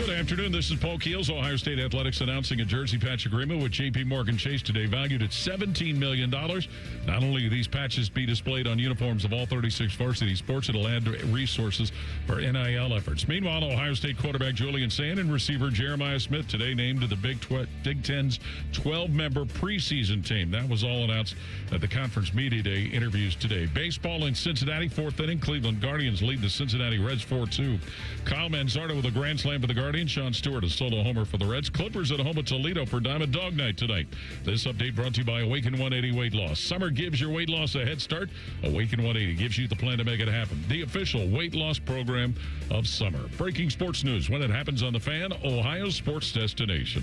Good afternoon. This is Paul Keels. Ohio State Athletics announcing a jersey patch agreement with J.P. Morgan Chase today, valued at $17 million. Not only will these patches be displayed on uniforms of all 36 varsity sports, it'll add resources for NIL efforts. Meanwhile, Ohio State quarterback Julian Sand and receiver Jeremiah Smith today named to the Big Ten's 12-member preseason team. That was all announced at the conference media day interviews today. Baseball in Cincinnati, fourth inning. Cleveland Guardians lead the Cincinnati Reds 4-2. Kyle Manzardo with a grand slam for the Guardians. Sean Stewart, a solo homer for the Reds. Clippers at home at Toledo for Diamond Dog Night tonight. This update brought to you by Awaken 180 Weight Loss. Summer gives your weight loss a head start. Awaken 180 gives you the plan to make it happen. The official weight loss program of summer. Breaking sports news when it happens on The Fan, Ohio sports destination.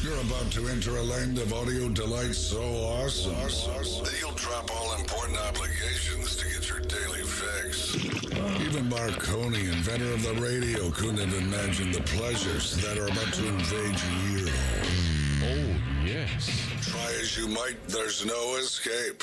You're about to enter a land of audio delight so awesome that you'll drop all important obligations to get your daily fix. Even Marconi, inventor of the radio, couldn't have imagined the pleasures that are about to invade your ear hole. Oh, yes. Try as you might, there's no escape.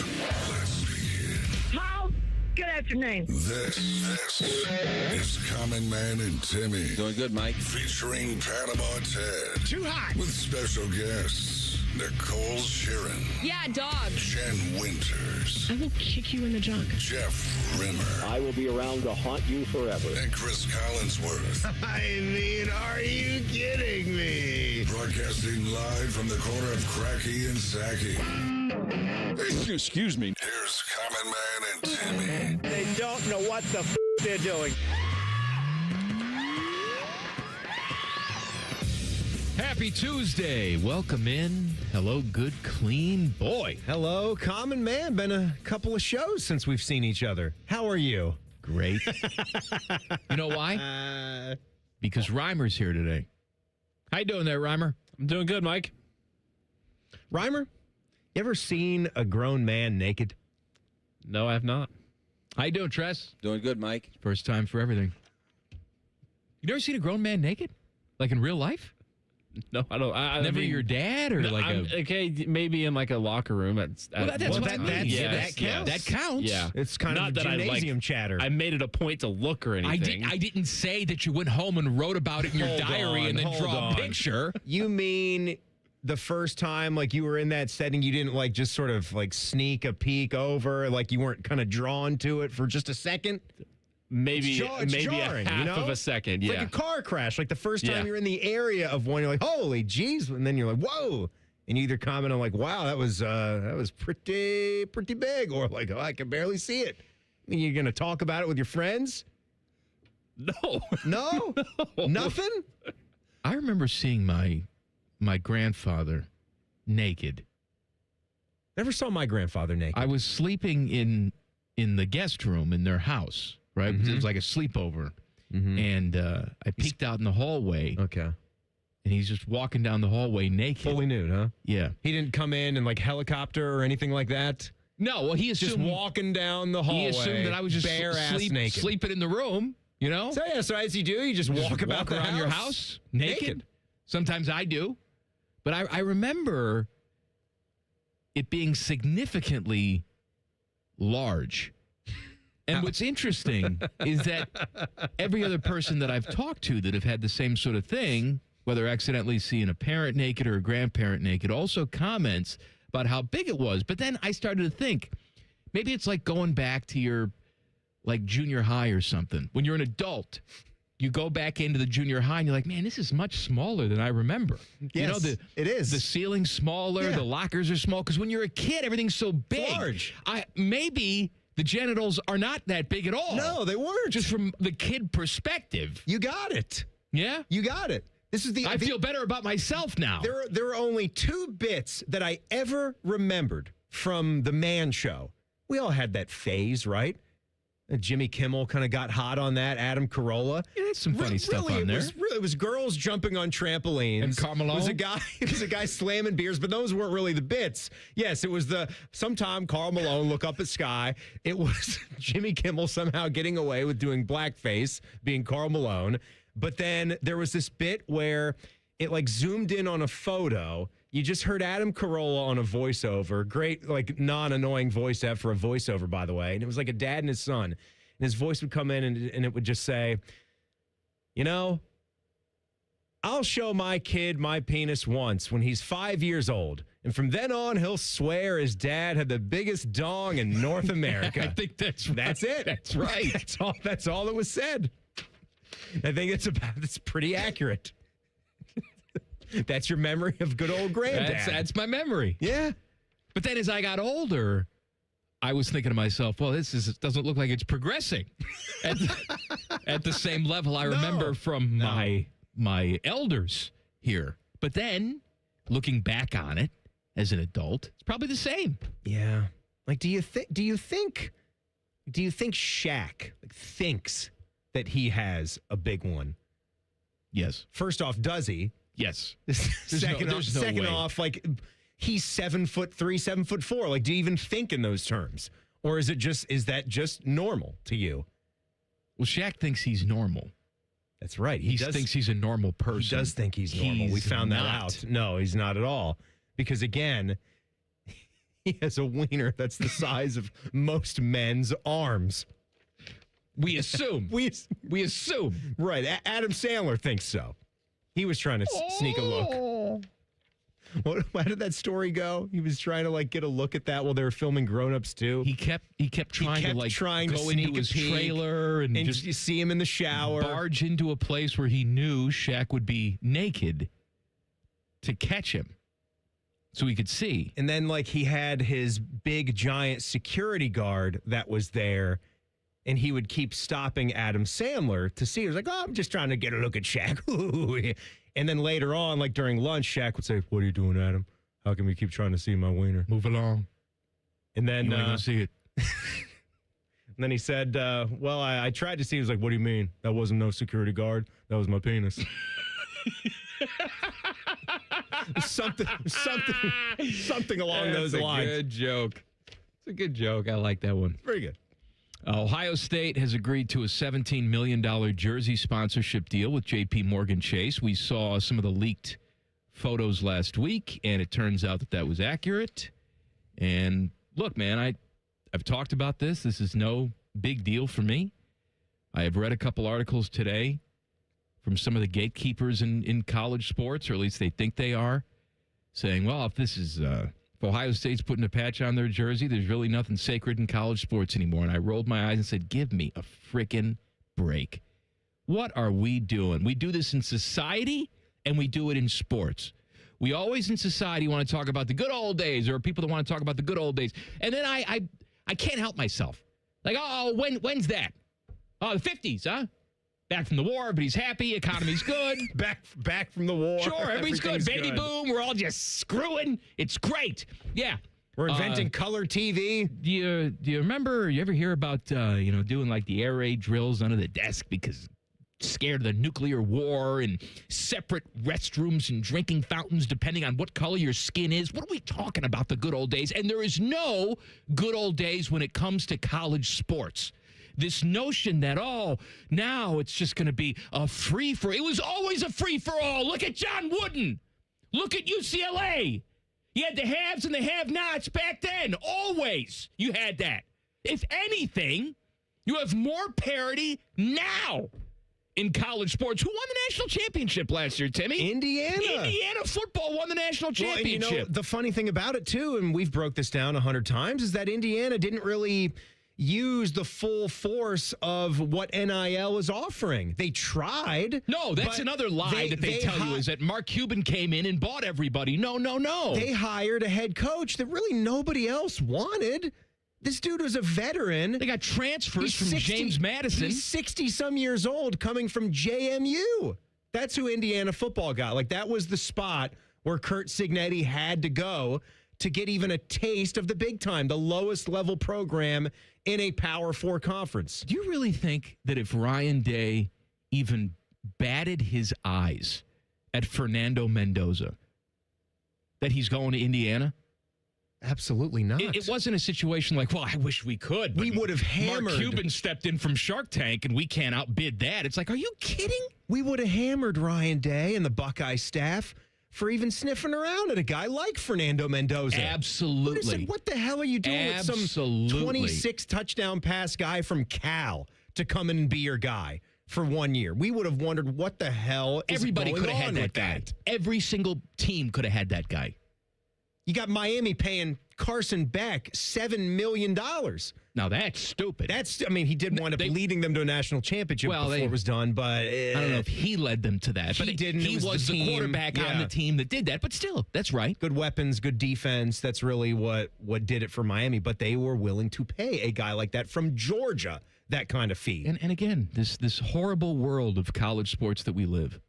Let's begin. How? Good afternoon. This is Common Man and Timmy. Doing good, Mike. Featuring Panama Ted. Too hot. With special guests, Nicole Sheeran. Yeah, dog. Jen Winters. I will kick you in the junk. Jeff Rimmer. I will be around to haunt you forever. And Chris Collinsworth. I mean, are you kidding me? Broadcasting live from the corner of Cracky and Sacky. Excuse me. Here's Common Man and Timmy. They don't know what the they're doing. Happy Tuesday. Welcome in. Hello, good, clean boy. Hello, Common Man. Been a couple of shows since we've seen each other. How are you? Great. You know why? Because Reimer's here today. How you doing there, Reimer? I'm doing good, Mike. Reimer, you ever seen a grown man naked? No, I have not. How you doing, Tress? Doing good, Mike. First time for everything. You never seen a grown man naked? Like in real life? No, I don't. Never your dad or okay, maybe in like a locker room. That's what I mean. That counts. That counts. Yeah. It's kind Not of that gymnasium chatter. I made it a point to look or anything. I didn't say that you went home and wrote about it in your diary and then draw a picture. You mean the first time, like, you were in that setting, you didn't, like, just sort of, like, sneak a peek over, like, you weren't kind of drawn to it for just a second? Maybe It's jarring, a half you know? of a second. It's Yeah. like a car crash. Like, the first time Yeah. you're in the area of one, you're like, holy jeez, and then you're like, whoa. And you either comment on, like, wow, that was pretty big, or like, oh, I can barely see it. And you're going to talk about it with your friends? No. No? Nothing? I remember seeing my grandfather naked. Never saw my grandfather naked. I was sleeping in the guest room in their house, right? Mm-hmm. It was like a sleepover. And I peeked out in the hallway, Okay. and he's just walking down the hallway naked. Fully nude, huh? Yeah. He didn't come in like helicopter or anything like that? No, well, he Just assumed, walking down the hallway. he assumed that I was just bare-ass naked. sleeping in the room, you know? So as you do, you just walk about the around your house naked. Sometimes I do. But I remember it being significantly large. And what's interesting is that every other person that I've talked to that have had the same sort of thing, whether accidentally seeing a parent naked or a grandparent naked, also comments about how big it was. But then I started to think, maybe it's like going back to your like junior high or something. When you're an adult, you go back into the junior high and you're like, man, this is much smaller than I remember. Yes, it is. The ceiling's smaller, Yeah. the lockers are small. Because when you're a kid, everything's so big. large. Maybe the genitals are not that big at all. No, they weren't. Just from the kid perspective. You got it. Yeah? You got it. This is I feel better about myself now. There are only two bits that I ever remembered from the Man Show. We all had that phase, right? Jimmy Kimmel kind of got hot on that. Adam Carolla. Yeah, there's some funny stuff on there. It was girls jumping on trampolines. And Carmelo? It was a guy slamming beers, but those weren't really the bits. Yes, it was sometime Karl Malone look up at sky. It was Jimmy Kimmel somehow getting away with doing blackface, being Karl Malone. But then there was this bit where it like zoomed in on a photo. You just heard Adam Carolla on a voiceover. Great, like, non-annoying voice to have for a voiceover, by the way. And it was like a dad and his son. And his voice would come in and it would just say, you know, I'll show my kid my penis once when he's 5 years old. And from then on, he'll swear his dad had the biggest dong in North America. I think that's right. That's it. That's right. That's all that was said. I think it's pretty accurate. That's your memory of good old granddad. That's my memory. Yeah. But then as I got older, I was thinking to myself, well, this doesn't look like it's progressing at the same level I remember from my elders here. But then looking back on it as an adult, it's probably the same. Yeah. Like, do you think Shaq thinks that he has a big one? Yes. First off, does he? Yes. Second off, like, he's 7'3", 7'4". Like, do you even think in those terms? Or is that just normal to you? Well, Shaq thinks he's normal. That's right. He thinks he's a normal person. He does think he's normal. We found that out. No, he's not at all. Because, again, he has a wiener that's the size of most men's arms. We assume. we assume. Right. Adam Sandler thinks so. He was trying to sneak a look. How did that story go? He was trying to, like, get a look at that while they were filming Grown Ups too. He kept trying to go into his trailer and just you see him in the shower, barge into a place where he knew Shaq would be naked to catch him, so he could see. And then, like, he had his big giant security guard that was there. And he would keep stopping Adam Sandler to see. He was like, oh, I'm just trying to get a look at Shaq. And then later on, like during lunch, Shaq would say, what are you doing, Adam? How come you keep trying to see my wiener? Move along. And then you ain't gonna see it. And then he said, well, I tried to see. He was like, what do you mean? That wasn't no security guard. That was my penis. something along those lines. That's a good joke. It's a good joke. I like that one. Very good. Ohio State has agreed to a $17 million jersey sponsorship deal with J.P. Morgan Chase. We saw some of the leaked photos last week, and it turns out that was accurate. And look, man, I've talked about this. This is no big deal for me. I have read a couple articles today from some of the gatekeepers in college sports, or at least they think they are, saying, well, if Ohio State's putting a patch on their jersey, there's really nothing sacred in college sports anymore. And I rolled my eyes and said, give me a freaking break. What are we doing? We do this in society, and we do it in sports. We always in society want to talk about the good old days. There are people that want to talk about the good old days. And then I can't help myself. Like, oh, when's that? Oh, the 50s, huh? Back from the war, everybody's happy, economy's good. back from the war. Sure, everything's good. Baby boom, we're all just screwing. It's great. Yeah. We're inventing color TV. Do you remember, you ever hear about, doing like the air raid drills under the desk because scared of the nuclear war and separate restrooms and drinking fountains depending on what color your skin is? What are we talking about, the good old days? And there is no good old days when it comes to college sports. This notion that, now it's just going to be a free-for-all. It was always a free-for-all. Look at John Wooden. Look at UCLA. You had the haves and the have-nots back then. Always you had that. If anything, you have more parity now in college sports. Who won the national championship last year, Timmy? Indiana. Indiana football won the national championship. Well, the funny thing about it, too, and we've broke this down 100 times, is that Indiana didn't really use the full force of what NIL is offering. They tried. No, that's another lie that they tell you is that Mark Cuban came in and bought everybody. No. They hired a head coach that really nobody else wanted. This dude was a veteran. They got transfers from James Madison. He's 60-some years old coming from JMU. That's who Indiana football got. Like, that was the spot where Curt Cignetti had to go to get even a taste of the big time, the lowest level program in a Power 4 conference. Do you really think that if Ryan Day even batted his eyes at Fernando Mendoza, that he's going to Indiana? Absolutely not. It wasn't a situation like, well, I wish we could. We would have hammered. Mark Cuban stepped in from Shark Tank, and we can't outbid that. It's like, are you kidding? We would have hammered Ryan Day and the Buckeye staff for even sniffing around at a guy like Fernando Mendoza. Absolutely. Said, what the hell are you doing with some 26 touchdown pass guy from Cal to come in and be your guy for 1 year? We would have wondered what the hell is Everybody going could have on had with that guy. Every single team could have had that guy. You got Miami paying Carson Beck $7 million. Now, that's stupid. He did wind up leading them to a national championship before it was done, but I don't know if he led them to that. But he didn't. He was the quarterback on the team that did that, but still, that's right. Good weapons, good defense. That's really what did it for Miami, but they were willing to pay a guy like that from Georgia that kind of fee. And again, this horrible world of college sports that we live.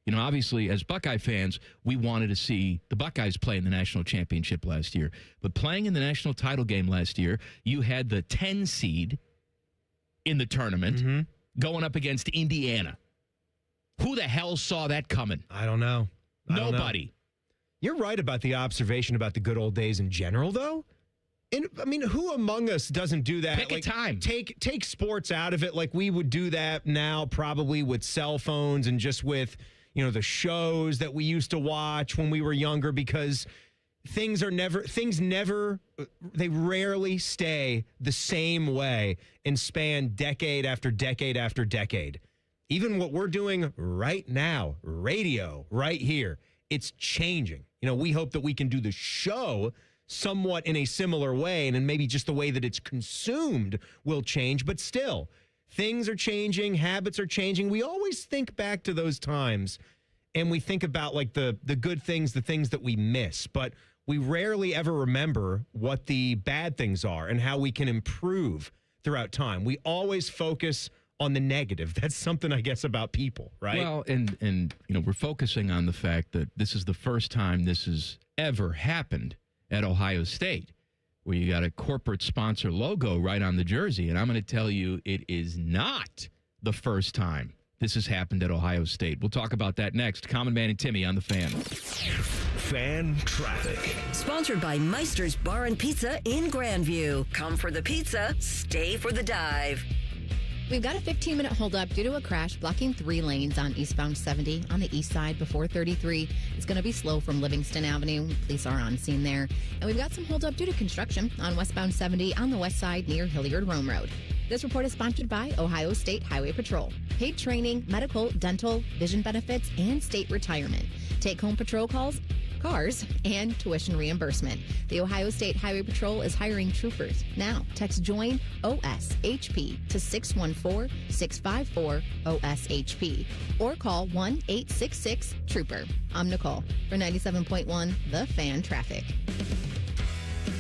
You know, obviously, as Buckeye fans, we wanted to see the Buckeyes play in the national championship last year. But playing in the national title game last year, you had the 10 seed in the tournament going up against Indiana. Who the hell saw that coming? I don't know. Nobody. You're right about the observation about the good old days in general, though. And who among us doesn't do that? Pick a time. Take sports out of it, like we would do that now, probably with cell phones and just with the shows that we used to watch when we were younger, because they rarely stay the same way and span decade after decade after decade. Even what we're doing right now, radio, right here, it's changing. We hope that we can do the show somewhat in a similar way, and then maybe just the way that it's consumed will change, but still, things are changing, habits are changing. We always think back to those times, and we think about like the good things, the things that we miss, but we rarely ever remember what the bad things are and how we can improve throughout time. We always focus on the negative. That's something, I guess, about people, right? Well, and we're focusing on the fact that this is the first time this has ever happened at Ohio State, where you got a corporate sponsor logo right on the jersey. And I'm going to tell you, it is not the first time this has happened at Ohio State. We'll talk about that next. Common Man and Timmy on the Fan. Fan Traffic. Sponsored by Meister's Bar and Pizza in Grandview. Come for the pizza, stay for the dive. We've got a 15-minute holdup due to a crash blocking 3 lanes on eastbound 70 on the east side before 33. It's going to be slow from Livingston Avenue. Police are on scene there. And we've got some holdup due to construction on westbound 70 on the west side near Hilliard-Rome Road. This report is sponsored by Ohio State Highway Patrol. Paid training, medical, dental, vision benefits, and state retirement. Take-home patrol calls, cars, and tuition reimbursement. The Ohio State Highway Patrol is hiring troopers. Now, text JOIN OSHP to 614-654-OSHP or call 1-866-TROOPER. I'm Nicole for 97.1 The Fan Traffic.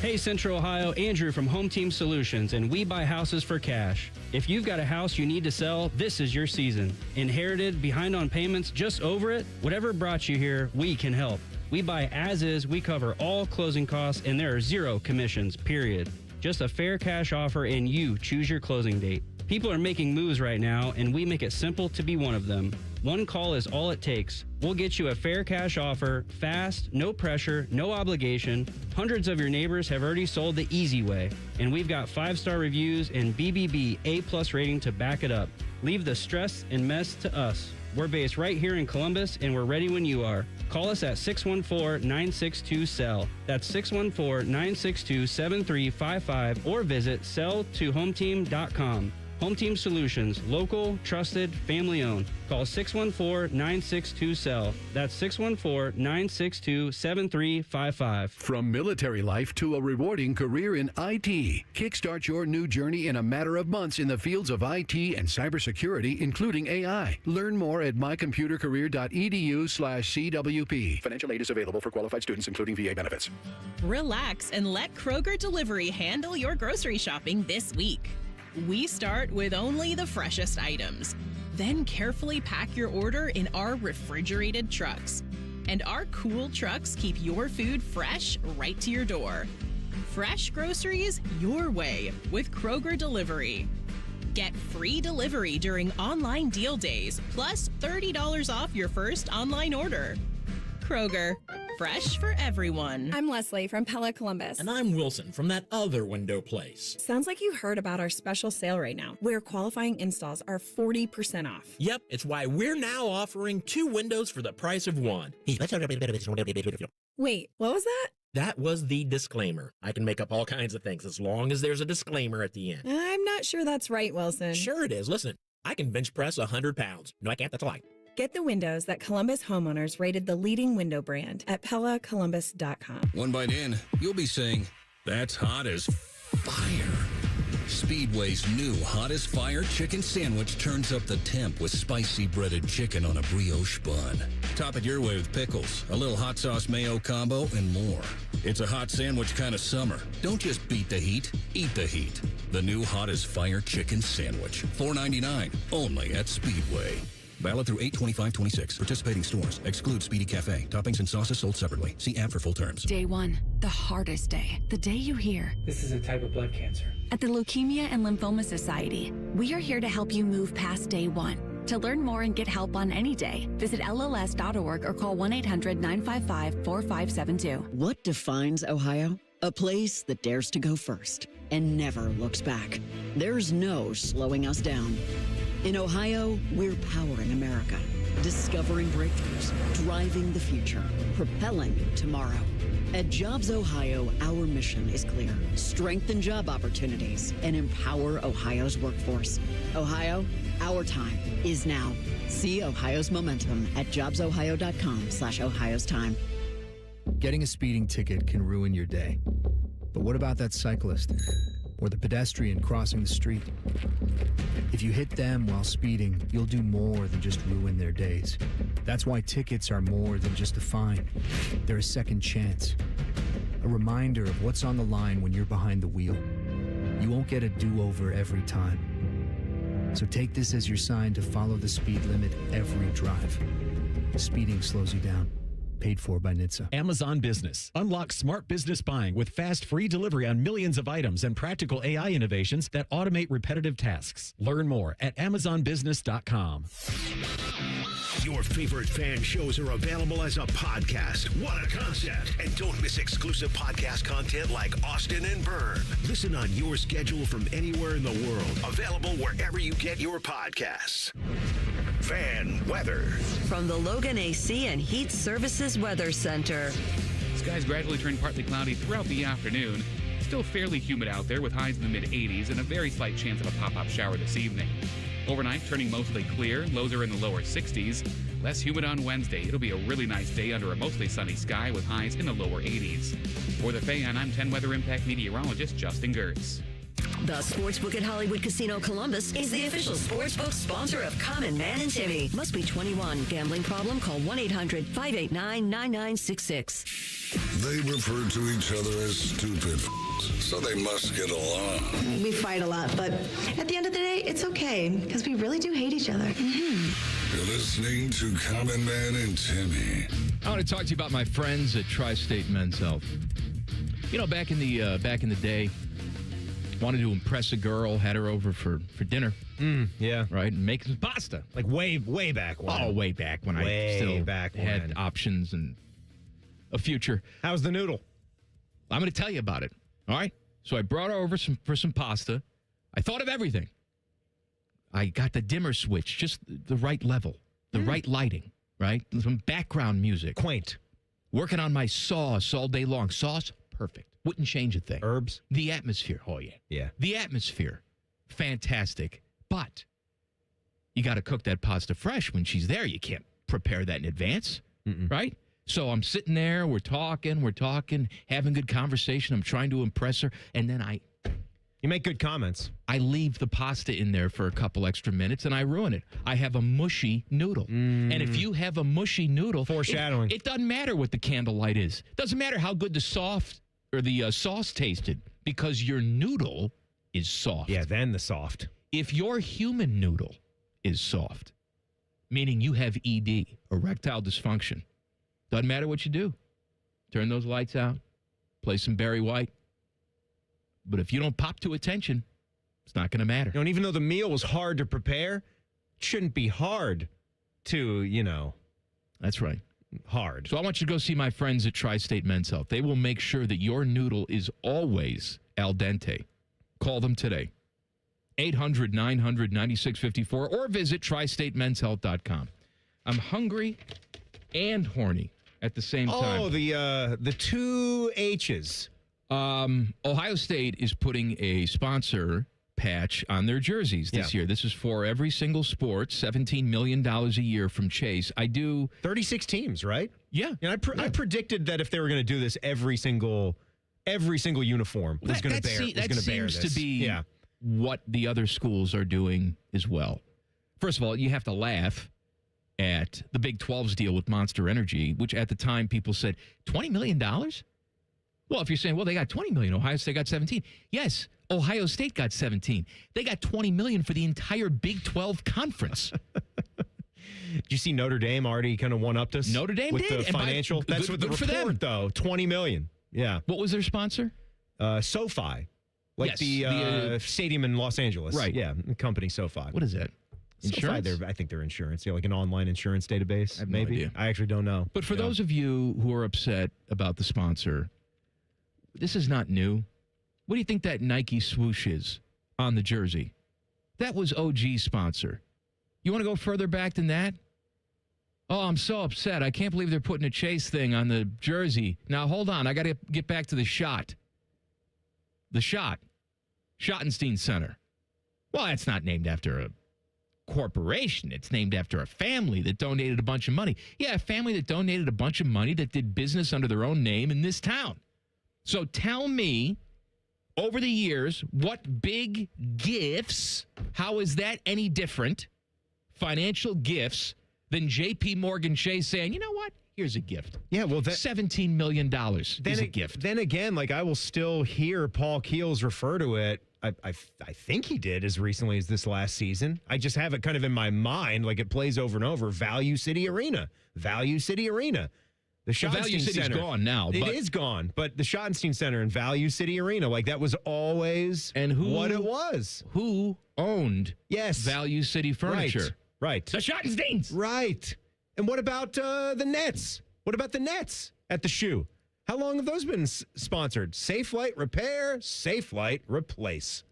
Hey, Central Ohio, Andrew from Home Team Solutions, and we buy houses for cash. If you've got a house you need to sell, this is your season. Inherited, behind on payments, just over it? Whatever brought you here, we can help. We buy as is, we cover all closing costs, and there are 0 commissions, period. Just a fair cash offer, and you choose your closing date. People are making moves right now, and we make it simple to be one of them. One call is all it takes. We'll get you a fair cash offer, fast, no pressure, no obligation. Hundreds of your neighbors have already sold the easy way, and we've got 5-star reviews and BBB A+ rating to back it up. Leave the stress and mess to us. We're based right here in Columbus, and we're ready when you are. Call us at 614-962-SELL. That's 614-962-7355, or visit selltohometeam.com. Home Team Solutions, local, trusted, family-owned. Call 614-962-SELL. That's 614-962-7355. From military life to a rewarding career in IT, kickstart your new journey in a matter of months in the fields of IT and cybersecurity, including AI. Learn more at mycomputercareer.edu/CWP. Financial aid is available for qualified students, including VA benefits. Relax and let Kroger Delivery handle your grocery shopping this week. We start with only the freshest items, then carefully pack your order in our refrigerated trucks. And our cool trucks keep your food fresh right to your door. Fresh groceries your way with Kroger Delivery. Get free delivery during online deal days, plus $30 off your first online order. Kroger, Fresh for everyone. I'm Leslie from Pella Columbus. And I'm Wilson from that other window place. Sounds like you heard about our special sale right now, where qualifying installs are 40% off. Yep, it's why we're now offering 2 windows for the price of 1. Wait, what was that? That was the disclaimer. I can make up all kinds of things as long as there's a disclaimer at the end. I'm not sure that's right, Wilson. Sure it is. Listen, I can bench press 100 pounds. No, I can't. That's a lie. Get the windows that Columbus homeowners rated the leading window brand at PellaColumbus.com. One bite in, you'll be saying, that's hot as fire. Speedway's new Hot as Fire chicken sandwich turns up the temp with spicy breaded chicken on a brioche bun. Top it your way with pickles, a little hot sauce mayo combo, and more. It's a hot sandwich kind of summer. Don't just beat the heat, eat the heat. The new Hot as Fire chicken sandwich. $4.99, only at Speedway. Valid through 8/25/26. Participating stores. Exclude Speedy Cafe. Toppings and sauces sold separately. See app for full terms. Day 1, the hardest day. The day you hear, this is a type of blood cancer. At the Leukemia and Lymphoma Society, we are here to help you move past day 1. To learn more and get help on any day, visit LLS.org or call 1-800-955-4572. What defines Ohio? A place that dares to go first and never looks back. There's no slowing us down. In Ohio, we're powering America, discovering breakthroughs, driving the future, propelling tomorrow. At Jobs Ohio, our mission is clear. Strengthen job opportunities and empower Ohio's workforce. Ohio, our time is now. See Ohio's momentum at jobsohio.com/Ohio's time. Getting a speeding ticket can ruin your day. But what about that cyclist or the pedestrian crossing the street? If you hit them while speeding, you'll do more than just ruin their days. That's why tickets are more than just a fine. They're a second chance. A reminder of what's on the line when you're behind the wheel. You won't get a do-over every time. So take this as your sign to follow the speed limit every drive. Speeding slows you down. Paid for by NHTSA. Amazon Business. Unlock smart business buying with fast, free delivery on millions of items and practical AI innovations that automate repetitive tasks. Learn more at AmazonBusiness.com. Your favorite fan shows are available as a podcast. What a concept! And don't miss exclusive podcast content like Austin and Byrne. Listen on your schedule from anywhere in the world. Available wherever you get your podcasts. Fan weather. From the Logan AC and Heat Services Weather Center. Skies gradually turn partly cloudy throughout the afternoon. Still fairly humid out there with highs in the mid-80s and a very slight chance of a pop-up shower this evening. Overnight, turning mostly clear. Lows are in the lower 60s. Less humid on Wednesday. It'll be a really nice day under a mostly sunny sky with highs in the lower 80s. For the Fan, I'm 10 Weather Impact meteorologist Justin Gertz. The Sportsbook at Hollywood Casino Columbus is the official sportsbook sponsor of Common Man and Timmy. Must be 21. Gambling problem? Call 1-800-589-9966. They refer to each other as stupid, so they must get along. We fight a lot, but at the end of the day, it's okay, because we really do hate each other. You're listening to Common Man and Timmy. I want to talk to you about my friends at Tri-State Men's Health. You know, back in the day, wanted to impress a girl, had her over for dinner. Yeah. Right? And make some pasta. Like way back when. Oh, way back when I still had options and a future. How's the noodle? I'm going to tell you about it. All right? So I brought her over for some pasta. I thought of everything. I got the dimmer switch, just the right level, the right lighting, right? Some background music. Quaint. Working on my sauce all day long. Sauce, perfect. Wouldn't change a thing. Herbs? The atmosphere. Oh, yeah. Yeah. The atmosphere. Fantastic. But you got to cook that pasta fresh when she's there. You can't prepare that in advance, right? So I'm sitting there. We're talking, having good conversation. I'm trying to impress her. And then You make good comments. I leave the pasta in there for a couple extra minutes and I ruin it. I have a mushy noodle. And if you have a mushy noodle, foreshadowing. It doesn't matter what the candlelight is. Doesn't matter how good the sauce tasted because your noodle is soft. Yeah, then the soft. If your human noodle is soft, meaning you have ED, erectile dysfunction, doesn't matter what you do. Turn those lights out, play some Barry White. But if you don't pop to attention, it's not going to matter. And even though the meal was hard to prepare, it shouldn't be hard to, That's right. hard. So I want you to go see my friends at Tri-State Men's Health. They will make sure that your noodle is always al dente. Call them today. 800-900-9654 or visit tristatemenshealth.com. I'm hungry and horny at the same time. Oh, the two H's. Ohio State is putting a sponsor patch on their jerseys this year. This is for every single sport, $17 million a year from Chase. 36 teams, right? Yeah. And I predicted that if they were going to do this, every single uniform was going to bear this. That seems to be what the other schools are doing as well. First of all, you have to laugh at the Big 12's deal with Monster Energy, which at the time people said, $20 million? Well, if you're saying, well, they got $20 million, Ohio State got 17. Yes, Ohio State got 17. They got $20 million for the entire Big 12 conference. Did you see Notre Dame already kind of one-upped us? What did. With the financial. That's what the report, though. $20 million. Yeah. What was their sponsor? SoFi. Like the stadium in Los Angeles. Right. Yeah, company SoFi. What is that? Insurance? SoFi, I think they're insurance. Like an online insurance database, I have maybe. No idea. I actually don't know. But for those of you who are upset about the sponsor, this is not new. What do you think that Nike swoosh is on the jersey? That was OG's sponsor. You want to go further back than that? Oh, I'm so upset. I can't believe they're putting a Chase thing on the jersey. Now, hold on. I got to get back to the shot. The shot. Schottenstein Center. Well, that's not named after a corporation. It's named after a family that donated a bunch of money. Yeah, a family that donated a bunch of money that did business under their own name in this town. So tell me, over the years, what big gifts, how is that any different, financial gifts, than J.P. Morgan Chase saying, you know what, here's a gift. Yeah, well, $17 million is a gift. Then again, like I will still hear Paul Keels refer to it. I think he did as recently as this last season. I just have it kind of in my mind, like it plays over and over. Value City Arena. Value City Arena. The Value City's Center, gone now. It is gone, but the Schottenstein Center and Value City Arena, like that was always what it was. Who owned Value City Furniture? Right. The Schottensteins. Right. And what about the Nets? What about the Nets at the Shoe? How long have those been sponsored? Safe Light Repair, Safe Light Replace.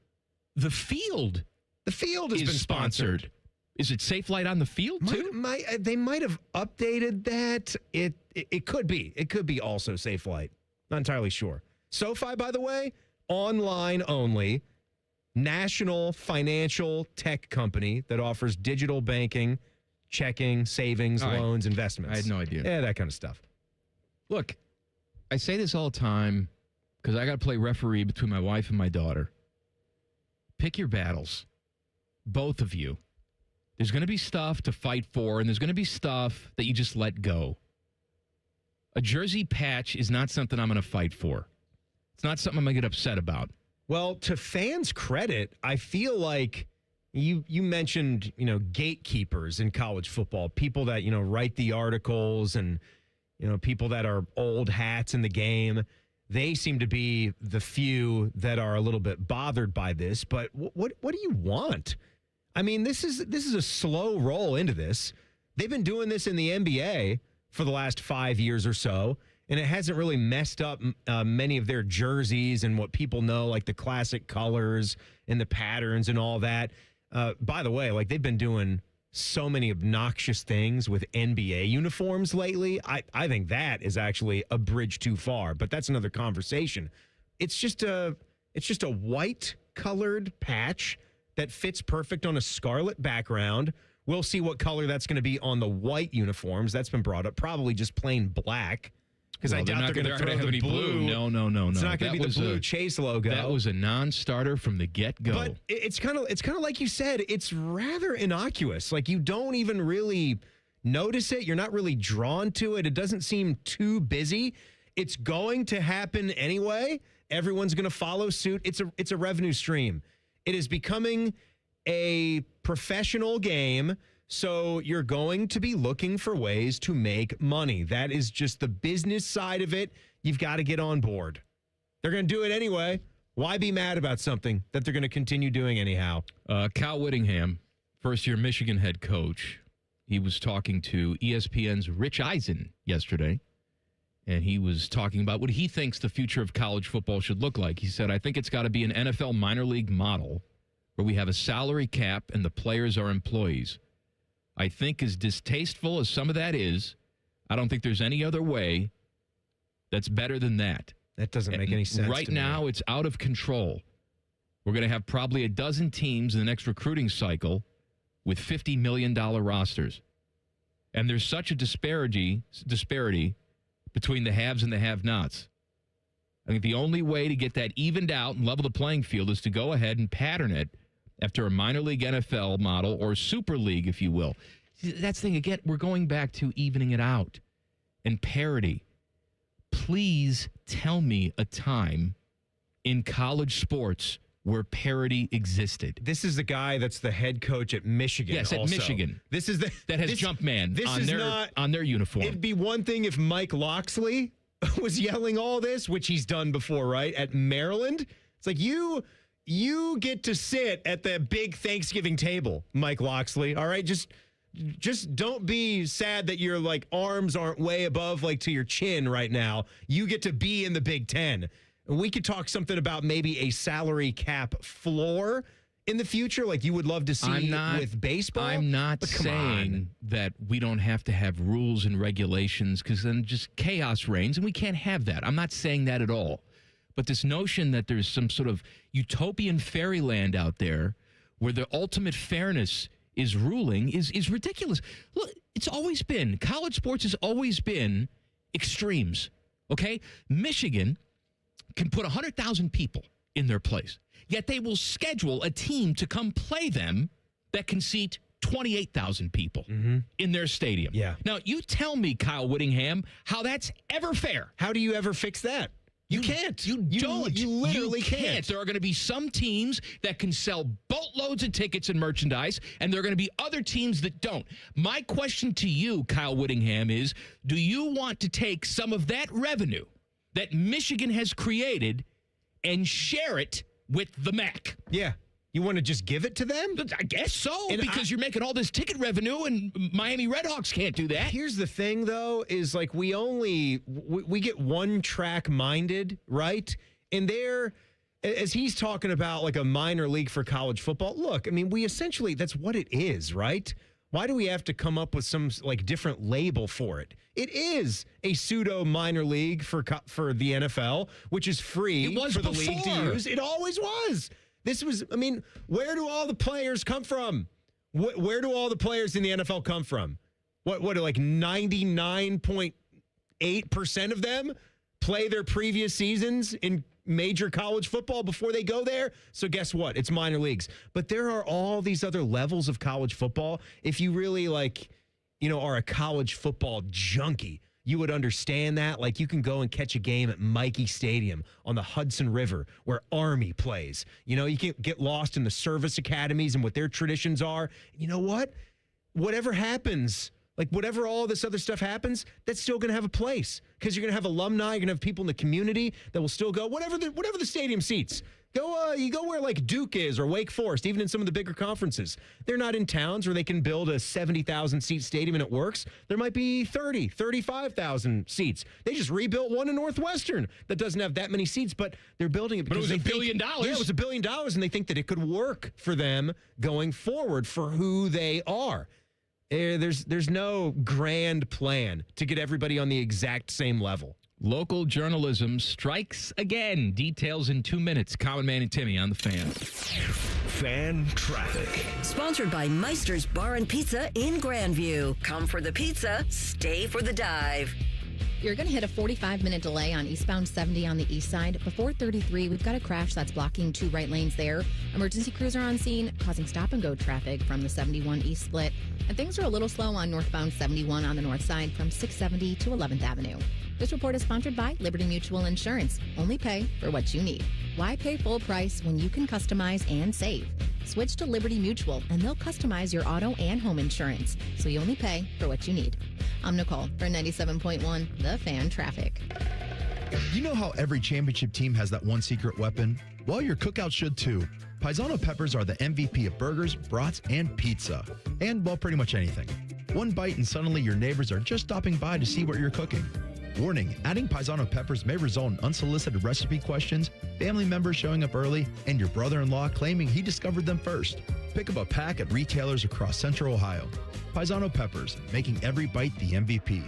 The field. The field has been sponsored. Is it Safe Light on the field, too? They might have updated that. It could be. It could be also Safe Light. Not entirely sure. SoFi, by the way, online only, national financial tech company that offers digital banking, checking, savings, loans, investments. I had no idea. Yeah, that kind of stuff. Look, I say this all the time because I got to play referee between my wife and my daughter. Pick your battles, both of you. There's going to be stuff to fight for, and there's going to be stuff that you just let go. A jersey patch is not something I'm going to fight for. It's not something I'm going to get upset about. Well, to fans' credit, I feel like you mentioned, gatekeepers in college football, people that, write the articles and, people that are old hats in the game. They seem to be the few that are a little bit bothered by this. But what do you want? I mean, this is a slow roll into this. They've been doing this in the NBA for the last 5 years or so, and it hasn't really messed up many of their jerseys and what people know, like the classic colors and the patterns and all that. By the way, like they've been doing so many obnoxious things with NBA uniforms lately. I think that is actually a bridge too far, but that's another conversation. It's just a white colored patch that fits perfect on a scarlet background. We'll see what color that's going to be on the white uniforms. That's been brought up. Probably just plain black. Because I doubt they're going to throw the blue. No. It's not going to be the blue Chase logo. That was a non-starter from the get-go. But it's kind of like you said. It's rather innocuous. Like you don't even really notice it. You're not really drawn to it. It doesn't seem too busy. It's going to happen anyway. Everyone's going to follow suit. It's a revenue stream. It is becoming a professional game, so you're going to be looking for ways to make money. That is just the business side of it. You've got to get on board. They're going to do it anyway. Why be mad about something that they're going to continue doing anyhow? Cal Whittingham, first-year Michigan head coach, He was talking to ESPN's Rich Eisen yesterday, and he was talking about what he thinks the future of college football should look like. He said, I think it's got to be an NFL minor league model where we have a salary cap and the players are employees. I think as distasteful as some of that is, I don't think there's any other way that's better than that. That doesn't make any sense. Right now, it's out of control. We're going to have probably a dozen teams in the next recruiting cycle with $50 million rosters. And there's such a disparity between the haves and the have-nots. I think the only way to get that evened out and level the playing field is to go ahead and pattern it after a minor league NFL model or super league, if you will. See, that's the thing. Again, we're going back to evening it out and parity. Please tell me a time in college sports where parity existed. This is the guy that's the head coach at Michigan. Yes, also. at Michigan. This is the that has Jumpman on their uniform. It'd be one thing if Mike Locksley was yelling all this, which he's done before, right? At Maryland, it's like you get to sit at the big Thanksgiving table, Mike Locksley. All right, just don't be sad that your like arms aren't way above like to your chin right now. You get to be in the Big Ten. We could talk something about maybe a salary cap floor in the future, like you would love to see with baseball. I'm not saying that we don't have to have rules and regulations because then just chaos reigns, and we can't have that. I'm not saying that at all. But this notion that there's some sort of utopian fairyland out there where the ultimate fairness is ruling is ridiculous. Look, it's always been, college sports has always been extremes, okay? Michigan can put 100,000 people in their place, yet they will schedule a team to come play them that can seat 28,000 people in their stadium. Yeah. Now, you tell me, Kyle Whittingham, how that's ever fair. How do you ever fix that? You can't. You don't. You literally can't. There are going to be some teams that can sell boatloads of tickets and merchandise, and there are going to be other teams that don't. My question to you, Kyle Whittingham, is do you want to take some of that revenue that Michigan has created and share it with the MAC? Yeah. You want to just give it to them? I guess so, because you're making all this ticket revenue and Miami Redhawks can't do that. Here's the thing, though, is like we get one track minded, right? And there, as he's talking about like a minor league for college football, look, I mean, we essentially, that's what it is, right? Why do we have to come up with some like different label for it? It is a pseudo minor league for the NFL, which is free for the league to use. It always was. This was, I mean, where do all the players come from? Where do all the players in the NFL come from? What like 99.8% of them play their previous seasons in major college football before they go there? So guess what? It's minor leagues. But there are all these other levels of college football. If you really are a college football junkie, you would understand that. Like, you can go and catch a game at Mikey Stadium on the Hudson River where Army plays. You know, you can get lost in the service academies and what their traditions are. You know what? Whatever happens, like whatever all this other stuff happens, that's still going to have a place because you're going to have alumni. You're going to have people in the community that will still go, whatever the stadium seats. You go where like Duke is or Wake Forest, even in some of the bigger conferences. They're not in towns where they can build a 70,000 seat stadium and it works. There might be 30, 35,000 seats. They just rebuilt one in Northwestern that doesn't have that many seats, but they're building it because it was $1 billion. Yeah, it was $1 billion, and they think that it could work for them going forward for who they are. There's no grand plan to get everybody on the exact same level. Local journalism strikes again. Details in 2 minutes. Common Man and Timmy on the Fan. Fan traffic. Sponsored by Meister's Bar and Pizza in Grandview. Come for the pizza, stay for the dive. You're going to hit a 45-minute delay on eastbound 70 on the east side. Before 33, we've got a crash that's blocking 2 right lanes there. Emergency crews are on scene, causing stop-and-go traffic from the 71 east split. And things are a little slow on northbound 71 on the north side from 670 to 11th Avenue. This report is sponsored by Liberty Mutual Insurance. Only pay for what you need. Why pay full price when you can customize and save? Switch to Liberty Mutual, and they'll customize your auto and home insurance, so you only pay for what you need. I'm Nicole for 97.1 The Fan Traffic. You know how every championship team has that one secret weapon? Well, your cookout should too. Paisano peppers are the MVP of burgers, brats, and pizza. And, well, pretty much anything. One bite and suddenly your neighbors are just stopping by to see what you're cooking. Warning, adding Paisano peppers may result in unsolicited recipe questions, family members showing up early, and your brother-in-law claiming he discovered them first. Pick up a pack at retailers across Central Ohio. Paisano peppers, making every bite the MVP.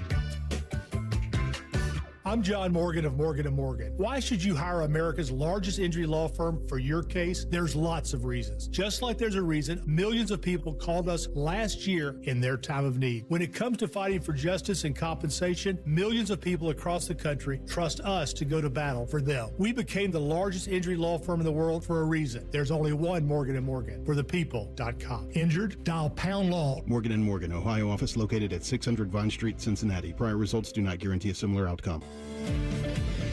I'm John Morgan of Morgan & Morgan. Why should you hire America's largest injury law firm for your case? There's lots of reasons. Just like there's a reason millions of people called us last year in their time of need. When it comes to fighting for justice and compensation, millions of people across the country trust us to go to battle for them. We became the largest injury law firm in the world for a reason. There's only one Morgan & Morgan, for the people.com. Injured? Dial pound law. Morgan & Morgan, Ohio office located at 600 Vine Street, Cincinnati. Prior results do not guarantee a similar outcome.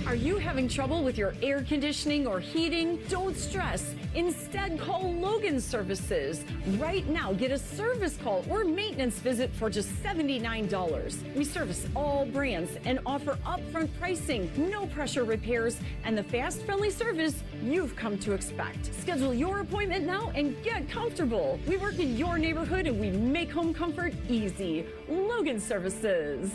Are you having trouble with your air conditioning or heating? Don't stress. Instead, call Logan Services. Right now, get a service call or maintenance visit for just $79. We service all brands and offer upfront pricing, no pressure repairs, and the fast, friendly service you've come to expect. Schedule your appointment now and get comfortable. We work in your neighborhood and we make home comfort easy. Logan Services.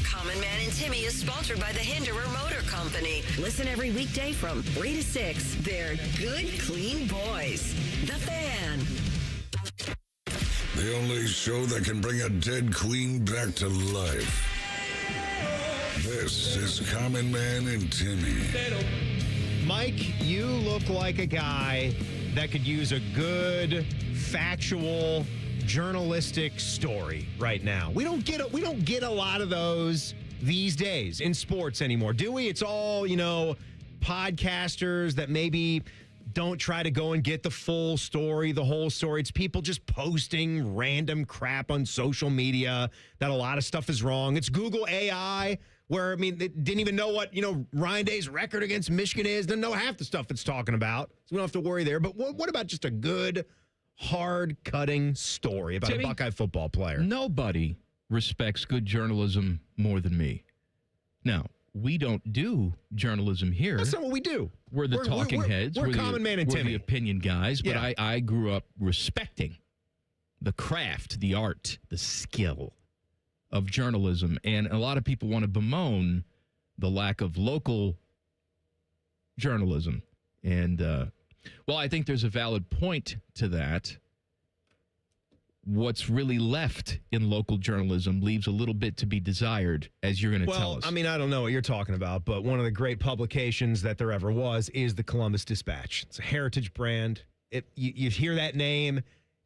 Common Man and Timmy is sponsored by the Hinderer Motor Company. Listen every weekday from 3 to 6. They're good, clean boys. The Fan. The only show that can bring a dead queen back to life. This is Common Man and Timmy. Mike, you look like a guy that could use a good, factual, journalistic story right now. We don't get a lot of those these days in sports anymore, do we? It's all, podcasters that maybe don't try to go and get the full story, the whole story. It's people just posting random crap on social media that a lot of stuff is wrong. It's Google AI, where, they didn't even know what, Ryan Day's record against Michigan is. Didn't know half the stuff it's talking about. So we don't have to worry there. But what about just a good, hard-cutting story about Timmy, a Buckeye football player? Nobody respects good journalism more than me. Now, we don't do journalism here. That's not what we do. We're the talking heads. We're Common Man and We're Timmy. the opinion guys. But Yeah. I grew up respecting the craft, the art, the skill of journalism. And a lot of people want to bemoan the lack of local journalism. And, I think there's a valid point to that. What's really left in local journalism leaves a little bit to be desired, as you're going to tell us. I don't know what you're talking about, but one of the great publications that there ever was is the Columbus Dispatch. It's a heritage brand. You hear that name,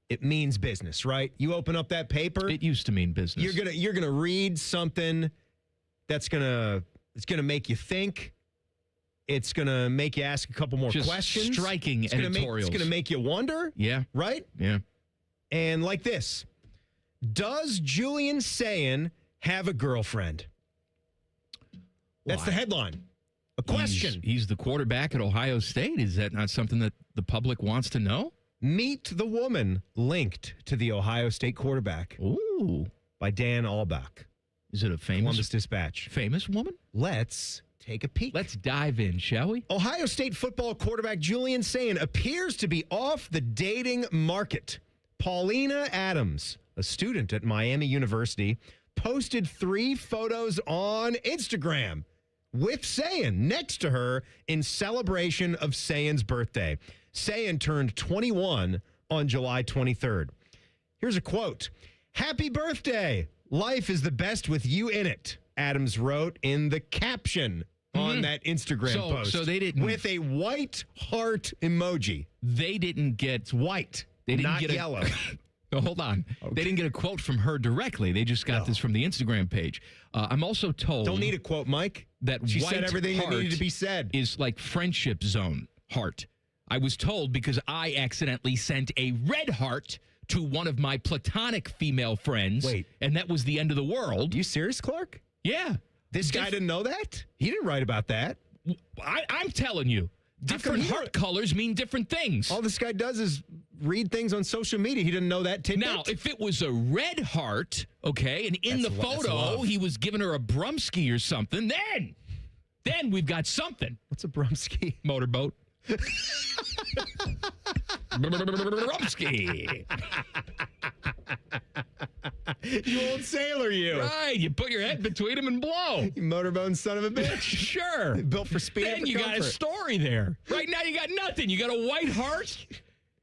it means business, right? You open up that paper. It used to mean business. You're gonna read something that's gonna make you think. It's gonna make you ask a couple more Just questions. striking editorials. It's gonna make you wonder. Yeah. Right? Yeah. And like this, does Julian Sayin have a girlfriend? That's the headline. A question. He's the quarterback at Ohio State. Is that not something that the public wants to know? Meet the woman linked to the Ohio State quarterback. Ooh. By Dan Albach. Is it a famous Columbus Dispatch? Famous woman? Let's take a peek. Let's dive in, shall we? Ohio State football quarterback Julian Sayin appears to be off the dating market. Paulina Adams, a student at Miami University, posted 3 photos on Instagram with Sayin next to her in celebration of Sayin's birthday. Sayin turned 21 on July 23rd. Here's a quote. "Happy birthday. Life is the best with you in it," Adams wrote in the caption on that Instagram post. So they didn't. With a white heart emoji. They didn't get. It's white. They didn't not get yellow. No, hold on. Okay. They didn't get a quote from her directly. They just got this from the Instagram page. I'm also told. Don't need a quote, Mike. That she white said everything that needed to be said. Is like friendship zone heart. I was told because I accidentally sent a red heart to one of my platonic female friends. Wait. And that was the end of the world. You serious, Clark? Yeah. This guy didn't know that? He didn't write about that. I'm telling you. Different heart colors mean different things. All this guy does is read things on social media. He didn't know that tidbit. Now, if it was a red heart, okay, and in the photo he was giving her a brumski or something, then we've got something. What's a brumski? Motorboat. Brumski. You old sailor, you. Right. You put your head between them and blow. You motorbone son of a bitch. Sure. Built for speed. Then you got a story there. Right now you got nothing. You got a white heart.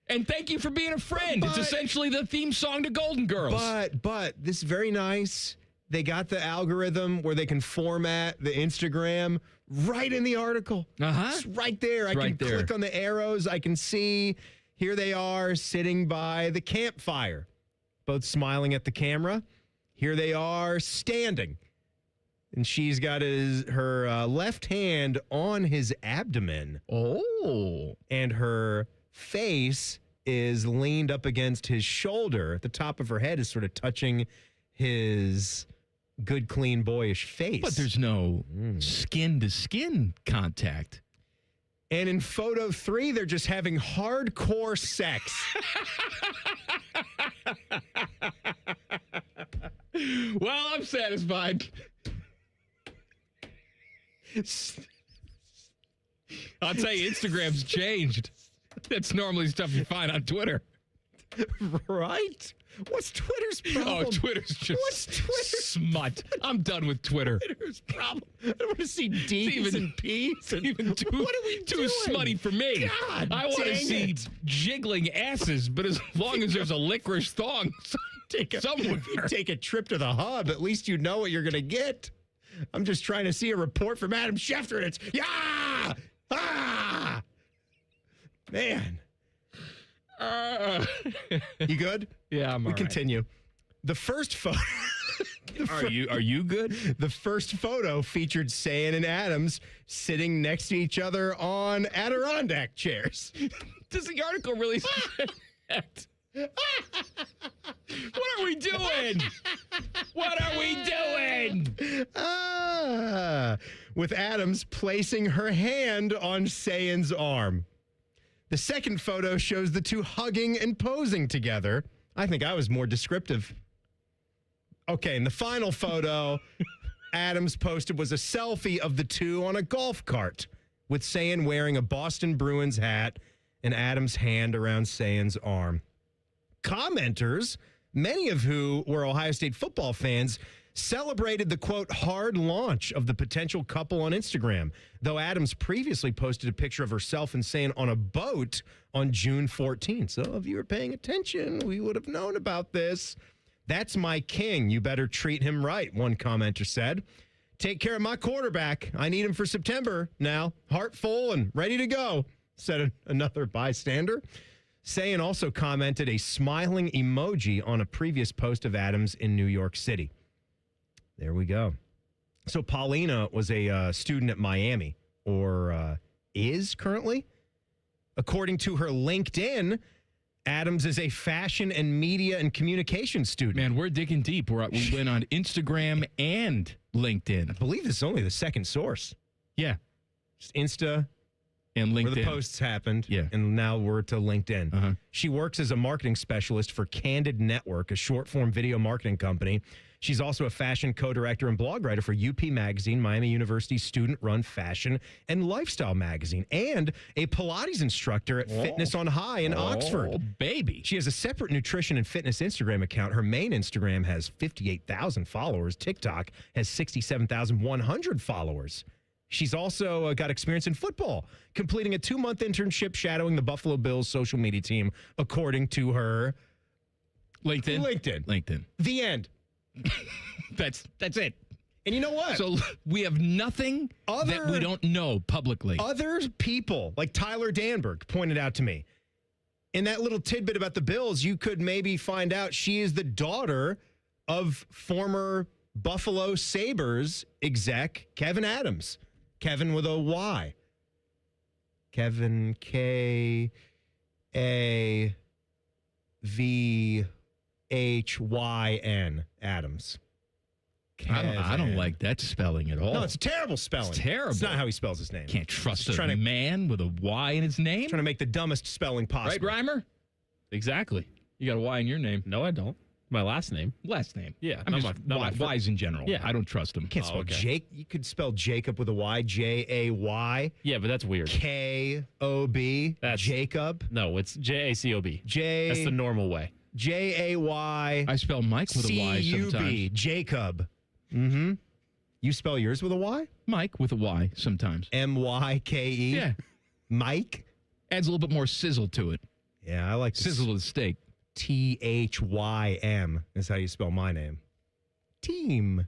And thank you for being a friend. It's essentially the theme song to Golden Girls. But this is very nice. They got the algorithm where they can format the Instagram right in the article. It's right there. I can click on the arrows. I can see here they are sitting by the campfire, both smiling at the camera. Here they are standing. And she's got her left hand on his abdomen. Oh. And her face is leaned up against his shoulder. The top of her head is sort of touching his good, clean, boyish face. But there's no skin-to-skin contact. And in photo 3, they're just having hardcore sex. Well, I'm satisfied. I'll tell you, Instagram's changed. That's normally stuff you find on Twitter. Right? What's Twitter's problem? Oh, Twitter's just smut. I'm done with Twitter. Twitter's problem. I don't want to see D's and P's. And even what are we too doing? smutty for me. God, I want to see jiggling asses, but as long as there's a licorice thong somewhere. You take a trip to the hub, at least you know what you're going to get. I'm just trying to see a report from Adam Schefter, and it's, yeah! Ah! Man. You good? Yeah, I'm all We right. continue. The first photo. Are you good? The first photo featured Sayin and Adams sitting next to each other on Adirondack chairs. Does the article really say that? What are we doing? What are we doing? With Adams placing her hand on Sayin's arm. The second photo shows the two hugging and posing together. I think I was more descriptive. Okay, and the final photo Adams posted was a selfie of the two on a golf cart, with Sayin wearing a Boston Bruins hat and Adams' hand around Sayin's arm. Commenters, many of who were Ohio State football fans, celebrated the, quote, hard launch of the potential couple on Instagram, though Adams previously posted a picture of herself and Sayin on a boat on June 14th. So if you were paying attention, we would have known about this. That's my king. You better treat him right, one commenter said. Take care of my quarterback. I need him for September now. Heart full and ready to go, said another bystander. Sayin also commented a smiling emoji on a previous post of Adams in New York City. There we go. So Paulina was a student at Miami, or is currently. According to her LinkedIn, Adams is a fashion and media and communication student. Man, we're digging deep. We went on Instagram and LinkedIn. I believe this is only the second source. Yeah. Just Insta and LinkedIn. Where the posts happened. Yeah. And now we're to LinkedIn. She works as a marketing specialist for Candid Network, a short-form video marketing company. She's also a fashion co-director and blog writer for UP Magazine, Miami University's student-run fashion and lifestyle magazine, and a Pilates instructor at Fitness on High in Oxford. Oh, baby. She has a separate nutrition and fitness Instagram account. Her main Instagram has 58,000 followers. TikTok has 67,100 followers. She's also got experience in football, completing a 2-month internship shadowing the Buffalo Bills social media team, according to her LinkedIn. The end. That's it. And you know what? So we have nothing that we don't know publicly. Other people, like Tyler Danberg, pointed out to me, in that little tidbit about the Bills, you could maybe find out she is the daughter of former Buffalo Sabres exec Kevin Adams. Kevin with a Y. Kevin, K-A-V-H-Y-N, Adams. I don't like that spelling at all. No, it's a terrible spelling. It's terrible. It's not how he spells his name. Can't trust He's a man with a Y in his name. Trying to make the dumbest spelling possible. Right, Reimer? Exactly. You got a Y in your name. No, I don't. My last name. Last name. Yeah. I mean, Y's in general. Yeah. I don't trust them. You can't spell Jake. You could spell Jacob with a Y, J-A-Y. Yeah, but that's weird. K-O-B. That's Jacob. No, it's J-A-C-O-B. J. That's the normal way. J-A-Y. I spell Mike with a Y C-U-B. sometimes. Jacob. Mm-hmm. You spell yours with a Y? Mike with a Y sometimes. M-Y-K-E? Yeah. Mike? Adds a little bit more sizzle to it. Yeah, I like sizzle of the steak. T-H-Y-M is how you spell my name. Team.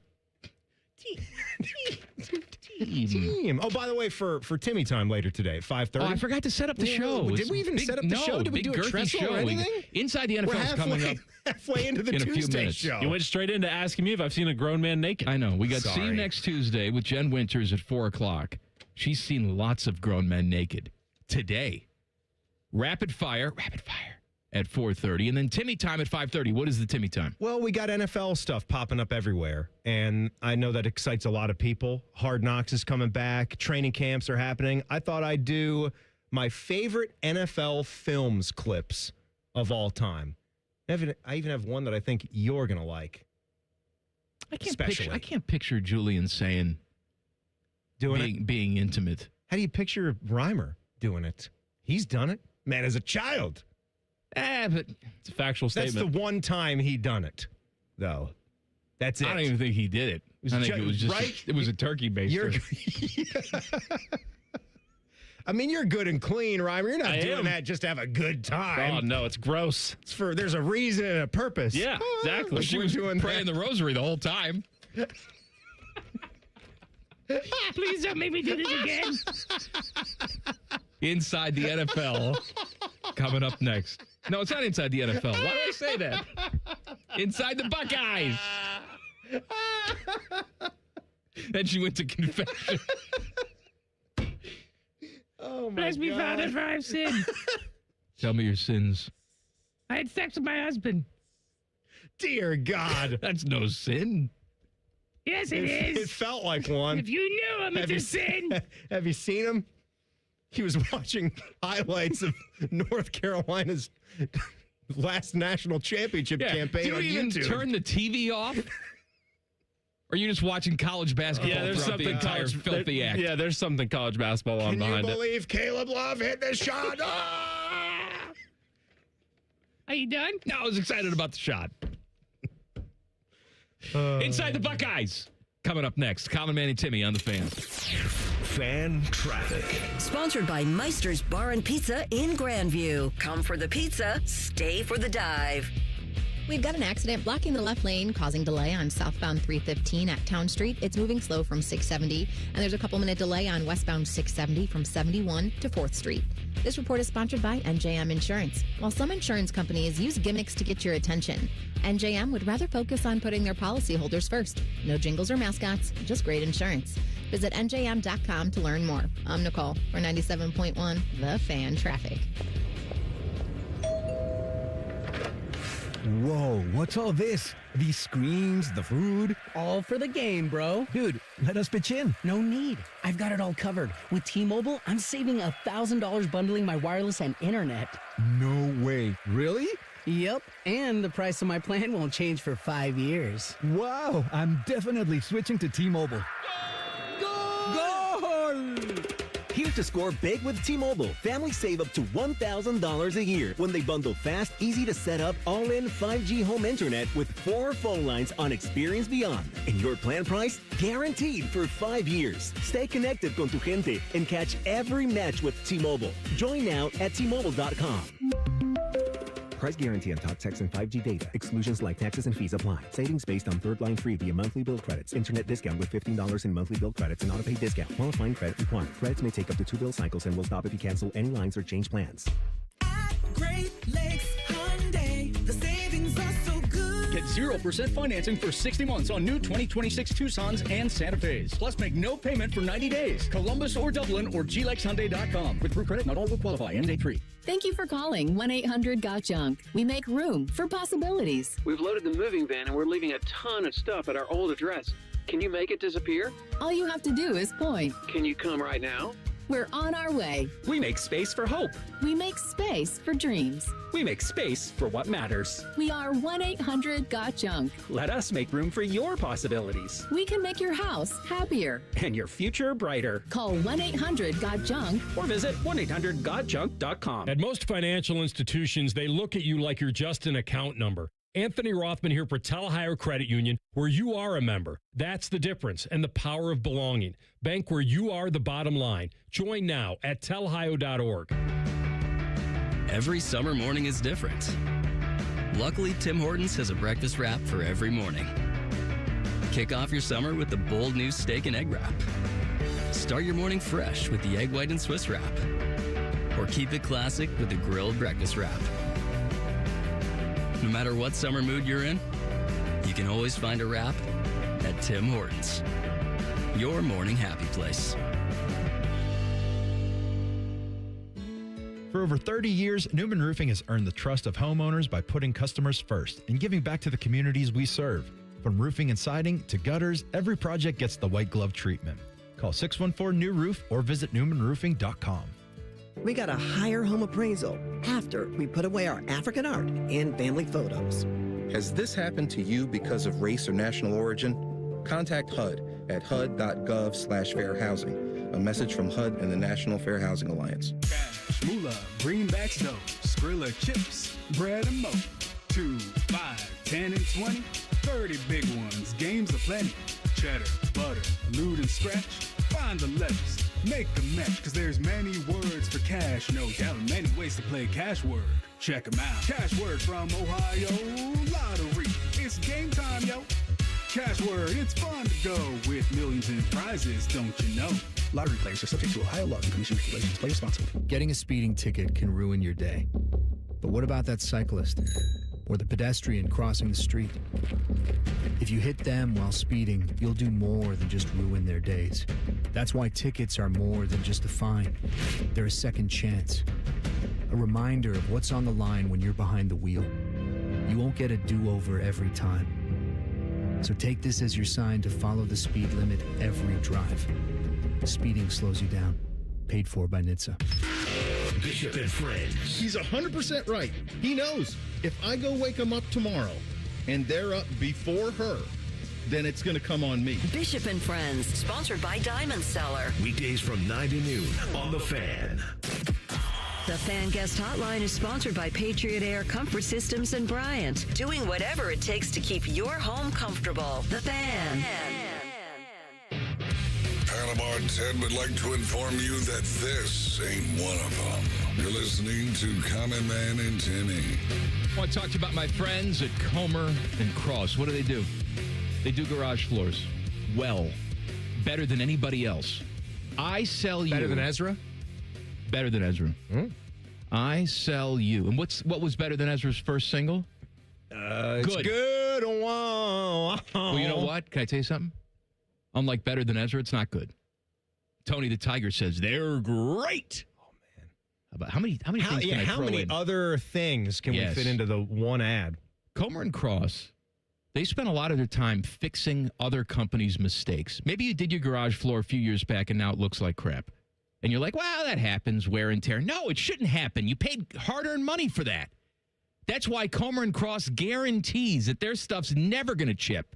Team. Oh, by the way, for Timmy time later today at 5:30. Oh, I forgot to set up the show. Did we even set up the show? Did we do a trestle or anything? Inside the NFL is coming up halfway into the in a few Tuesday minutes. show. You went straight into asking me if I've seen a grown man naked. I know. We got See You Sorry. Next Tuesday with Jen Winters at 4 o'clock. She's seen lots of grown men naked today. Rapid fire at 4:30. And then Timmy time at 5:30. What is the Timmy time? Well, we got NFL stuff popping up everywhere, and I know that excites a lot of people. Hard Knocks is coming back. Training camps are happening. I thought I'd do my favorite NFL films clips of all time. I even have one that I think you're going to like. I can't picture Julian saying being intimate. How do you picture Reimer doing it? He's done it. Man, as a child. But it's a factual statement. That's the one time he done it, though. That's it. I don't even think he did it. I think it was just right? it was a turkey baster. I mean, you're good and clean, Reimer. You're not doing that just to have a good time. Oh, no, it's gross. There's a reason and a purpose. Yeah, exactly. She was praying the rosary the whole time. Please don't make me do this again. Inside the NFL coming up next. No, it's not inside the NFL. Why do I say that? Inside the Buckeyes. Then she went to confession. Oh, my Bless me, God. Father, for I've sinned. Tell me your sins. I had sex with my husband. Dear God. That's no sin. Yes, it is. It felt like one. If you knew him, it's a sin. Have you seen him? He was watching highlights of North Carolina's last national championship campaign Do you on even YouTube. turn the TV off? Or are you just watching college basketball throughout the entire filthy act? Yeah, there's something college basketball on behind it. Can you believe Caleb Love hit the shot? Are you done? No, I was excited about the shot. Inside the Buckeyes. Coming up next. Common Man and Timmy on the Fan. Fan traffic. Sponsored by Meister's Bar and Pizza in Grandview. Come for the pizza, stay for the dive. We've got an accident blocking the left lane, causing delay on southbound 315 at Town Street. It's moving slow from 670, and there's a couple-minute delay on westbound 670 from 71 to 4th Street. This report is sponsored by NJM Insurance. While some insurance companies use gimmicks to get your attention, NJM would rather focus on putting their policyholders first. No jingles or mascots, just great insurance. Visit njm.com to learn more. I'm Nicole for 97.1 The Fan Traffic. Whoa, what's all this? These screens, the food? All for the game, bro. Dude, let us pitch in. No need. I've got it all covered. With T-Mobile, I'm saving $1,000 bundling my wireless and internet. No way. Really? Yep, and the price of my plan won't change for 5 years. Wow, I'm definitely switching to T-Mobile. Goal! Here's to score big with T-Mobile. Families save up to $1,000 a year when they bundle fast, easy to set up, all-in 5G home internet with 4 phone lines on Experience Beyond. And your plan price? Guaranteed for 5 years. Stay connected con tu gente and catch every match with T-Mobile. Join now at T-Mobile.com. Price guarantee on talk, text, and 5G data. Exclusions like taxes and fees apply. Savings based on third line free via monthly bill credits. Internet discount with $15 in monthly bill credits and auto-pay discount. Qualifying credit required. Credits may take up to 2 bill cycles and will stop if you cancel any lines or change plans. Great Lakes Hyundai. The savings are so good. Get 0% financing for 60 months on new 2026 Tucsons and Santa Fe's. Plus, make no payment for 90 days. Columbus or Dublin or GLexHyundai.com. With True Credit, not all will qualify. End date 3. Thank you for calling 1-800-GOT-JUNK. We make room for possibilities. We've loaded the moving van and we're leaving a ton of stuff at our old address. Can you make it disappear? All you have to do is point. Can you come right now? We're on our way. We make space for hope. We make space for dreams. We make space for what matters. We are 1-800-GOT-JUNK. Let us make room for your possibilities. We can make your house happier. And your future brighter. Call 1-800-GOT-JUNK. Or visit 1-800-GOT-JUNK.com. At most financial institutions, they look at you like you're just an account number. Anthony Rothman here for Telhire Credit Union, where you are a member. That's the difference and the power of belonging. Bank where you are the bottom line. Join now at telhio.org. Every summer morning is different. Luckily, Tim Hortons has a breakfast wrap for every morning. Kick off your summer with the bold new steak and egg wrap. Start your morning fresh with the egg white and Swiss wrap. Or keep it classic with the grilled breakfast wrap. No matter what summer mood you're in, you can always find a wrap at Tim Hortons. Your morning happy place. For over 30 years, Newman Roofing has earned the trust of homeowners by putting customers first and giving back to the communities we serve. From roofing and siding to gutters, every project gets the white glove treatment. Call 614-NEW-ROOF or visit newmanroofing.com. We got a higher home appraisal after we put away our African art and family photos. Has this happened to you because of race or national origin? Contact HUD at hud.gov/fair housing. A message from HUD and the National Fair Housing Alliance. Moolah, greenbacks dough, Skrilla chips, bread and mo. 2, 5, 10, and 20, 30 big ones, games aplenty. Cheddar, butter, lewd and scratch, find the letters. Make the match, cause there's many words for cash, no doubt, many ways to play cash word. Check 'em out. Cash word from Ohio Lottery. It's game time, yo. Cash word, it's fun to go with millions in prizes, don't you know? Lottery players are subject to Ohio laws and commission regulations. Play responsibly. Getting a speeding ticket can ruin your day. But what about that cyclist or the pedestrian crossing the street? If you hit them while speeding, you'll do more than just ruin their days. That's why tickets are more than just a fine. They're a second chance. A reminder of what's on the line when you're behind the wheel. You won't get a do-over every time. So take this as your sign to follow the speed limit every drive. Speeding slows you down. Paid for by NHTSA. Bishop and Friends. He's 100% right. He knows if I go wake him up tomorrow and they're up before her, then it's going to come on me. Bishop and Friends, sponsored by Diamond Seller. Weekdays from 9 to noon on The Fan. The Fan Guest Hotline is sponsored by Patriot Air Comfort Systems and Bryant, doing whatever it takes to keep your home comfortable. The Fan. Panama 10 would like to inform you that this ain't one of them. You're listening to Common Man and Timmy. I want to talk to you about my friends at Comer and Cross. What do? They do garage floors. Well, better than anybody else. I sell you. Better than Ezra? Better than Ezra. I sell you. And what was better than Ezra's first single? It's good. Wow. Well, you know what? Can I tell you something? Unlike Better Than Ezra, it's not good. Tony the Tiger says they're great. Oh man! About how many things can I throw How many in? other things can we fit into the one ad? Comer and Cross, they spend a lot of their time fixing other companies' mistakes. Maybe you did your garage floor a few years back and now it looks like crap. And you're like, wow, that happens, wear and tear. No, it shouldn't happen. You paid hard-earned money for that. That's why Comer and Cross guarantees that their stuff's never going to chip,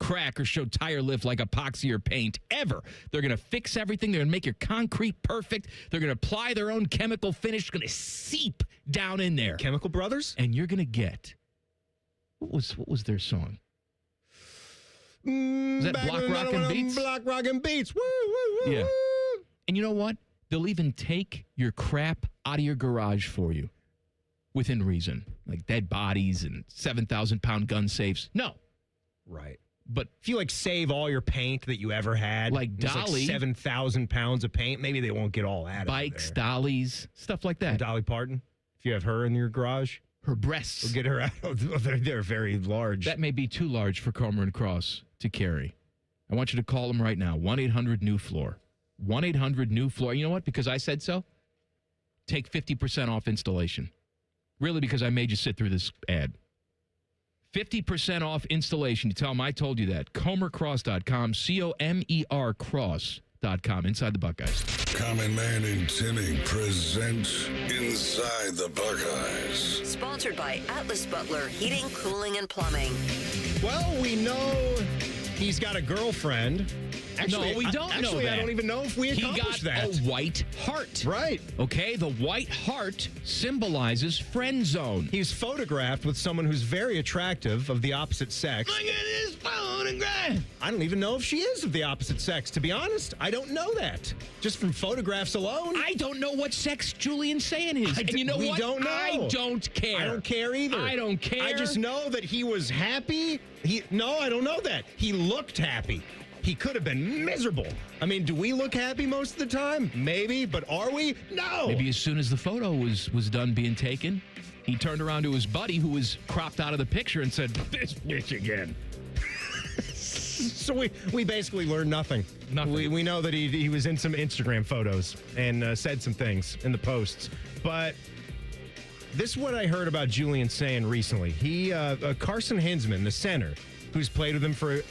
crack, or show tire lift like epoxy or paint ever. They're going to fix everything. They're going to make your concrete perfect. They're going to apply their own chemical finish. It's going to seep down in there. Chemical Brothers? And you're going to get, what was their song? Was that Block Rockin' Beats? Block Rockin' Beats. Woo, woo, woo, yeah. woo. And you know what? They'll even take your crap out of your garage for you within reason, like dead bodies and 7,000-pound gun safes. No. Right. But if you save all your paint that you ever had, like Dolly, 7,000 pounds of paint, maybe they won't get all that. Bikes, dollies, stuff like that. And Dolly Parton, if you have her in your garage, her breasts, we'll get her out. They're very large. That may be too large for Comer and Cross to carry. I want you to call them right now. 1-800-NEW-FLOOR. 1-800-NEW-FLOOR. You know what? Because I said so. Take 50% off installation. Really, because I made you sit through this ad. 50% off installation. You tell them I told you that. ComerCross.com, COMER Cross.com. Atlas.com. Inside the Buckeyes. Common Man and Timmy present Inside the Buckeyes. Sponsored by Atlas Butler Heating, Cooling, and Plumbing. Well, we know he's got a girlfriend. Actually, no, we don't know actually, that. I don't even know if we accomplished he got that. a white heart. Right. Okay, the white heart symbolizes friend zone. He's photographed with someone who's very attractive of the opposite sex. Look at this photograph. I don't even know if she is of the opposite sex, to be honest. I don't know that. Just from photographs alone. I don't know what sex Julian Sayin is. And you know we what? don't know. I don't care. I don't care either. I don't care. I just know that he was happy. No, I don't know that. He looked happy. He could have been miserable. I mean, do we look happy most of the time? Maybe, but are we? No. Maybe as soon as the photo was done being taken, he turned around to his buddy who was cropped out of the picture and said, "This bitch again." So we basically learned nothing. Nothing. We know that he was in some Instagram photos and said some things in the posts. But this is what I heard about Julian Sayin recently. He Carson Hinsman, the center, who's played with him for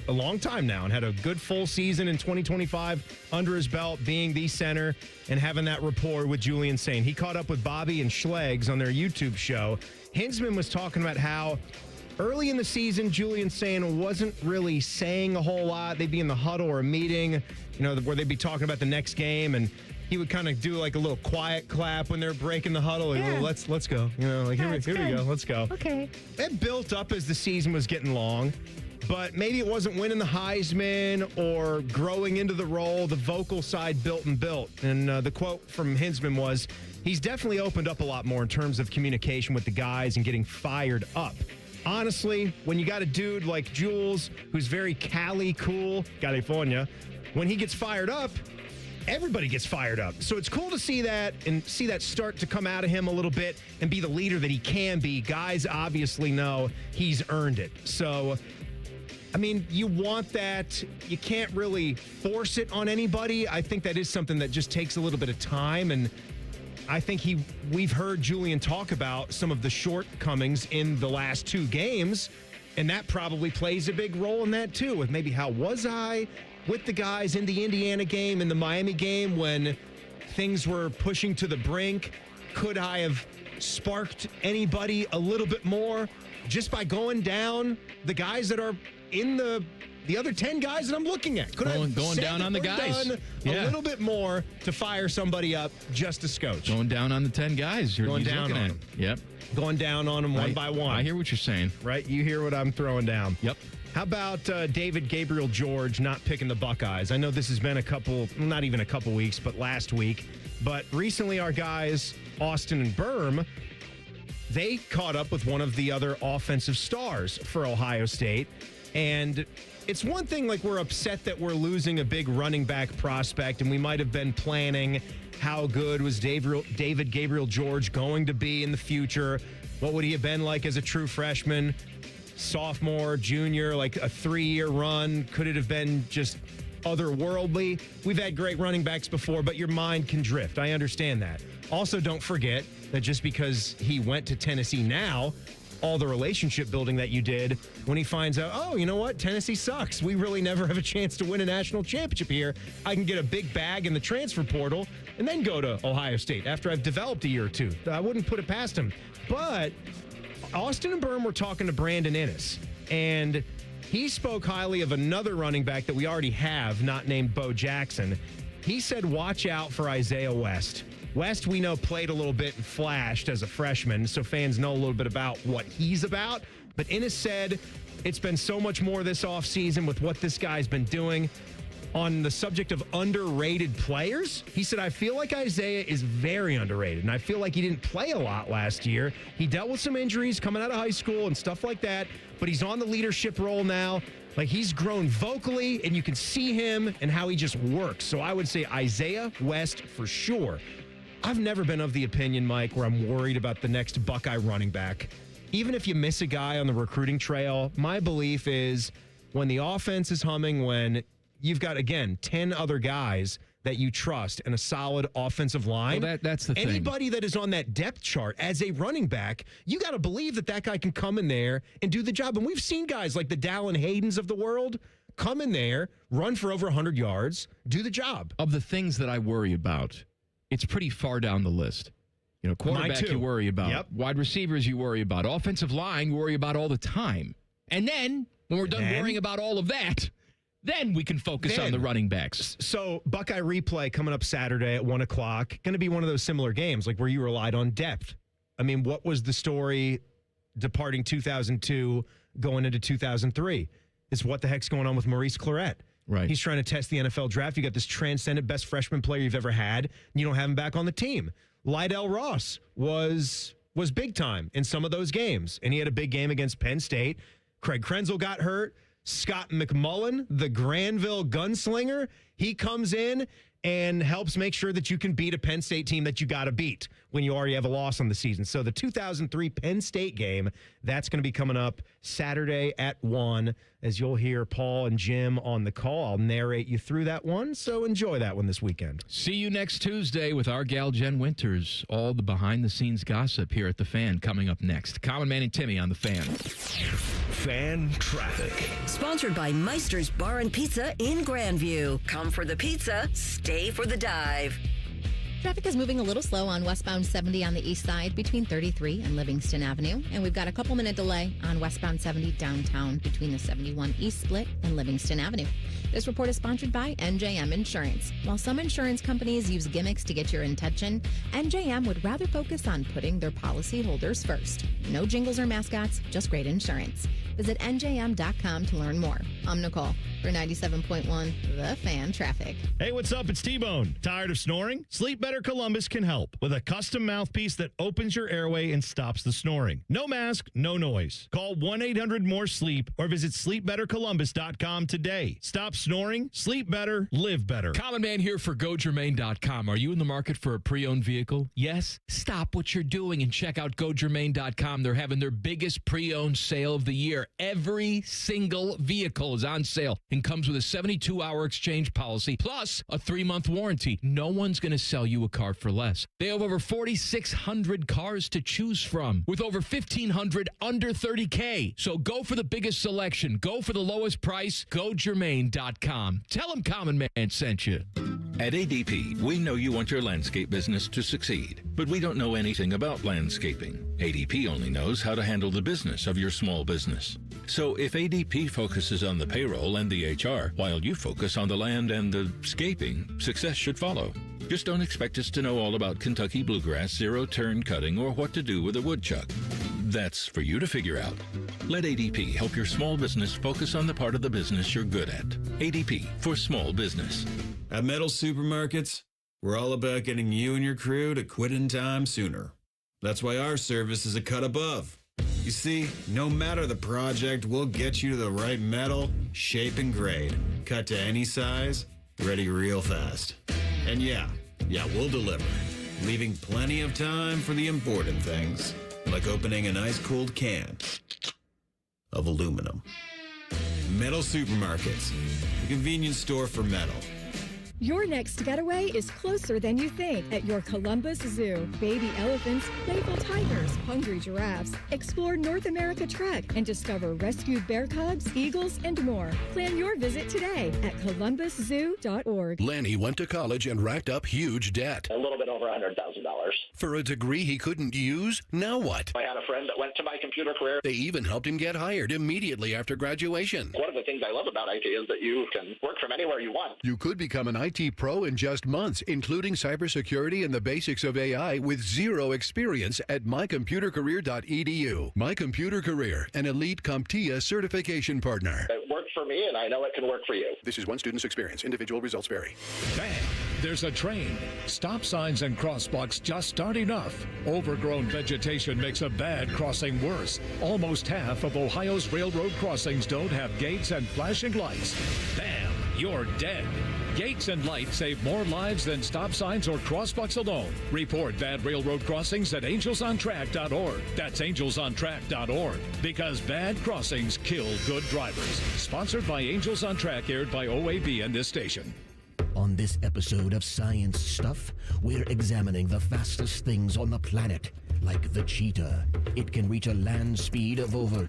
a long time now and had a good full season in 2025 under his belt, being the center and having that rapport with Julian Sayin. He caught up with Bobby and Schlegels on their YouTube show. Hinsman was talking about how early in the season, Julian Sayin wasn't really saying a whole lot. They'd be in the huddle or a meeting, where they'd be talking about the next game, and he would kind of do like a little quiet clap when they're breaking the huddle. Like, Yeah. let's go. Here we go. Let's go. Okay. It built up as the season was getting long, but maybe it wasn't winning the Heisman or growing into the role. The vocal side built. And the quote from Hinsman was, he's definitely opened up a lot more in terms of communication with the guys and getting fired up. Honestly, when you got a dude like Jules, who's very Cali cool, California, when he gets fired up, everybody gets fired up. So it's cool to see that and see that start to come out of him a little bit and be the leader that he can be. Guys obviously know he's earned it. So, I mean, you want that. You can't really force it on anybody. I think that is something that just takes a little bit of time, and I think we've heard Julian talk about some of the shortcomings in the last two games, and that probably plays a big role in that too, with maybe how was I with the guys in the Indiana game, in the Miami game, when things were pushing to the brink. Could I have sparked anybody a little bit more just by going down the guys that are in the other 10 guys that I'm looking at? Could I have going said down that on the or guys. done Yeah. a little bit more to fire somebody up just a scotch? Going down on the 10 guys. Going he's down looking on at. them. Yep. Going down on them one by one. I hear what you're saying. Right? You hear what I'm throwing down. Yep. How about David Gabriel George not picking the Buckeyes? I know this has been not even a couple weeks, but last week. But recently our guys, Austin and Berm, they caught up with one of the other offensive stars for Ohio State. And it's one thing, like, we're upset that we're losing a big running back prospect, and we might have been planning how good was David Gabriel George going to be in the future. What would he have been like as a true freshman, sophomore, junior, like a 3-year run? Could it have been just otherworldly? We've had great running backs before, but your mind can drift. I understand that. Also, don't forget that just because he went to Tennessee now, all the relationship building that you did, when he finds out, oh, you know what? Tennessee sucks. We really never have a chance to win a national championship here. I can get a big bag in the transfer portal and then go to Ohio State after I've developed a year or two. I wouldn't put it past him. But Austin and Berm were talking to Brandon Innes, and he spoke highly of another running back that we already have, not named Bo Jackson. He said, watch out for Isaiah West. West, we know, played a little bit and flashed as a freshman, so fans know a little bit about what he's about. But Innes said it's been so much more this offseason with what this guy's been doing. On the subject of underrated players, he said, I feel like Isaiah is very underrated, and I feel like he didn't play a lot last year. He dealt with some injuries coming out of high school and stuff like that, but he's on the leadership role now. Like, he's grown vocally, and you can see him and how he just works. So I would say Isaiah West for sure. I've never been of the opinion, Mike, where I'm worried about the next Buckeye running back. Even if you miss a guy on the recruiting trail, my belief is when the offense is humming, when you've got, again, 10 other guys that you trust and a solid offensive line. Well, that's the thing. Anybody that is on that depth chart as a running back, you got to believe that that guy can come in there and do the job. And we've seen guys like the Dallin Haydens of the world come in there, run for over 100 yards, do the job. Of the things that I worry about, it's pretty far down the list. You know, quarterback you worry about. Yep. Wide receivers you worry about. Offensive line you worry about all the time. And then, when we're done worrying about all of that, then we can focus on the running backs. So, Buckeye replay coming up Saturday at 1 o'clock. Going to be one of those similar games, like where you relied on depth. I mean, what was the story departing 2002 going into 2003? It's what the heck's going on with Maurice Clarett. Right. He's trying to test the NFL draft. You got this transcendent best freshman player you've ever had, and you don't have him back on the team. Lydell Ross was big time in some of those games, and he had a big game against Penn State. Craig Krenzel got hurt. Scott McMullen, the Granville gunslinger, he comes in and helps make sure that you can beat a Penn State team that you got to beat when you already have a loss on the season. So the 2003 Penn State game, that's going to be coming up Saturday at 1, as you'll hear Paul and Jim on the call. I'll narrate you through that one, so enjoy that one this weekend. See you next Tuesday with our gal Jen Winters. All the behind-the-scenes gossip here at The Fan coming up next. Common Man and Timmy on The Fan. Fan Traffic. Sponsored by Meister's Bar and Pizza in Grandview. Come for the pizza, stay for the dive. Traffic is moving a little slow on westbound 70 on the east side between 33 and Livingston Avenue. And we've got a couple-minute delay on westbound 70 downtown between the 71 East Split and Livingston Avenue. This report is sponsored by NJM Insurance. While some insurance companies use gimmicks to get your attention, NJM would rather focus on putting their policyholders first. No jingles or mascots, just great insurance. Visit njm.com to learn more. I'm Nicole for 97.1 The Fan Traffic. Hey, what's up? It's T-Bone. Tired of snoring? Sleep Better Columbus can help with a custom mouthpiece that opens your airway and stops the snoring. No mask, no noise. Call 1-800-MORE-SLEEP or visit sleepbettercolumbus.com today. Stop snoring, sleep better, live better. Common Man here for GoGermain.com. Are you in the market for a pre-owned vehicle? Yes? Stop what you're doing and check out GoGermain.com. They're having their biggest pre-owned sale of the year. Every single vehicle is on sale and comes with a 72-hour exchange policy plus a 3-month warranty. No one's going to sell you a car for less. They have over 4,600 cars to choose from with over 1,500 under $30K. So go for the biggest selection. Go for the lowest price. GoGermain.com. Tell them Common Man sent you. At ADP, we know you want your landscape business to succeed, but we don't know anything about landscaping. ADP only knows how to handle the business of your small business. So if ADP focuses on the payroll and the HR, while you focus on the land and the scaping, success should follow. Just don't expect us to know all about Kentucky bluegrass, zero-turn cutting, or what to do with a woodchuck. That's for you to figure out. Let ADP help your small business focus on the part of the business you're good at. ADP for small business. At Metal Supermarkets, we're all about getting you and your crew to quit in time sooner. That's why our service is a cut above. You see, no matter the project, we'll get you to the right metal, shape, and grade. Cut to any size, ready real fast. And yeah, we'll deliver, leaving plenty of time for the important things, like opening an ice-cold can of aluminum. Metal Supermarkets, the convenience store for metal. Your next getaway is closer than you think at your Columbus Zoo. Baby elephants, playful tigers, hungry giraffes. Explore North America Trek and discover rescued bear cubs, eagles, and more. Plan your visit today at columbuszoo.org. Lanny went to college and racked up huge debt. A little bit over $100,000. For a degree he couldn't use, now what? I had a friend that went to my computer career. They even helped him get hired immediately after graduation. One of the things I love about IT is that you can work from anywhere you want. You could become an IT pro in just months, including cybersecurity and the basics of AI with zero experience at mycomputercareer.edu. My Computer Career, an elite CompTIA certification partner. It worked for me, and I know it can work for you. This is one student's experience. Individual results vary. Bang! There's a train. Stop signs and crosswalks just aren't enough. Overgrown vegetation makes a bad crossing worse. Almost half of Ohio's railroad crossings don't have gates and flashing lights. Bam! You're dead. Gates and lights save more lives than stop signs or crosswalks alone. Report bad railroad crossings at angelsontrack.org. That's angelsontrack.org. Because bad crossings kill good drivers. Sponsored by Angels on Track, aired by OAB and this station. On this episode of Science Stuff, we're examining the fastest things on the planet, like the cheetah. It can reach a land speed of over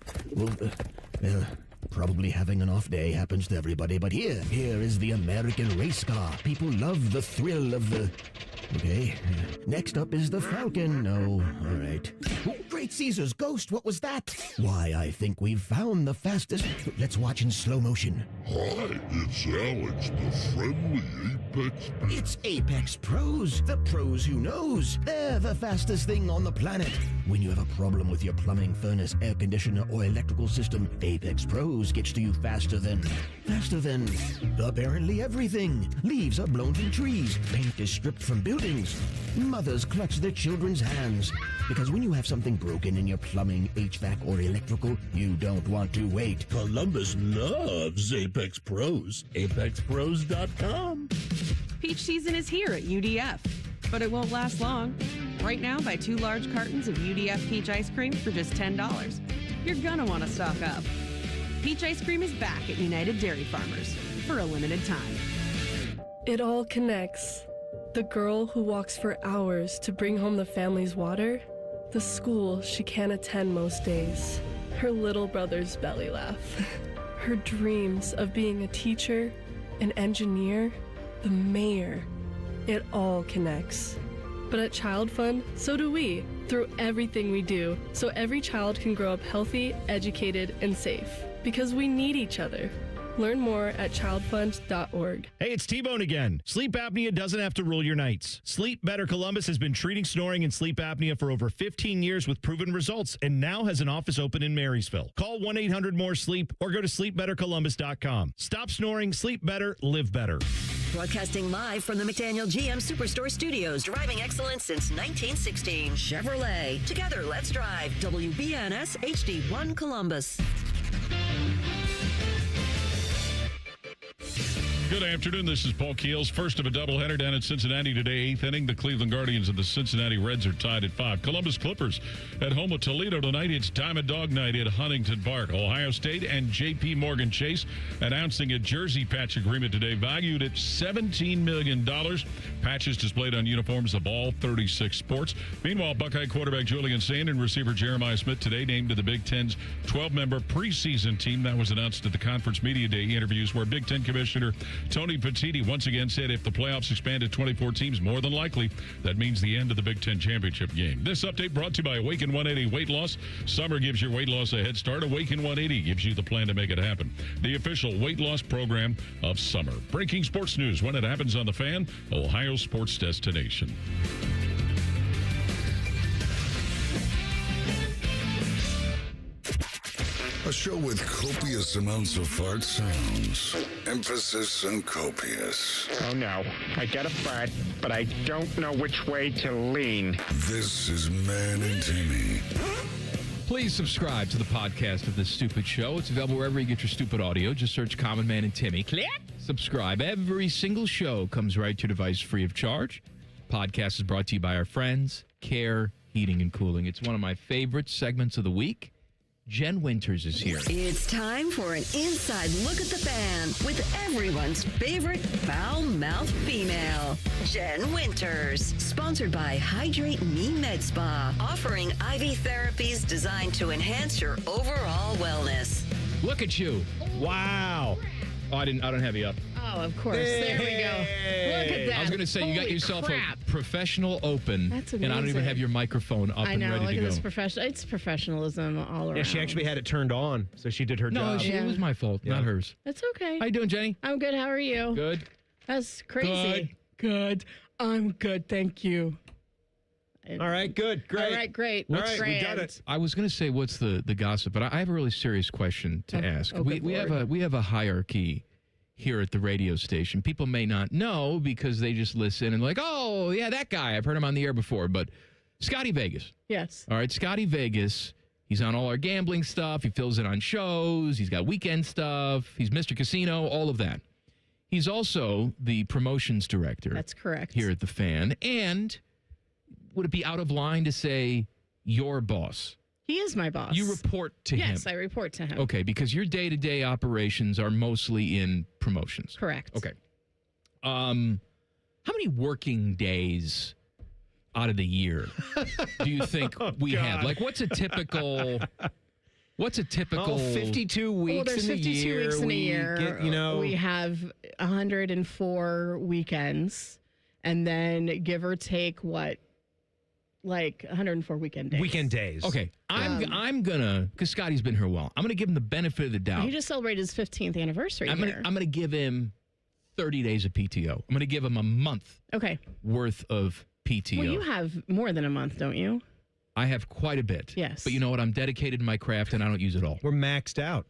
Probably having an off day happens to everybody, but here is the American race car. People love the thrill of the... Okay. Next up is the Falcon. No, all right. Oh, Great Caesar's ghost, what was that? Why, I think we've found the fastest... Let's watch in slow motion. Hi, it's Alex, the friendly Apex. It's Apex Pros, the pros who knows. They're the fastest thing on the planet. When you have a problem with your plumbing, furnace, air conditioner, or electrical system, Apex Pros gets to you faster than apparently everything. Leaves are blown from trees. Paint is stripped from buildings. Mothers clutch their children's hands. Because when you have something broken in your plumbing, HVAC, or electrical, you don't want to wait. Columbus loves Apex Pros. ApexPros.com. Peach season is here at UDF, but it won't last long. Right now, buy 2 large cartons of UDF peach ice cream for just $10. You're gonna want to stock up. Peach ice cream is back at United Dairy Farmers for a limited time. It all connects. The girl who walks for hours to bring home the family's water, the school she can't attend most days, her little brother's belly laugh, her dreams of being a teacher, an engineer, the mayor. It all connects. But at Child Fund, so do we, through everything we do, so every child can grow up healthy, educated, and safe. Because we need each other. Learn more at childfund.org. Hey, it's T-Bone again. Sleep apnea doesn't have to rule your nights. Sleep Better Columbus has been treating snoring and sleep apnea for over 15 years with proven results and now has an office open in Marysville. Call 1-800-MORE-SLEEP or go to sleepbettercolumbus.com. Stop snoring, sleep better, live better. Broadcasting live from the McDaniel GM Superstore Studios, driving excellence since 1916. Chevrolet. Together, let's drive. WBNS HD1 Columbus. Good afternoon. This is Paul Keels. First of a doubleheader down in Cincinnati today. 8th inning. The Cleveland Guardians and the Cincinnati Reds are tied at 5. Columbus Clippers at home with Toledo tonight. It's Time of Dog Night at Huntington Park. Ohio State and J.P. Morgan Chase announcing a jersey patch agreement today valued at $17 million. Patches displayed on uniforms of all 36 sports. Meanwhile, Buckeye quarterback Julian Sain and receiver Jeremiah Smith today named to the Big Ten's 12-member preseason team. That was announced at the Conference Media Day interviews where Big Ten Commissioner Tony Petitti once again said if the playoffs expand to 24 teams, more than likely, that means the end of the Big Ten championship game. This update brought to you by Awaken 180 Weight Loss. Summer gives your weight loss a head start. Awaken 180 gives you the plan to make it happen. The official weight loss program of summer. Breaking sports news when it happens on The Fan, Ohio sports destination. A show with copious amounts of fart sounds. Emphasis on copious. Oh no, I get a fart, but I don't know which way to lean. This is Man and Timmy. Please subscribe to the podcast of this stupid show. It's available wherever you get your stupid audio. Just search Common Man and Timmy. Click. Subscribe. Every single show comes right to your device free of charge. Podcast is brought to you by our friends, Care Heating and Cooling. It's one of my favorite segments of the week. Jen Winters is here. It's time for an inside look at the fan with everyone's favorite foul-mouthed female, Jen Winters. Sponsored by Hydrate Me Med Spa, offering IV therapies designed to enhance your overall wellness. Look at you. Wow. Oh, I don't have you up. Oh, of course. There we go. Look at that. I was going to say, you got yourself a professional open. That's and I don't even amazing. have your microphone up I and know. ready Look to at go. this professional. It's professionalism all around. Yeah, she actually had it turned on, so she did her job. No, it was my fault, not hers. That's okay. How you doing, Jenny? I'm good. How are you? Good. That's crazy. Good. I'm good. Thank you. All right, good. Great. All right, great. All right, we got it. I was going to say, what's the gossip? But I have a really serious question to ask. good We have a hierarchy here at the radio station. People may not know because they just listen and like, oh, yeah, that guy. I've heard him on the air before. But Scotty Vegas. Yes. All right, Scotty Vegas. He's on all our gambling stuff. He fills in on shows. He's got weekend stuff. He's Mr. Casino, all of that. He's also the promotions director. That's correct. Here at The Fan. And would it be out of line to say your boss? He is my boss. You report to him. Yes, I report to him. Okay, because your day-to-day operations are mostly in promotions. Correct. Okay. How many working days out of the year do you think we have? Like, what's a typical What's a typical 52 weeks Well, there's in 52 a year. weeks in a year. Get, you know, we have 104 weekends, and then give or take like 104 weekend days. weekend days. Okay, I'm gonna, because Scotty's been here a while. I'm gonna give him the benefit of the doubt. He just celebrated his 15th anniversary. I'm here. gonna give him 30 days of PTO. I'm gonna give him a month Okay. worth of PTO. Well, you have more than a month, don't you? I have quite a bit. Yes. But you know what? I'm dedicated to my craft, and I don't use it all. We're maxed out.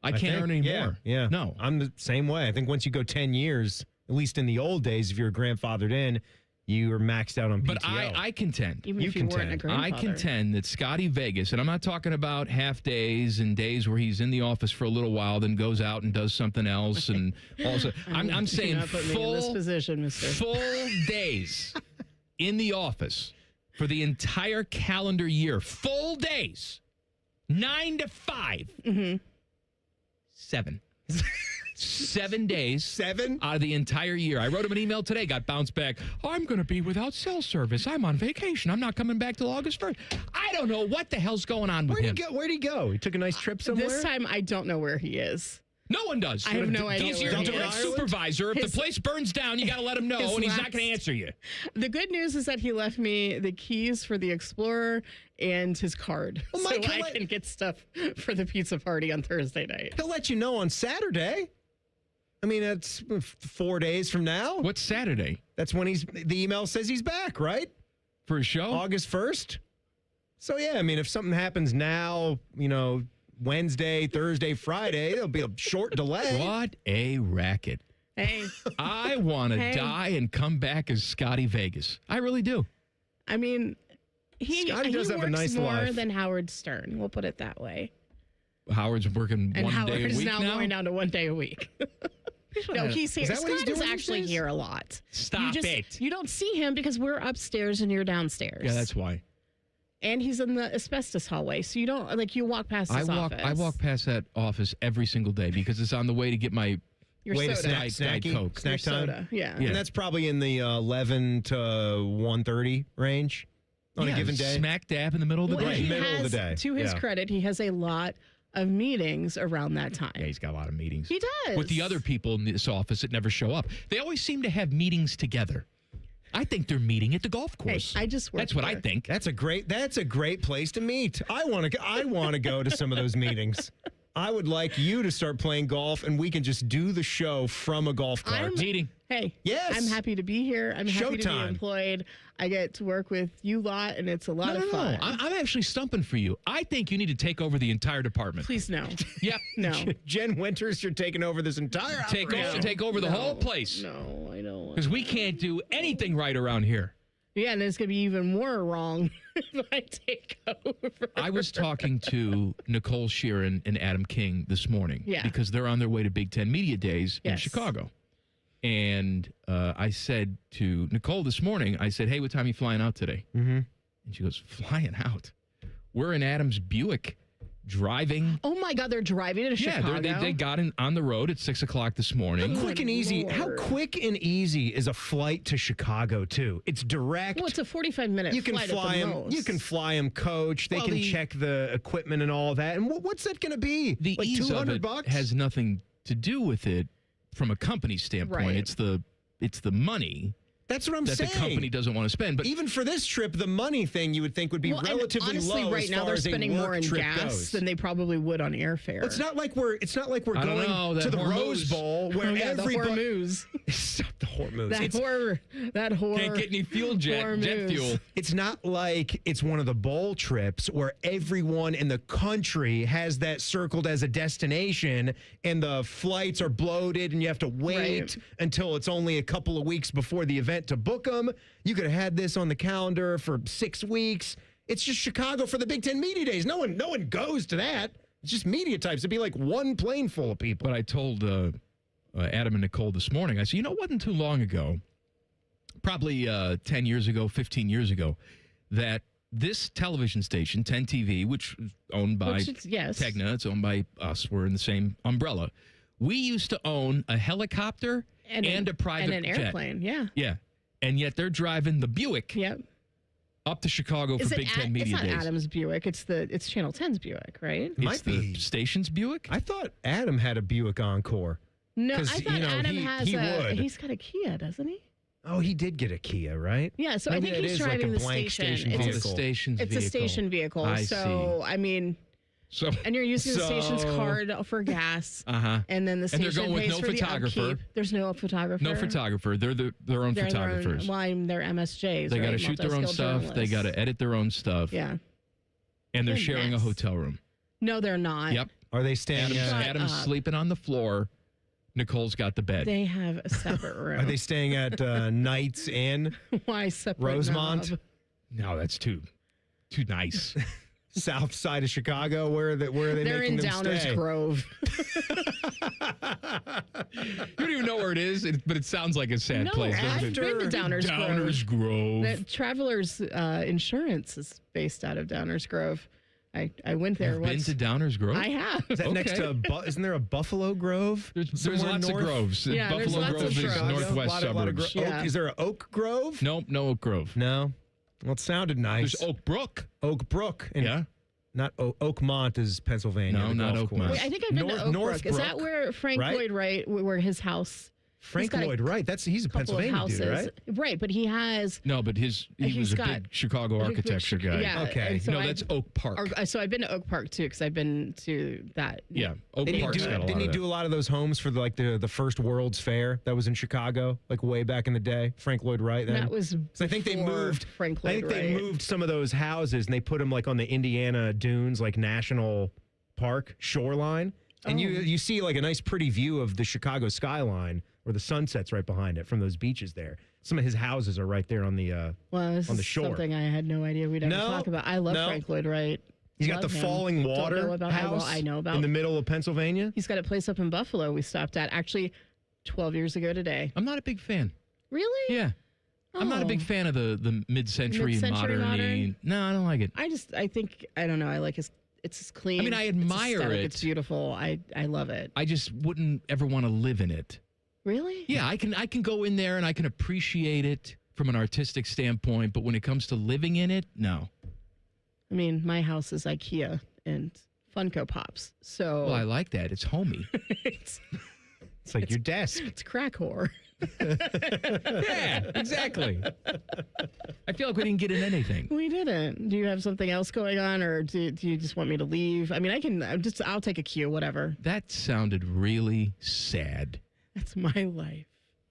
I can't think. earn any Yeah, more. Yeah. No. I'm the same way. I think once you go 10 years, at least in the old days, if you're grandfathered in, you are maxed out on PTO. But I contend. Even if you weren't a grandfather. I contend that Scotty Vegas, and I'm not talking about half days and days where he's in the office for a little while, then goes out and does something else, and also I'm saying Do not put me in this position, mister. full days in the office for the entire calendar year. Full days, 9 to 5, 7. 7 days. 7? Out of the entire year. I wrote him an email today, got bounced back. I'm going to be without cell service. I'm on vacation. I'm not coming back till August 1st. I don't know what the hell's going on with him. Where'd he go? He took a nice trip somewhere? This time, I don't know where he is. No one does. I have no idea He's where your he is. direct supervisor. If the place burns down, you got to let him know, His and he's not last- going to answer you. The good news is that he left me the keys for the Explorer and his card, Well, so Mike, I can get stuff for the pizza party on Thursday night. He'll let you know on Saturday. I mean, that's 4 days from now. What's Saturday? That's when the email says he's back, right? For a show? August 1st. So, yeah, I mean, if something happens now, you know, Wednesday, Thursday, Friday, there'll be a short delay. What a racket. Hey, I want to Hey. die and come back as Scotty Vegas. I really do. I mean, Scotty he does have a works nice more life. than Howard Stern. We'll put it that way. Howard's working And one Howard day a is week now going down to 1 day a week. No, he's here. Is that what he's Scott is doing these actually days? here a lot. Stop it. You don't see him because we're upstairs and you're downstairs. Yeah, that's why. And he's in the asbestos hallway, so you don't you walk past his office. I walk past that office every single day because it's on the way to get my Your Way to soda. snack, Diet snacky, Coke. snack Your time. soda, yeah. And that's probably in the 11 to 1:30 range on a given day. Smack dab in the middle of the Well, day. he middle of the has, day. To his Yeah. credit, he has a lot of meetings around that time. Yeah, he's got a lot of meetings. He does. With the other people in this office that never show up. They always seem to have meetings together. I think they're meeting at the golf course. I just work That's what I there. think. That's a great place to meet. I want to go to some of those meetings. I would like you to start playing golf, and we can just do the show from a golf cart. Meeting. Hey, Yes. I'm happy to be here. I'm happy to be Showtime. employed. I get to work with you lot, and it's a lot of fun. I'm actually stumping for you. I think you need to take over the entire department. Please, no. Yep. No. Jen Winters, you're taking over this entire operation. Take over the whole place. No, I don't. Because we can't do anything right around here. Yeah, and it's going to be even more wrong if I take over. I was talking to Nicole Sheeran and Adam King this morning. Yeah. Because they're on their way to Big Ten Media Days in Yes. Chicago. And I said to Nicole this morning, I said, hey, what time are you flying out today? Mm-hmm. And she goes, flying out? We're in Adam's Buick driving. Oh, my God, they're driving to Chicago? Yeah, they got on the road at 6 o'clock this morning. How quick and easy? How quick and easy is a flight to Chicago too? It's direct. Well, it's a 45-minute You can flight fly at the them. most. You can fly them coach. They Well, can the- check the equipment and all that. And what's that going to be? The like ease of it $200? has nothing to do with it from a company standpoint. Right. It's the money That's what I'm that saying. the company doesn't want to spend. But even for this trip, the money thing you would think would be Well, and relatively honestly, low. right as now far they're as a spending more work in trip gas goes. than they probably would on airfare. It's not like we're I don't going know, that to the Hormuz. Rose Bowl where Oh, yeah, the everybody. Hormuz. Stop the Hormuz. That It's- whore. can't get any jet Hormuz. fuel. It's not like it's one of the bowl trips where everyone in the country has that circled as a destination and the flights are bloated and you have to wait Right. until it's only a couple of weeks before the event to book them. You could have had this on the calendar for 6 weeks. It's just Chicago for the Big Ten Media Days. No one goes to that. It's just media types. It'd be like one plane full of people. But I told Adam and Nicole this morning, I said, it wasn't too long ago, probably 10 years ago, 15 years ago, that this television station, 10 TV, which is owned by Yes. Tegna, it's owned by us, we're in the same umbrella. We used to own a helicopter and a private and an jet. airplane. Yeah. Yeah. And yet they're driving the Buick Yep. Up to Chicago for Big Ten Media It's not Days. Adam's Buick. It's Channel 10's Buick, right? It's the station's Buick? I thought Adam had a Buick Encore. No, I 'Cause, thought you know, Adam he has would. He's got a Kia, doesn't he? Oh, he did get a Kia, right? Yeah, so Maybe I think that he's is like driving a the blank station. vehicle. the station's It's vehicle. a station vehicle. I so, I mean, So, and you're using the station's so- card for gas. Uh-huh. And then the And they're station going with pays no for photographer. the upkeep. There's no photographer. No photographer. They're their own They're photographers. They're MSJs. They got to right? shoot their own Multi-skilled stuff. They got journalists. to edit their own stuff. Yeah. And they're They're sharing a mess. hotel room. No, they're not. Yep. Are they staying? Adam's up. sleeping on the floor. Nicole's got the bed. They have a separate room. Are they staying at Knights Inn? Why separate? Rosemont? knob? No, that's too nice. South side of Chicago? Where are they They're making in them Downers stay? Grove. You don't even know where it is, but it sounds like a sad No, place. I've doesn't been it? to Downers Grove. The Travelers Insurance is based out of Downers Grove. I went there You've been once. to Downers Grove? I have. Is that next Okay. to isn't there a Buffalo Grove? There's Somewhere lots north? of groves. Yeah, there's Buffalo lots of Grove is groves. northwest A lot of suburbs. Yeah. Is there an Oak Grove? Nope, no Oak Grove. No. Well, it sounded nice. There's Oak Brook. Oak Brook. And Yeah. Not Oakmont is Pennsylvania. No, the not golf Oakmont. course. Wait, I think I've been to Oak North Brook. Is that Brook, where Frank right? Lloyd Wright, where his house? Frank got a Lloyd Wright. He's a couple of Pennsylvania dude, houses. right? Right, but he has. No, but he He's was a got big Chicago a big architecture guy. Yeah. Okay. and so No, I- that's Oak Park. So I've been to Oak Park too, because I've been to that. Yeah, Oak Didn't Park's got a lot he of do a lot of those homes for the first World's Fair that was in Chicago, like way back in the day? Frank Lloyd Wright. Then? That was. So I think they before moved. Frank I Lloyd think they Wright. moved some of those houses and they put them like on the Indiana Dunes, like National Park shoreline, and you see like a nice, pretty view of the Chicago skyline where the sunset's right behind it from those beaches there. Some of his houses are right there on the Well, this on the is shore. something I had no idea we'd ever No, talk about. I love no. Frank Lloyd Wright. He's got Love the him. falling Don't water know about house I know about. in the middle of Pennsylvania. He's got a place up in Buffalo we stopped at actually 12 years ago today. I'm not a big fan. Really? Yeah. I'm not a big Oh. fan of the mid-century, Mid-century modern. No, I don't like it. I don't know. I like it's clean. I mean, I admire it's aesthetic, it. It's beautiful. I love it. I just wouldn't ever want to live in it. Really? Yeah, I can go in there and I can appreciate it from an artistic standpoint, but when it comes to living in it, no. I mean, my house is IKEA and Funko Pops. So Well, I like that. It's homey. it's like your desk. It's crack whore. Yeah, exactly. I feel like we didn't get in anything. We didn't. Do you have something else going on, or do you just want me to leave? I mean, I'll take a cue, whatever. That sounded really sad. That's my life.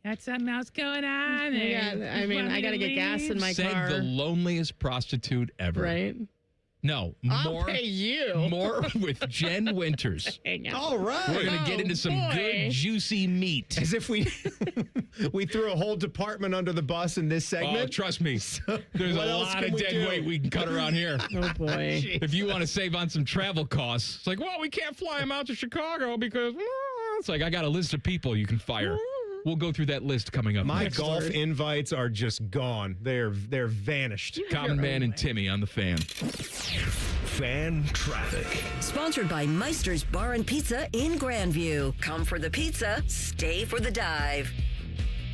Got something else going on. Yeah, I mean, I got to get gas in my Said car. the loneliest prostitute ever. Right? No, I'll more. pay you. More with Jen Winters. Hang on. All right. We're gonna get into some good, juicy meat. As if we threw a whole department under the bus in this segment. Oh, trust me. There's What a else lot can of we dead do? weight we can cut around here. Oh, boy. If you want to save on some travel costs, it's like, well, we can't fly him out to Chicago because it's like I got a list of people you can fire. We'll go through that list coming up. My next. golf invites are just gone. They're vanished. Common Man and Timmy on the fan. Fan traffic. Sponsored by Meister's Bar and Pizza in Grandview. Come for the pizza, stay for the dive.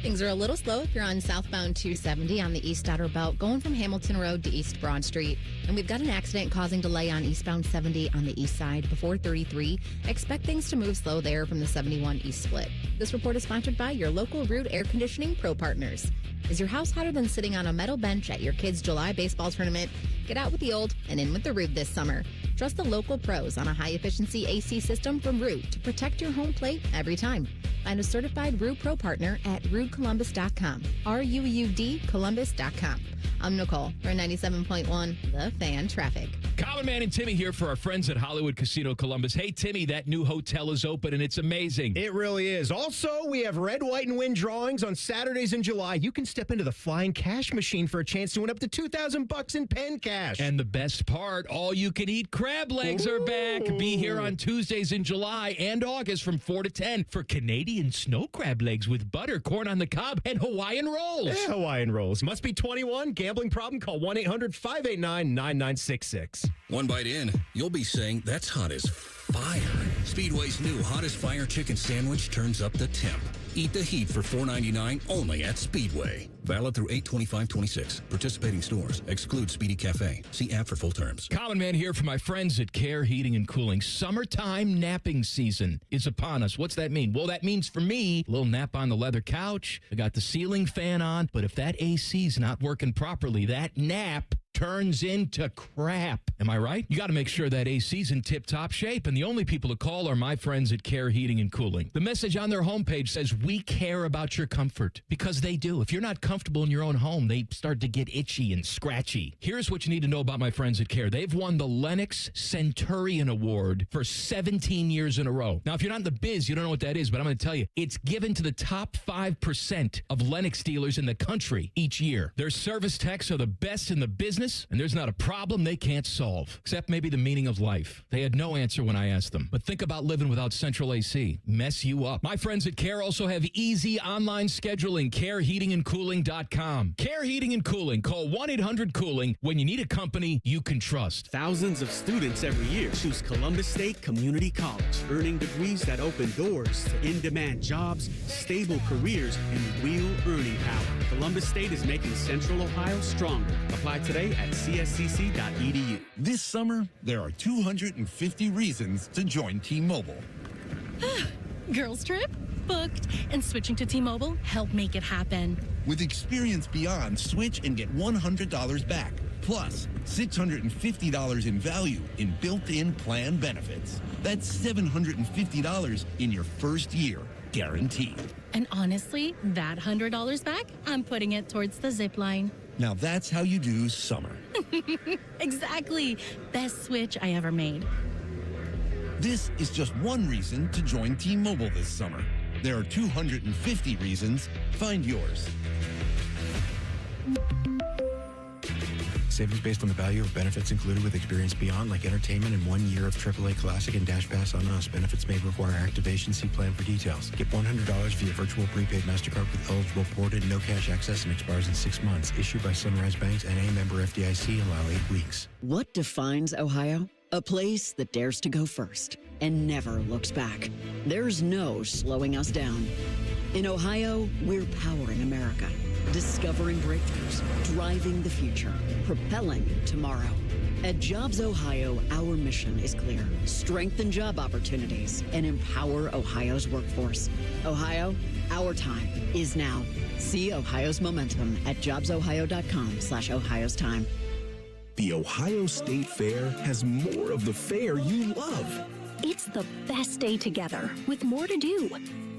Things are a little slow if you're on southbound 270 on the East Outer Belt, going from Hamilton Road to East Broad Street. And we've got an accident causing delay on eastbound 70 on the east side before 33. Expect things to move slow there from the 71 East Split. This report is sponsored by your local Rude Air Conditioning Pro Partners. Is your house hotter than sitting on a metal bench at your kids' July baseball tournament? Get out with the old and in with the Rude this summer. Trust the local pros on a high-efficiency AC system from Rude to protect your home plate every time. Find a certified Rude Pro partner at RudeColumbus.com. RUUD Columbus.com. I'm Nicole for 97.1 The Fan Traffic. Common Man and Timmy here for our friends at Hollywood Casino Columbus. Hey, Timmy, that new hotel is open and it's amazing. It really is. Also, we have red, white, and win drawings on Saturdays in July. You can step into the flying cash machine for a chance to win up to $2,000 in pen cash. And the best part, all you can eat crab legs are back. Be here on Tuesdays in July and August from 4 to 10 for Canadian snow crab legs with butter, corn on the cob, and Hawaiian rolls. Yeah, Hawaiian rolls. Must be 21. Gambling problem? Call 1-800-589-9966. One bite in, you'll be saying, that's hot as fire. Speedway's new Hot as Fire Chicken Sandwich turns up the temp. Eat the heat for $4.99 only at Speedway. Valid through 8/25/26. Participating stores. Exclude Speedy Cafe. See app for full terms. Common Man here for my friends at Care Heating and Cooling. Summertime napping season is upon us. What's that mean? Well, that means for me, a little nap on the leather couch. I got the ceiling fan on, but if that AC's not working properly, that nap turns into crap. Am I right? You got to make sure that AC's in tip-top shape, and the only people to call are my friends at Care Heating and Cooling. The message on their homepage says, we care about your comfort, because they do. If you're not comfortable in your own home, they start to get itchy and scratchy. Here's what you need to know about my friends at Care. They've won the Lennox Centurion Award for 17 years in a row. Now, if you're not in the biz, you don't know what that is, but I'm going to tell you, it's given to the top 5% of Lennox dealers in the country each year. Their service techs are the best in the business, and there's not a problem they can't solve, except maybe the meaning of life. They had no answer when I asked them. But think about living without central AC. Mess you up. My friends at Care also have easy online scheduling. CareHeatingandCooling.com. Care Heating and Cooling. Call 1-800-COOLING when you need a company you can trust. Thousands of students every year choose Columbus State Community College, earning degrees that open doors to in-demand jobs, stable careers, and real earning power. Columbus State is making Central Ohio stronger. Apply today at cscc.edu. This summer, there are 250 reasons to join T-Mobile. Girls trip? Booked. And switching to T-Mobile helped make it happen. With Experience Beyond, switch and get $100 back. Plus, $650 in value in built-in plan benefits. That's $750 in your first year, guaranteed. And honestly, that $100 back, I'm putting it towards the zip line. Now that's how you do summer. Exactly. Best switch I ever made. This is just one reason to join T-Mobile this summer. There are 250 reasons. Find yours. Savings based on the value of benefits included with Experience Beyond, like entertainment and 1 year of AAA Classic and Dash Pass on Us. Benefits may require activation. See plan for details. Get $100 via virtual prepaid MasterCard with eligible ported, no cash access, and expires in 6 months. Issued by Sunrise Banks, N.A. member FDIC. Allow 8 weeks. What defines Ohio? A place that dares to go first and never looks back. There's no slowing us down. In Ohio, we're powering America. Discovering breakthroughs, driving the future, propelling tomorrow. At Jobs Ohio, our mission is clear. Strengthen job opportunities and empower Ohio's workforce. Ohio, our time is now. See Ohio's momentum at jobsohio.com/Ohio's time. The Ohio State Fair has more of the fair you love. It's the best day together with more to do.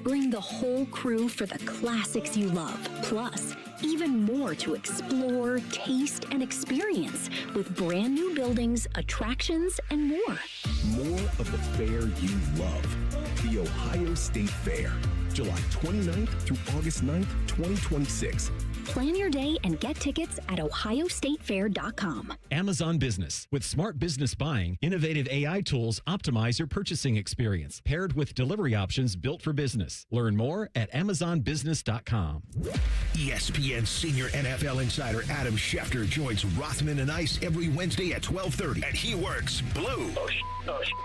Bring the whole crew for the classics you love. Plus, even more to explore, taste, and experience with brand new buildings, attractions, and more. More of the fair you love. The Ohio State Fair, July 29th through August 9th, 2026. Plan your day and get tickets at ohiostatefair.com. Amazon Business. With smart business buying, innovative AI tools optimize your purchasing experience, paired with delivery options built for business. Learn more at amazonbusiness.com. ESPN senior NFL insider Adam Schefter joins Rothman and Ice every Wednesday at 12:30, and he works blue.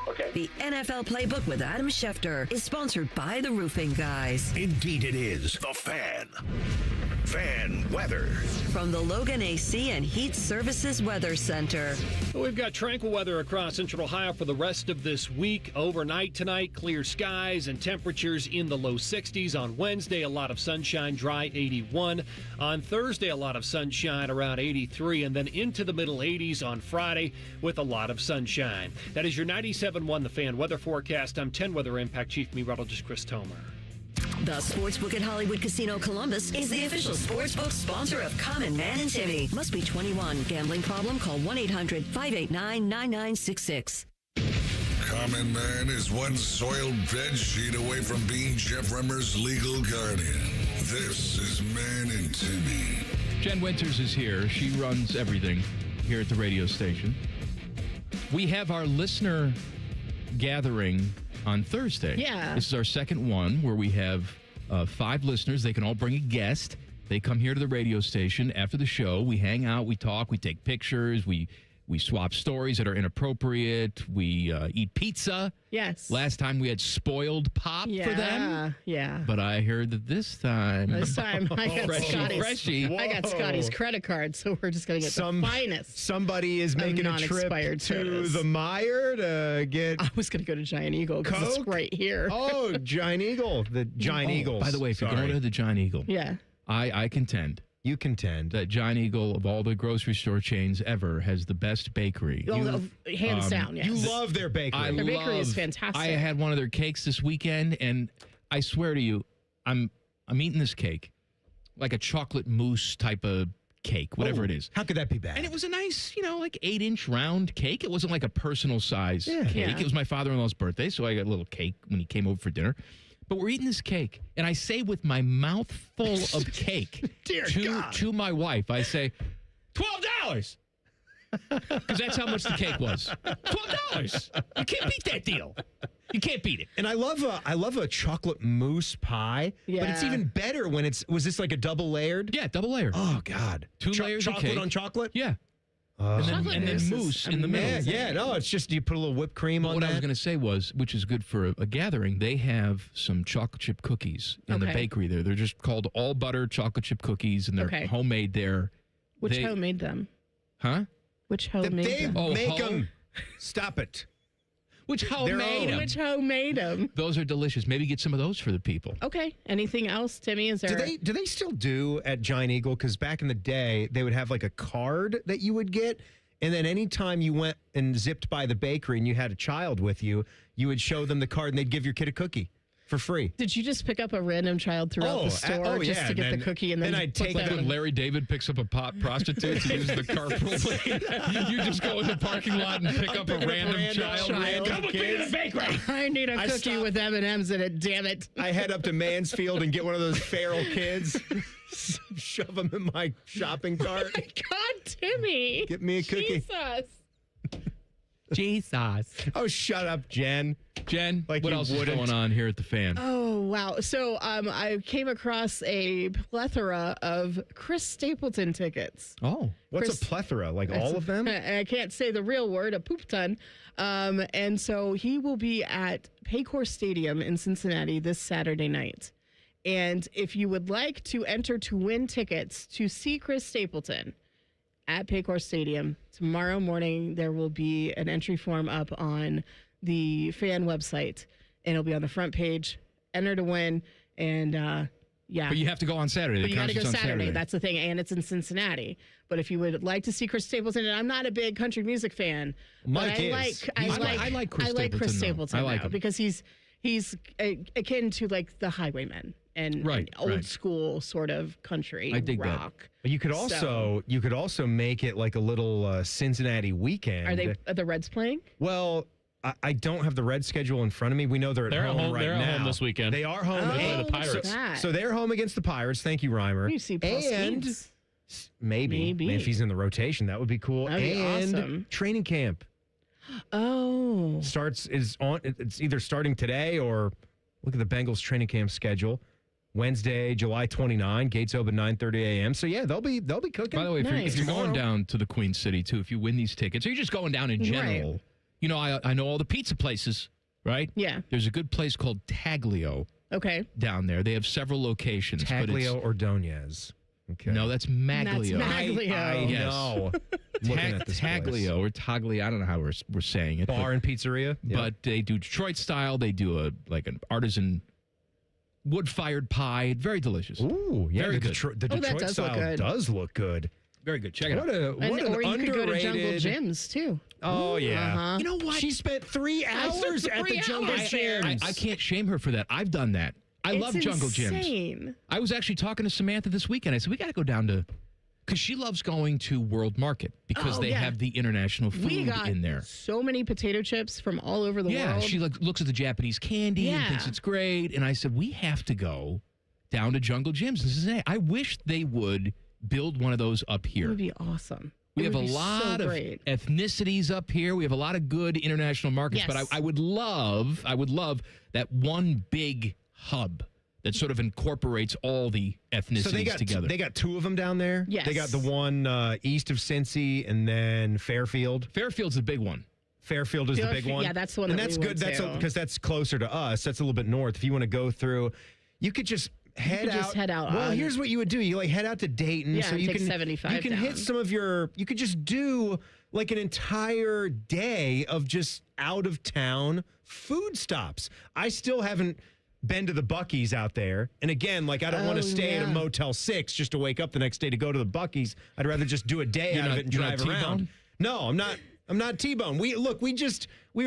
Okay. The NFL Playbook with Adam Schefter is sponsored by the Roofing Guys. Indeed it is. The Fan. Fan weather. From the Logan AC and Heat Services Weather Center. We've got tranquil weather across central Ohio for the rest of this week. Overnight tonight, clear skies and temperatures in the low 60s. On Wednesday, a lot of sunshine, dry 81. On Thursday, a lot of sunshine, around 83. And then into the middle 80s on Friday with a lot of sunshine. That is your 97.1 The Fan weather forecast. I'm 10 Weather Impact Chief Meteorologist Chris Tomer. The Sportsbook at Hollywood Casino Columbus is the official sportsbook sponsor of Common Man and Timmy. Must be 21. Gambling problem? Call 1-800-589-9966. Common Man is one soiled bed sheet away from being Jeff Remmer's legal guardian. This is Man and Timmy. Jen Winters is here. She runs everything here at the radio station. We have our listener gathering on Thursday. Yeah. This is our second one where we have 5 listeners. They can all bring a guest. They come here to the radio station after the show. We hang out, we talk, we take pictures, we We swap stories that are inappropriate. We eat pizza. Yes. Last time we had spoiled pop for them. Yeah. But I heard that this time I got freshie. I got Scotty's credit card, so we're just going to get the finest. Somebody is making a trip to the Meijer to get. I was going to go to Giant Eagle because it's right here. Oh, Giant Eagle. The Giant Eagles. By the way, if you're going to the Giant Eagle, yeah, I contend. You contend that Giant Eagle of all the grocery store chains ever has the best bakery. Hands down, yes. You love their bakery. Their bakery is fantastic. I had one of their cakes this weekend, and I swear to you, I'm eating this cake like a chocolate mousse type of cake, whatever it is. How could that be bad? And it was a nice, like 8-inch round cake. It wasn't like a personal size cake. Yeah. It was my father-in-law's birthday, so I got a little cake when he came over for dinner. But we're eating this cake, and I say with my mouth full of cake to my wife, I say, $12. Because that's how much the cake was. $12. You can't beat that deal. You can't beat it. And I love a chocolate mousse pie, but it's even better when was this like a double layered? Yeah, double layered. Oh God, 2 layers of chocolate cake. on chocolate. Yeah. And then mousse in the middle. Yeah, no, it's just you put a little whipped cream on what that. I was going to say was, which is good for a gathering, they have some chocolate chip cookies in the bakery there. They're just called all butter chocolate chip cookies, and they're homemade there. Which hoe made them? Huh? Which hoe made them? They make them. Stop it. Which hoe made them? Which hoe made them? Those are delicious. Maybe get some of those for the people. Okay. Anything else, Timmy? Is there? Do they still do at Giant Eagle? Because back in the day, they would have like a card that you would get. And then anytime you went and zipped by the bakery and you had a child with you, you would show them the card and they'd give your kid a cookie for free. Did you just pick up a random child throughout the store just to get the cookie and then I'd take like when Larry David picks up a prostitute to use the carpool lane. You just go in the parking lot and pick up a random child. Come with me to the bakery. I need a cookie with M&Ms in it, damn it. I head up to Mansfield and get one of those feral kids, shove them in my shopping cart. Oh my God, Timmy. Get me a cookie. Jesus. Oh, shut up, Jen. Jen, what else is going on here at the Fan? Oh, wow. So I came across a plethora of Chris Stapleton tickets. Oh. What's a plethora? Like all of them? I can't say the real word, a poop ton. And so he will be at Paycor Stadium in Cincinnati this Saturday night. And if you would like to enter to win tickets to see Chris Stapleton at Paycor Stadium, tomorrow morning there will be an entry form up on the Fan website, and it'll be on the front page. Enter to win, and yeah. But you have to go on Saturday. But you got to go Saturday. That's the thing, and it's in Cincinnati. But if you would like to see Chris Stapleton, and I'm not a big country music fan, Mike but I like Chris Stapleton. I like him because he's akin to like the Highwaymen and old school sort of country I dig rock. that. But you could also make it like a little Cincinnati weekend. Are the Reds playing? Well, I don't have the Reds schedule in front of me. We know they're at home right now. They're at home this weekend. They are home against the Pirates. So they're home against the Pirates. Thank you, Reimer. You see Paul Skeens. Maybe if he's in the rotation, that would be cool. That'd be awesome. Training camp. Oh. It's either starting today or look at the Bengals training camp schedule. Wednesday, July 29, gates open 9:30 a.m. So yeah, they'll be cooking. By the way, if you're going down to the Queen City too, if you win these tickets, or you're just going down in general, Right. you know, I know all the pizza places, right? Yeah. There's a good place called Taglio Okay. down there. They have several locations. but Taglio or Donez. Okay. No, that's Maglio. That's Maglio. I know. Looking at this place. Taglio or Taglio. I don't know how we're saying it. Bar and pizzeria. But they do Detroit style. They do an artisan wood-fired pie. Very delicious. Ooh, yeah. Very The good. Detroit style does look good. Very good. Check it out. What an or you underrated... could go to Jungle Gyms too. Oh, yeah. Uh-huh. You know what? She spent 3 hours at the Jungle Gyms. I can't shame her for that. I've done that. I love Jungle Gyms. Insane. I was actually talking to Samantha this weekend. I said, we got to go down to, because she loves going to World Market because they have the international food We got in there. so many potato chips from all over the Yeah, world. she looks at the Japanese candy and thinks it's great. And I said, we have to go down to Jungle Gyms in Cincinnati. I wish they would build one of those up It here. would be awesome. We It have a would be lot so of great. ethnicities up here. We have a lot of good international markets. Yes. But I would love that one big hub that sort of incorporates all the ethnicities So together. they got two of them down there? Yes. They got the one east of Cincy and then Fairfield. Fairfield's the big one. Fairfield is the big one? Yeah, that's the one and that that's we good. went That's to. because that's closer to us. That's a little bit north. If you want to go through, you could just head could out. just head out Well, on- here's what you would do. You head out to Dayton. Yeah, so and you take can 75 You can down. hit some of your. You could just do like an entire day of just out of town food stops. I still haven't been to the Buc-ee's out there. And again, like I don't want to stay at a Motel 6 just to wake up the next day to go to the Buc-ee's. I'd rather just do a day out of it and you're not drive around. T-Bone? No, I'm not T-Bone. We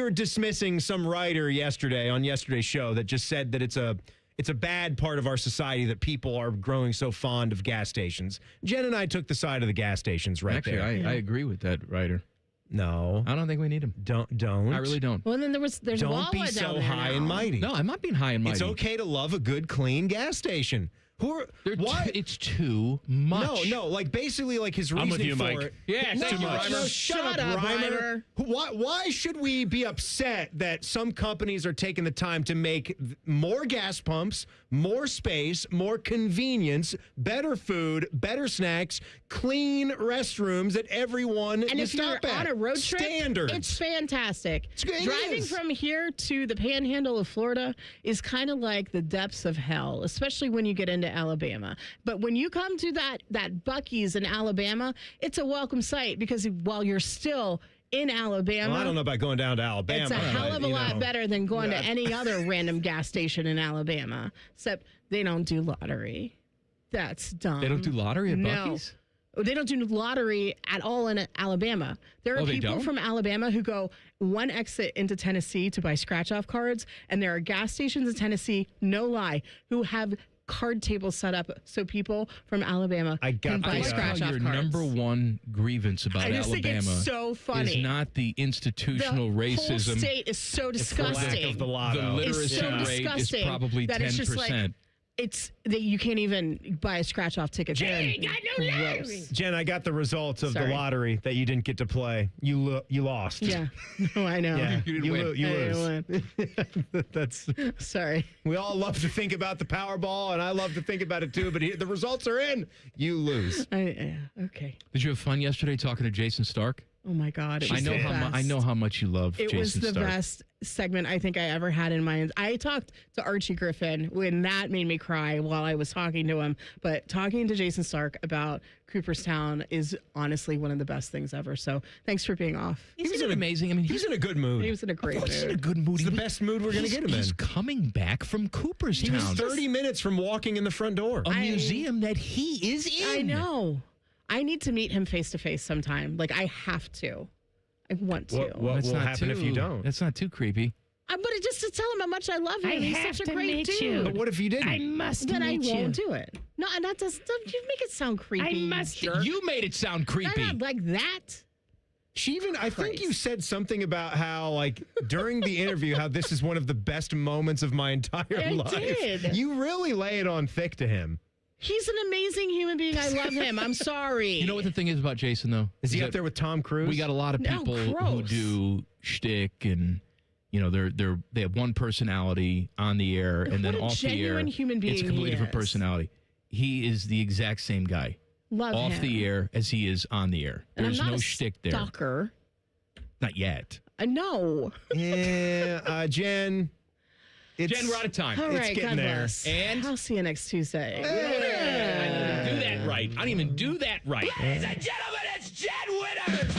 were dismissing some writer yesterday on yesterday's show that just said that it's a bad part of our society that people are growing so fond of gas stations. Jen and I took the side of the gas stations right Actually, there. I agree with that writer. No. I don't think we need them. Don't. I really don't. Well, and then there's Don't Wawa be down so there high now. and mighty. No, I'm not being high and mighty. It's okay to love a good, clean gas station. Why? It's too much. No. Like basically, like his I'm reasoning with you, for Mike. it. Yeah, thank you, Reimer. No, shut up, Reimer. Why should we be upset that some companies are taking the time to make more gas pumps, more space, more convenience, better food, better snacks, clean restrooms that everyone And you if you're stop at? on a road trip, Standards. it's fantastic. It Driving is. from here to the panhandle of Florida is kind of like the depths of hell, especially when you get into Alabama. But when you come to that Buc-ee's in Alabama, it's a welcome sight because while you're still in Alabama, Well, I don't know about going down to Alabama. it's a hell but, of a you lot know. better than going to any other random gas station in Alabama. Except they don't do lottery. That's dumb. They don't do lottery at No. Buc-ee's? They don't do lottery at all in Alabama. There are Oh, they people don't? from Alabama who go one exit into Tennessee to buy scratch-off cards, and there are gas stations in Tennessee, no lie, who have card tables set up so people from Alabama can buy I like how scratch-off your cards. number one grievance about I just think Alabama it's so funny. is not the institutional the racism. whole state is so disgusting. The literacy It's so rate is disgusting probably that it's just like 10%. it's that you can't even buy a scratch-off ticket. Gross. Jen, I got the results of Sorry. the lottery that you didn't get to play. You lost. Yeah, no, I know. Yeah, You you didn't win. lose. That's sorry. We all love to think about the Powerball, and I love to think about it too. But the results are in. You lose. Okay. Did you have fun yesterday talking to Jason Stark? Oh my God! It I was know the how best. I know how much you love It Jason was the Stark. best segment I think I ever had in my. I talked to Archie Griffin when that made me cry while I was talking to him. But talking to Jason Stark about Cooperstown is honestly one of the best things ever. So thanks for being off. Isn't it amazing? I mean, he's in a good mood. He was in a great Of course mood. he's in a good mood. It's the best mood we're going to get him in. He's coming back from Cooperstown. He was 30 minutes from walking in the front door. A museum that he is in. I know. I need to meet him face to face sometime. Like I have to. I want to. What That's will not happen if too- you don't? That's not too creepy. But just to tell him how much I love him. I He's have such to a great meet dude. you. But what if you didn't? I must Then I meet you. won't do it. No, and that does. Don't you make it sound creepy? I must- jerk. You made it sound creepy. Not like that. She even, I think you said something about how, like, during the interview, how this is one of the best moments of my entire I life. did. You really lay it on thick to him. He's an amazing human being. I love him. I'm sorry. You know what the thing is about Jason, though? Is he that up there with Tom Cruise? We got a lot of No, people who gross. do shtick and, you know, they have one personality on the air and then What a off the air. genuine human being It's a completely he different is. personality. He is the exact same guy. Love off him. the air as he is on the air. And There's I'm not no a shtick there. stalker. Not yet. I know. Yeah, Jen. Jen, we're out of time. All It's right, getting God there. bless. And I'll see you next Tuesday. I didn't even do that right. I didn't even do that right. Ladies and gentlemen, it's Jen Winters.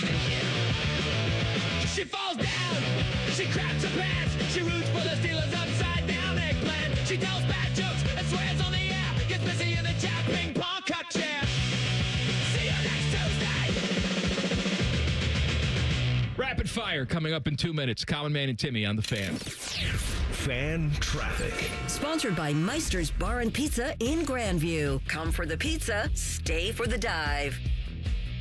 She falls down, she craps her pants, she roots for the Steelers upside down eggplant. She tells bad jokes and swears on the air, gets busy in the chat ping pong cut chair. See you next Tuesday. Rapid fire coming up in 2 minutes. Common Man and Timmy on the Fan. Fan traffic. Sponsored by Meister's Bar and Pizza in Grandview. Come for the pizza, stay for the dive.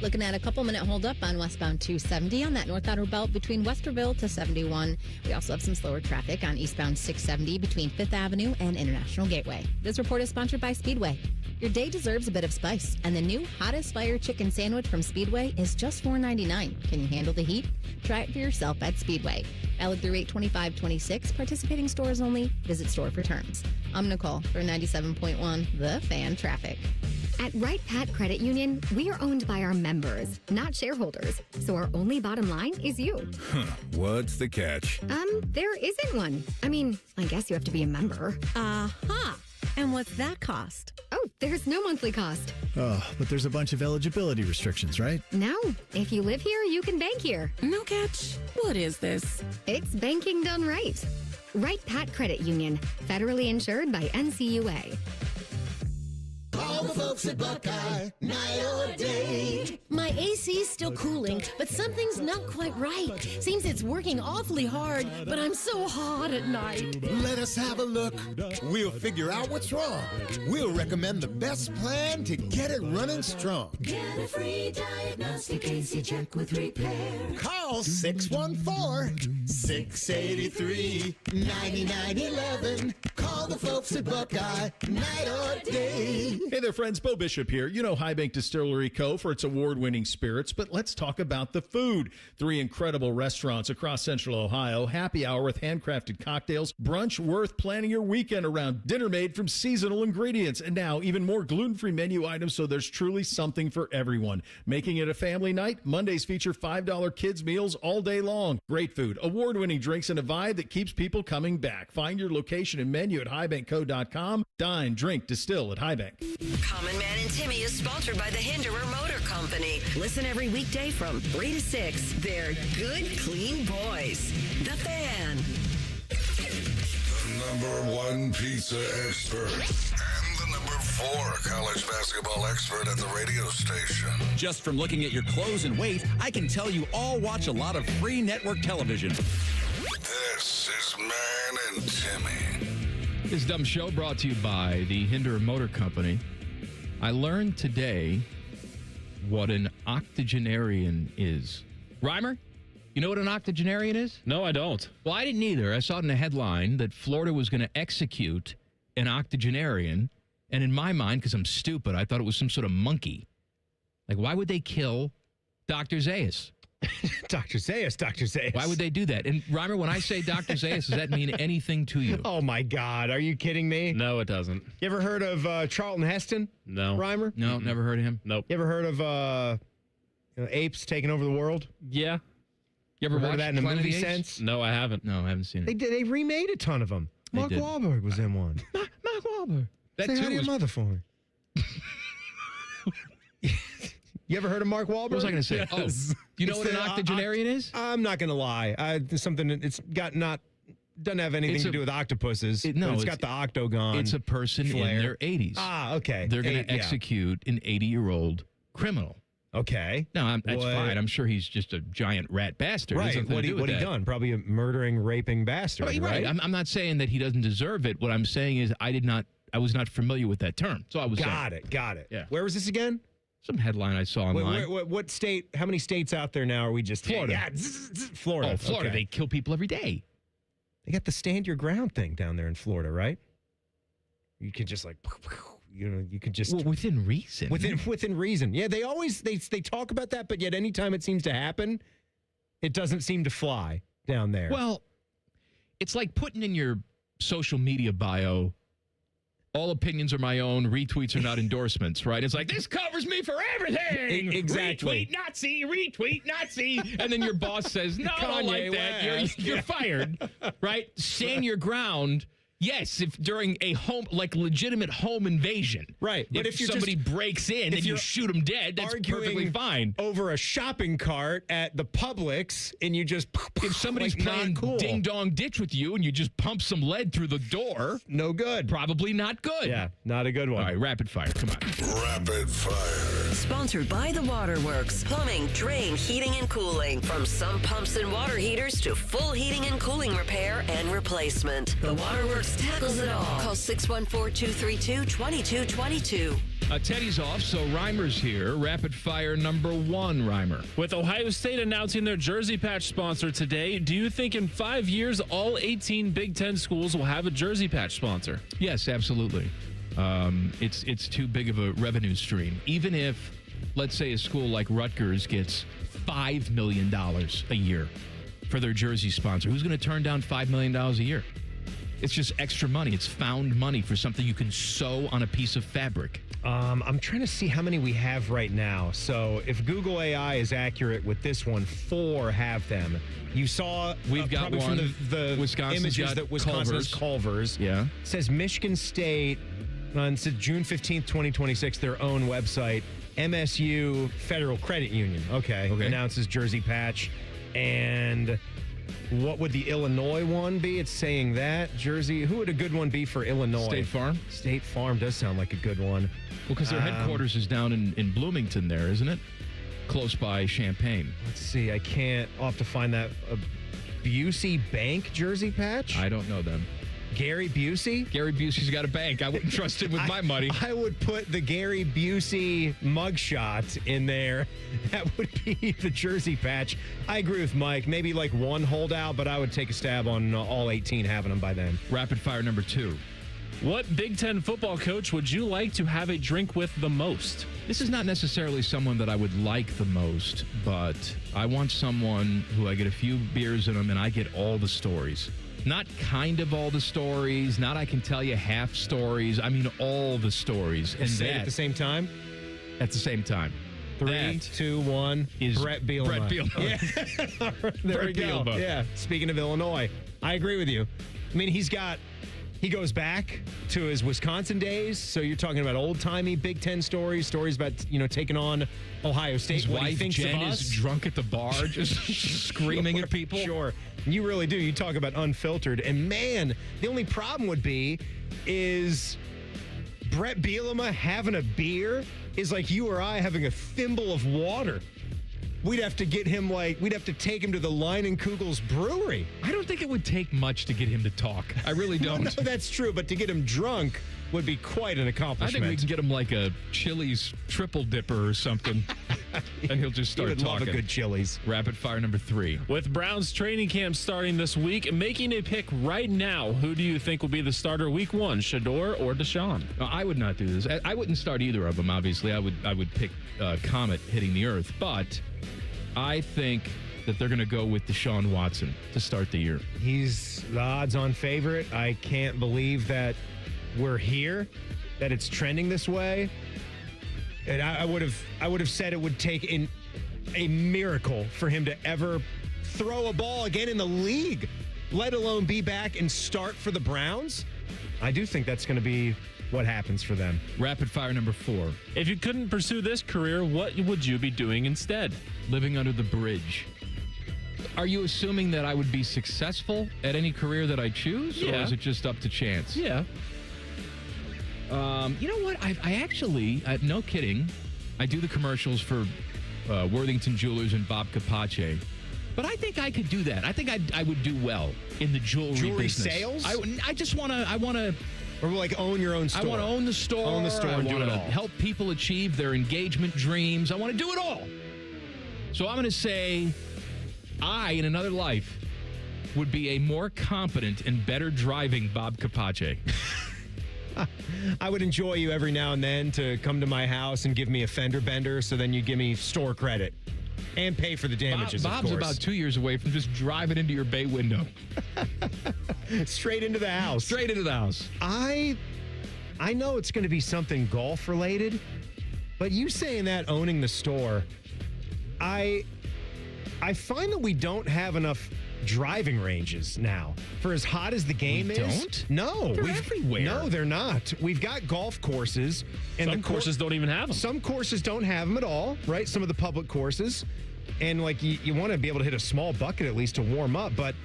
Looking at a couple-minute holdup on westbound 270 on that north outer belt between Westerville to 71. We also have some slower traffic on eastbound 670 between 5th Avenue and International Gateway. This report is sponsored by Speedway. Your day deserves a bit of spice, and the new Hottest Fire Chicken Sandwich from Speedway is just $4.99. Can you handle the heat? Try it for yourself at Speedway. Valid through 8/25/26. Participating stores only. Visit store for terms. I'm Nicole for 97.1 The Fan Traffic. At Right Pat Credit Union, we are owned by our members, not shareholders. So our only bottom line is you. Huh. What's the catch? There isn't one. I mean, I guess you have to be a member. Aha! And what's that cost? Oh, there's no monthly cost. Oh, but there's a bunch of eligibility restrictions, right? No. If you live here, you can bank here. No catch. What is this? It's banking done right. Right Pat Credit Union, federally insured by NCUA. All the folks at Buckeye, night or day. My AC's still cooling, but something's not quite right. Seems it's working awfully hard, but I'm so hot at night. Let us have a look. We'll figure out what's wrong. We'll recommend the best plan to get it running strong. Get a free diagnostic AC check with repair. Call 614-683-9911. Call the folks at Buckeye, night or day. Hey there, friends. Bo Bishop here. You know High Bank Distillery Co. for its award-winning spirits, but let's talk about the food. 3 incredible restaurants across Central Ohio, happy hour with handcrafted cocktails, brunch worth planning your weekend around, dinner made from seasonal ingredients, and now even more gluten-free menu items, so there's truly something for everyone. Making it a family night, Mondays feature $5 kids meals all day long. Great food, award-winning drinks, and a vibe that keeps people coming back. Find your location and menu at highbankco.com. Dine, drink, distill at High Bank. Common Man and Timmy is sponsored by the Hinderer Motor Company. Listen every weekday from 3 to 6. They're good, clean boys. The Fan. Number 1 pizza expert and the number 4 college basketball expert at the radio station. Just from looking at your clothes and weight, I can tell you all watch a lot of free network television. This is Man and Timmy. This dumb show brought to you by the Hinderer Motor Company. I learned today what an octogenarian is. Reimer, you know what an octogenarian is? No, I don't. Well, I didn't either. I saw it in a headline that Florida was going to execute an octogenarian. And in my mind, because I'm stupid, I thought it was some sort of monkey. Like, why would they kill Dr. Zayas? Dr. Zayas. Why would they do that? And Reimer, when I say Dr. Zayas, does that mean anything to you? Oh, my God. Are you kidding me? No, it doesn't. You ever heard of Charlton Heston? No. Reimer? No, never heard of him. Nope. You ever heard of apes taking over the world? Yeah. You ever heard watched of that in a Planet of movie the Apes? sense? No, I haven't. No, I haven't seen it. They remade a ton of them. Mark did. Wahlberg was in one. Mark Wahlberg. That Say too hi to your was- mother for me. You ever heard of Mark Wahlberg? What was I going to say? Yes. Oh, do you know It's what an the octogenarian is? I'm not going to lie. It's something that doesn't have anything It's to a- do with octopuses. no, but it's it's- got the octagon. It's a person flair. in their 80s. Ah, okay. They're going Yeah. to execute an 80-year-old criminal. Okay. No, that's What- fine. I'm sure he's just a giant rat bastard. It has Right. nothing What to he do with that. done? Probably a murdering, raping bastard. Right. Right. I'm not saying that he doesn't deserve it. What I'm saying is I was not familiar with that term. So I was Got it. Yeah. Where was this again? Some headline I saw online. What state? How many states out there now are we just Florida. Yeah, Florida. Oh, Florida. Okay. They kill people every day. They got the stand your ground thing down there in Florida, right? You could just you could just within reason. Within reason. Yeah, they talk about that, but yet anytime it seems to happen, it doesn't seem to fly down there. Well, it's like putting in your social media bio, all opinions are my own, retweets are not endorsements, right? It's like, this covers me for everything. Exactly. Retweet Nazi. And then your boss says, no, I don't like Kanye that. West. You're fired, right? Stand your ground. Yes, if during a legitimate home invasion. Right. But if you're somebody breaks in and you shoot them dead, that's perfectly fine. Over a shopping cart at the Publix and you just If somebody's playing ding dong ditch with you and you just pump some lead through the door, no good. Probably not good. Yeah, not a good one. All right, rapid fire. Come on. Rapid fire. Sponsored by the Waterworks. Plumbing, drain, heating, and cooling. From sump pumps and water heaters to full heating and cooling repair and replacement. The Waterworks tackles it all. Call 614-232-2222. Teddy's off, so Reimer's here. Rapid fire number 1, Reimer. With Ohio State announcing their jersey patch sponsor today, do you think in 5 years all 18 Big Ten schools will have a jersey patch sponsor? Yes, absolutely. It's too big of a revenue stream. Even if, let's say, a school like Rutgers gets $5 million a year for their jersey sponsor, who's going to turn down $5 million a year? It's just extra money. It's found money for something you can sew on a piece of fabric. I'm trying to see how many we have right now. So if Google AI is accurate with this one, 4 have them. You saw We've got probably one. from the Wisconsin's images got that Wisconsin has Culver's. Yeah. It says Michigan State on June 15th, 2026, their own website, MSU Federal Credit Union. Okay. Announces Jersey Patch. And what would the Illinois one be? It's saying that. Jersey. Who would a good one be for Illinois? State Farm. State Farm does sound like a good one. Well, because their headquarters is down in Bloomington there, isn't it? Close by Champaign. Let's see. I'll have to find that. Busey Bank Jersey Patch? I don't know them. Gary Busey? Gary Busey's got a bank. I wouldn't trust him with my money. I would put the Gary Busey mugshot in there. That would be the Jersey Patch. I agree with Mike. Maybe like one holdout, but I would take a stab on all 18 having them by then. Rapid fire number 2. What Big Ten football coach would you like to have a drink with the most? This is not necessarily someone that I would like the most, but I want someone who I get a few beers in them and I get all the stories. Not kind of all the stories, not I can tell you half stories. I mean all the stories. And say it at the same time? At the same time. 3, 2, 1 is Brett Bielema. Brett Bielema. Yeah. There Brett we go. Bielema. Yeah. Speaking of Illinois, I agree with you. I mean, he goes back to his Wisconsin days. So you're talking about old-timey Big Ten stories about, taking on Ohio State. His what he wife, thinks Jen, of us. is drunk at the bar, just screaming at people. Sure. You really do. You talk about unfiltered. And, man, the only problem would be is Brett Bielema having a beer is like you or I having a thimble of water. We'd have to get him we'd have to take him to the Leinenkugel's brewery. I don't think it would take much to get him to talk. I really don't. No, that's true. But to get him drunk would be quite an I accomplishment. think we can get him like a Chili's triple dipper or something, and he'll just start He would talking. love a good Chili's. Rapid fire number 3. With Browns training camp starting this week, making a pick right now, who do you think will be the starter week 1, Shador or Deshaun? No, I would not do this. I wouldn't start either of them, obviously. I would pick Comet hitting the earth, but I think that they're going to go with Deshaun Watson to start the year. He's the odds-on favorite. I can't believe that we're here, that it's trending this way. And I would have said it would take a miracle for him to ever throw a ball again in the league, let alone be back and start for the Browns. I do think that's going to be what happens for them. Rapid fire number 4. If you couldn't pursue this career, what would you be doing instead? Living under the bridge. Are you assuming that I would be successful at any career that I choose? Yeah. Or is it just up to chance? Yeah. You know what? I actually, no kidding, I do the commercials for Worthington Jewelers and Bob Capace. But I think I could do that. I think I would do well in the jewelry business. Sales? I just want to... Or like own your own store. I want to own the store. Own the store and do it all. Help people achieve their engagement dreams. I want to do it all. So I'm going to say I, in another life, would be a more competent and better driving Bob Capace. I would enjoy you every now and then to come to my house and give me a fender bender, so then you give me store credit and pay for the damages. Bob's of course. about 2 years away from just driving into your bay window. Straight into the house. Straight into the house. I know it's going to be something golf related, but you saying that, owning the store, I find that we don't have enough driving ranges now. For as hot as the game We is. don't? No. They're everywhere. No, they're not. We've got golf courses. And Some courses don't even have them. Some courses don't have them at all, right? Some of the public courses. And like you want to be able to hit a small bucket at least to warm up, but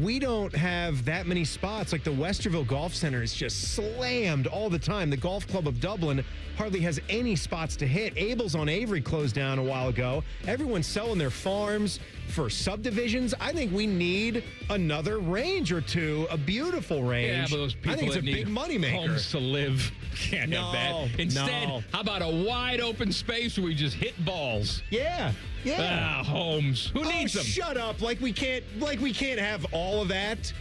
we don't have that many spots. Like the Westerville Golf Center is just slammed all the time. The Golf Club of Dublin hardly has any spots to hit. Abel's on Avery closed down a while ago. Everyone's selling their farms for subdivisions. I think we need another range or two, a beautiful range. Yeah, but those people I think it's that a need big moneymaker. homes to live can't have that. Instead, how about a wide open space where we just hit balls? Yeah. Yeah. Homes. Who needs them? Shut up. Like we can't have all of that.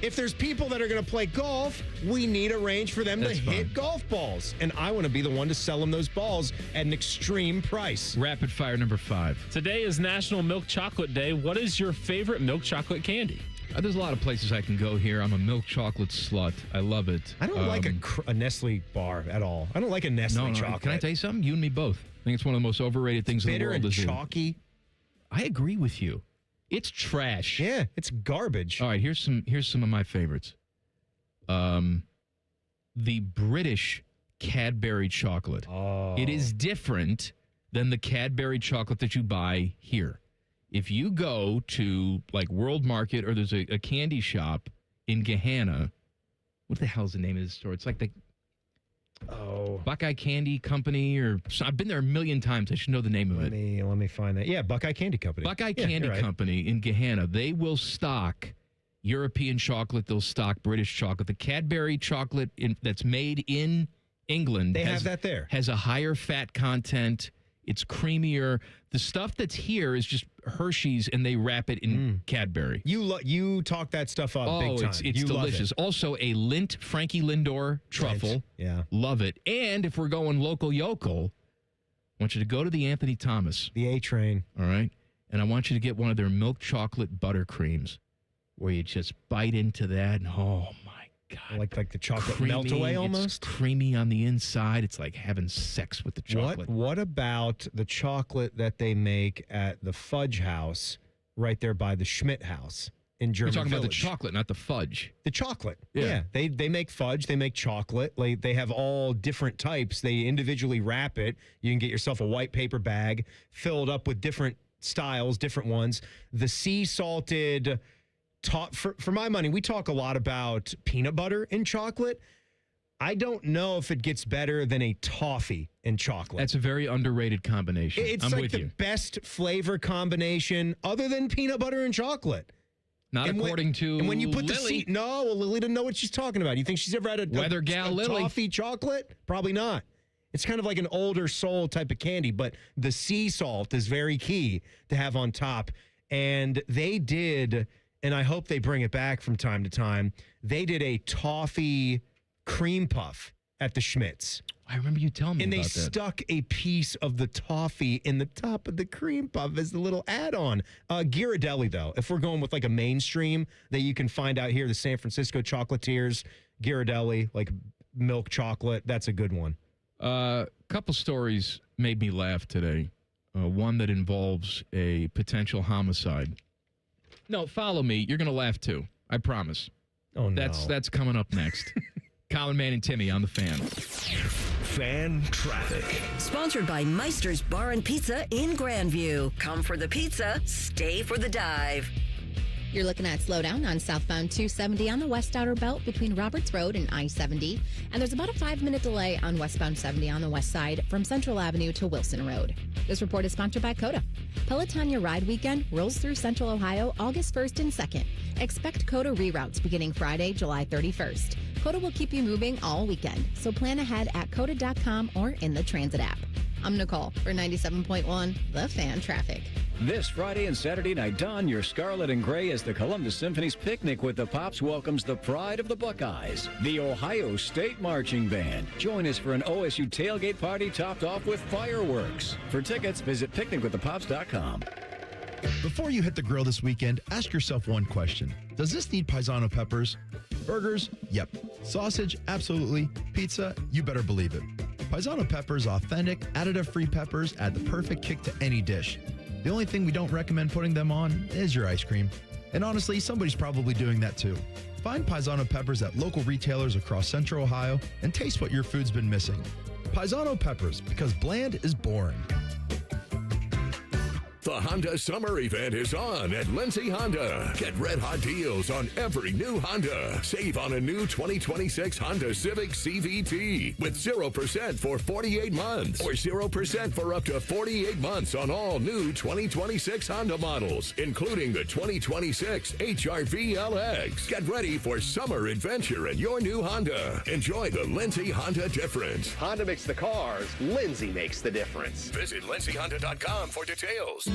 If there's people that are going to play golf, we need a range for them That's to fine. hit golf balls. And I want to be the one to sell them those balls at an extreme price. Rapid fire number 5. Today is National Milk Chocolate Day. What is your favorite milk chocolate candy? There's a lot of places I can go here. I'm a milk chocolate slut. I love it. I don't like a Nestle bar at all. I don't like a Nestle chocolate. Can I tell you something? You and me both. I think it's one of the most overrated things in the world. Bitter and chalky. I agree with you. It's trash. Yeah, it's garbage. All right, here's some of my favorites. The British Cadbury chocolate. Oh. It is different than the Cadbury chocolate that you buy here. If you go to like World Market or there's a candy shop in Gahanna, what the hell's the name of this store? It's like the Buckeye Candy Company, or I've been there a million times. I should know the name of it. Let me find that. Yeah, Buckeye Candy Company. Buckeye Candy Company in Gahanna. They will stock European chocolate. They'll stock British chocolate. The Cadbury chocolate that's made in England. They have that there. Has a higher fat content. It's creamier. The stuff that's here is just Hershey's, and they wrap it in Cadbury. You talk that stuff up big time. It's delicious. Also, a Lindt Frankie Lindor truffle. Right. Yeah. Love it. And if we're going local yokel, I want you to go to the Anthony Thomas. The A Train. All right? And I want you to get one of their milk chocolate buttercreams where you just bite into that, and oh, my God. Like the chocolate melt away almost? It's creamy on the inside. It's like having sex with the chocolate. What about the chocolate that they make at the Fudge House right there by the Schmidt House in German You're talking Village? about the chocolate, not the fudge. The chocolate. Yeah. They make fudge. They make chocolate. Like, they have all different types. They individually wrap it. You can get yourself a white paper bag filled up with different styles, different ones. The sea salted... For my money, we talk a lot about peanut butter and chocolate. I don't know if it gets better than a toffee and chocolate. That's a very underrated combination. It's I'm like with the you. best flavor combination other than peanut butter and chocolate. Not according to And when you put Lily. Lily didn't know what she's talking about. You think she's ever had a Weather gal Lily. toffee chocolate? Probably not. It's kind of like an older soul type of candy, but the sea salt is very key to have on top. And they did... And I hope they bring it back from time to time. They did a toffee cream puff at the Schmitz. I remember you telling me and about they that. stuck a piece of the toffee in the top of the cream puff as the little add-on. Ghirardelli, though, if we're going with like a mainstream that you can find out here, the San Francisco Chocolatiers, Ghirardelli, like milk chocolate, that's a good one. Couple stories made me laugh today. One that involves a potential homicide. No, follow me. You're going to laugh too. I promise. Oh, no. That's coming up next. Common Man and Timmy on the Fan. Fan traffic. Sponsored by Meister's Bar and Pizza in Grandview. Come for the pizza, stay for the dive. You're looking at slowdown on southbound 270 on the west outer belt between Roberts Road and I-70. And there's about a 5-minute delay on westbound 70 on the west side from Central Avenue to Wilson Road. This report is sponsored by COTA. Peloton Your Ride Weekend rolls through Central Ohio August 1st and 2nd. Expect COTA reroutes beginning Friday, July 31st. COTA will keep you moving all weekend, so plan ahead at COTA.com or in the Transit app. I'm Nicole for 97.1 The Fan Traffic. This Friday and Saturday night, don your scarlet and gray as the Columbus Symphony's Picnic with the Pops welcomes the pride of the Buckeyes, the Ohio State Marching Band. Join us for an OSU tailgate party topped off with fireworks. For tickets, visit picnicwiththepops.com. Before you hit the grill this weekend, ask yourself one question. Does this need Paisano peppers? Burgers? Yep. Sausage? Absolutely. Pizza? You better believe it. Paisano peppers, authentic, additive-free peppers, add the perfect kick to any dish. The only thing we don't recommend putting them on is your ice cream. And honestly, somebody's probably doing that too. Find Paisano peppers at local retailers across Central Ohio and taste what your food's been missing. Paisano peppers, because bland is boring. The Honda Summer Event is on at Lindsay Honda. Get red-hot deals on every new Honda. Save on a new 2026 Honda Civic CVT with 0% for 48 months or 0% for up to 48 months on all new 2026 Honda models, including the 2026 HR-V LX. Get ready for summer adventure in your new Honda. Enjoy the Lindsay Honda difference. Honda makes the cars. Lindsay makes the difference. Visit lindsayhonda.com for details.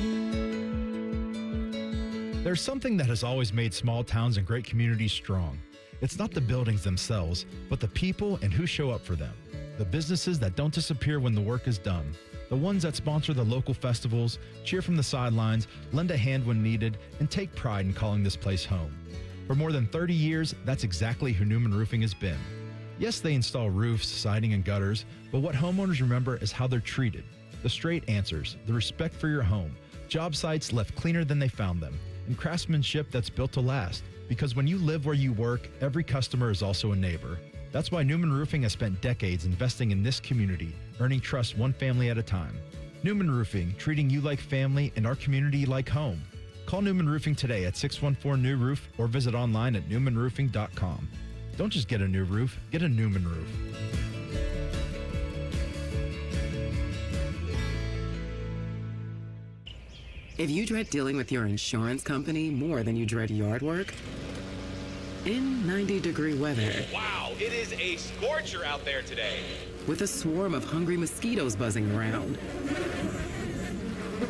There's something that has always made small towns and great communities strong. It's not the buildings themselves, but the people and who show up for them. The businesses that don't disappear when the work is done. The ones that sponsor the local festivals, cheer from the sidelines, lend a hand when needed, and take pride in calling this place home. For more than 30 years, that's exactly who Newman Roofing has been. Yes, they install roofs, siding, and gutters, but what homeowners remember is how they're treated. The straight answers, the respect for your home, job sites left cleaner than they found them, and craftsmanship that's built to last. Because when you live where you work, every customer is also a neighbor. That's why Newman Roofing has spent decades investing in this community, earning trust one family at a time. Newman Roofing, treating you like family and our community like home. Call Newman Roofing today at 614-NEW-ROOF or visit online at newmanroofing.com. Don't just get a new roof, get a Newman roof. If you dread dealing with your insurance company more than you dread yard work, in 90-degree weather, Wow, it is a scorcher out there today. with a swarm of hungry mosquitoes buzzing around,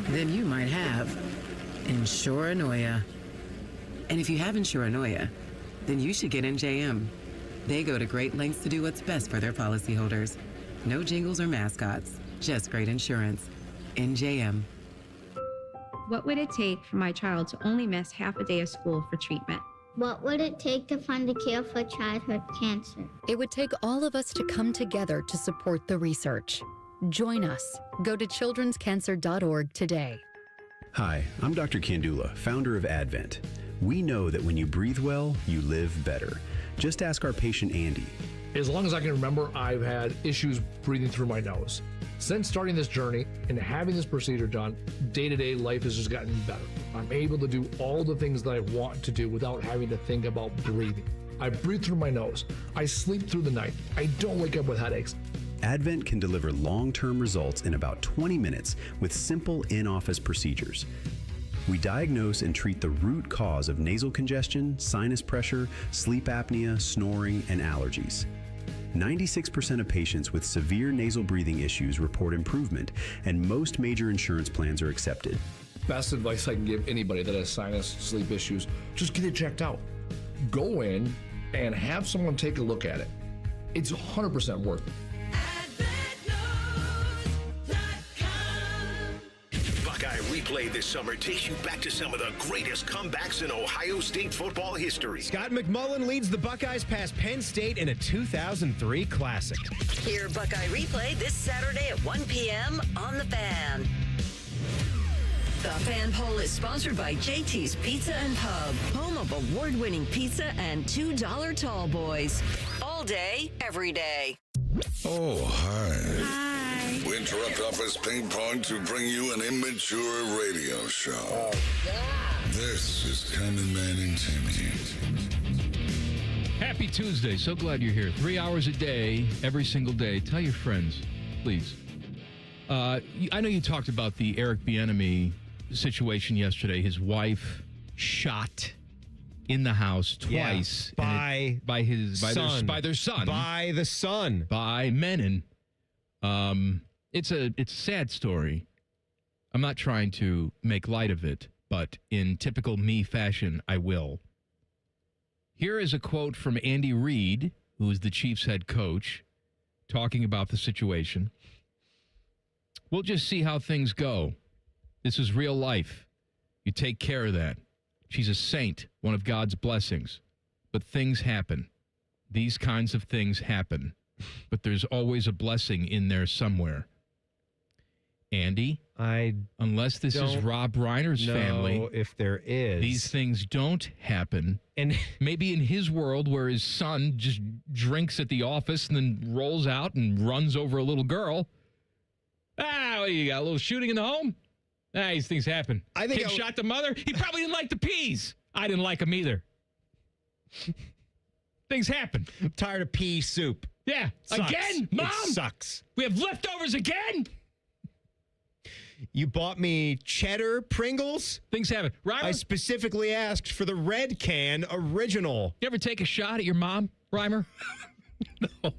then you might have Insuranoia. And if you have Insuranoia, then you should get NJM. They go to great lengths to do what's best for their policyholders. No jingles or mascots, just great insurance. NJM. What would it take for my child to only miss half a day of school for treatment? What would it take to fund a cure for childhood cancer? It would take all of us to come together to support the research. Join us. Go to childrenscancer.org today. Hi, I'm Dr. Kandula, founder of Advent. We know that when you breathe well, you live better. Just ask our patient Andy. As long as I can remember, I've had issues breathing through my nose. Since starting this journey and having this procedure done, day-to-day life has just gotten better. I'm able to do all the things that I want to do without having to think about breathing. I breathe through my nose. I sleep through the night. I don't wake up with headaches. Advent can deliver long-term results in about 20 minutes with simple in-office procedures. We diagnose and treat the root cause of nasal congestion, sinus pressure, sleep apnea, snoring, and allergies. 96% of patients with severe nasal breathing issues report improvement, and most major insurance plans are accepted. Best advice I can give anybody that has sinus, sleep issues, just get it checked out. Go in and have someone take a look at it. It's 100% worth it. Buckeye Replay this summer takes you back to some of the greatest comebacks in Ohio State football history. Scott McMullen leads the Buckeyes past Penn State in a 2003 Classic. Hear Buckeye Replay this Saturday at 1 p.m. on The Fan. The Fan Poll is sponsored by JT's Pizza and Pub, home of award-winning pizza and $2 tall boys. All day, every day. Oh, hi. Hi. We interrupt office ping pong to bring you an immature radio show. Oh, this is Common Man and Timmy. Happy Tuesday. So glad you're here. 3 hours a day, every single day. Tell your friends, please. I know you talked about the Eric Bieniemy situation yesterday. His wife shot in the house twice by their son. By the son. By Menon. It's a sad story. I'm not trying to make light of it, but in typical me fashion, I will. Here is a quote from Andy Reid, who is the Chiefs head coach, talking about the situation. We'll just see how things go. This is real life. You take care of that. She's a saint, one of God's blessings. But things happen. These kinds of things happen. But there's always a blessing in there somewhere. Andy, unless this is Rob Reiner's family, if there is, these things don't happen. And maybe in his world where his son just drinks at the office and then rolls out and runs over a little girl. What do you got? A little shooting in the home? These things happen. I think Kid shot the mother. He probably didn't like the peas. I didn't like them either. Things happen. I'm tired of pea soup. Yeah. Sucks. Again? Mom? It sucks. We have leftovers again? You bought me cheddar Pringles? Things happen. Reimer? I specifically asked for the red can original. You ever take a shot at your mom, Reimer?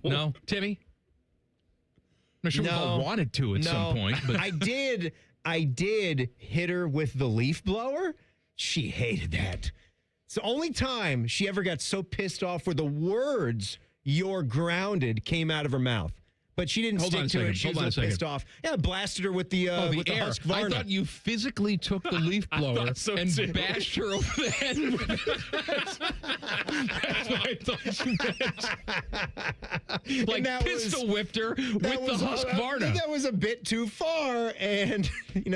No? Timmy? I'm not sure we all wanted to at some point. But I did hit her with the leaf blower. She hated that. It's the only time she ever got so pissed off where the words "you're grounded" came out of her mouth. But she didn't stick to it. She was a little pissed off. Yeah, blasted her with the air. Husqvarna. I thought you physically took the leaf blower and bashed her over the head with it. That's what I thought you meant. Like pistol whipped her with the Husqvarna. That was a bit too far, and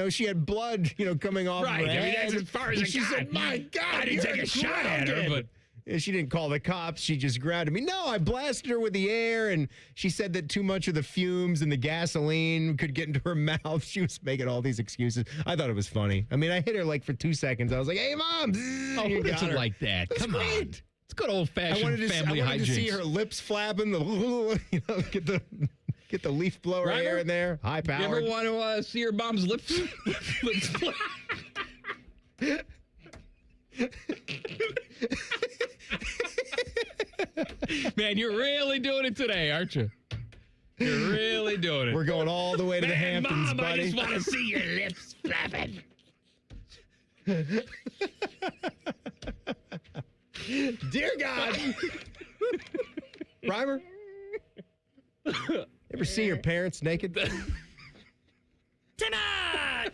she had blood, coming off her head. I mean, that's as far as she said, "My God, I didn't take a shot at her, but." She didn't call the cops. She just grounded me. No, I blasted her with the air, and she said that too much of the fumes and the gasoline could get into her mouth. She was making all these excuses. I thought it was funny. I mean, I hit her like for 2 seconds. I was like, "Hey, Mom!" Who does it like that? Come on. It's good old-fashioned family hijinks. I wanted to see her lips flapping, get the leaf blower air in there. High power. You ever want to see your mom's lips flap? Man, you're really doing it today, aren't you? You're really doing it. We're going all the way to the Hamptons, Mom, buddy. I just want to see your lips flapping. Dear God. Reimer? Ever see your parents naked? Tonight!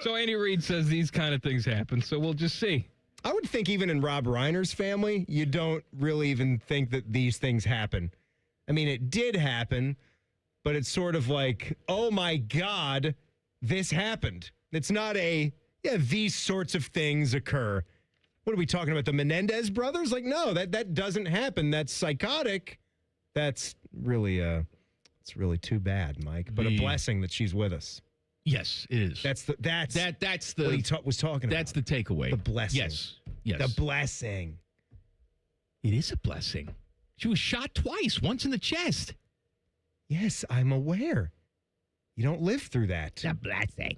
So Andy Reid says these kind of things happen, so we'll just see. I would think even in Rob Reiner's family, you don't really even think that these things happen. I mean, it did happen, but it's sort of like, oh my God, this happened. It's not these sorts of things occur. What are we talking about? The Menendez brothers? Like, no, that doesn't happen. That's psychotic. That's really, it's really too bad, Mike. But a blessing that she's with us. Yes, it is. That's the what he was talking about. That's the takeaway. The blessing. Yes. The blessing. It is a blessing. She was shot twice, once in the chest. Yes, I'm aware. You don't live through that. The blessing.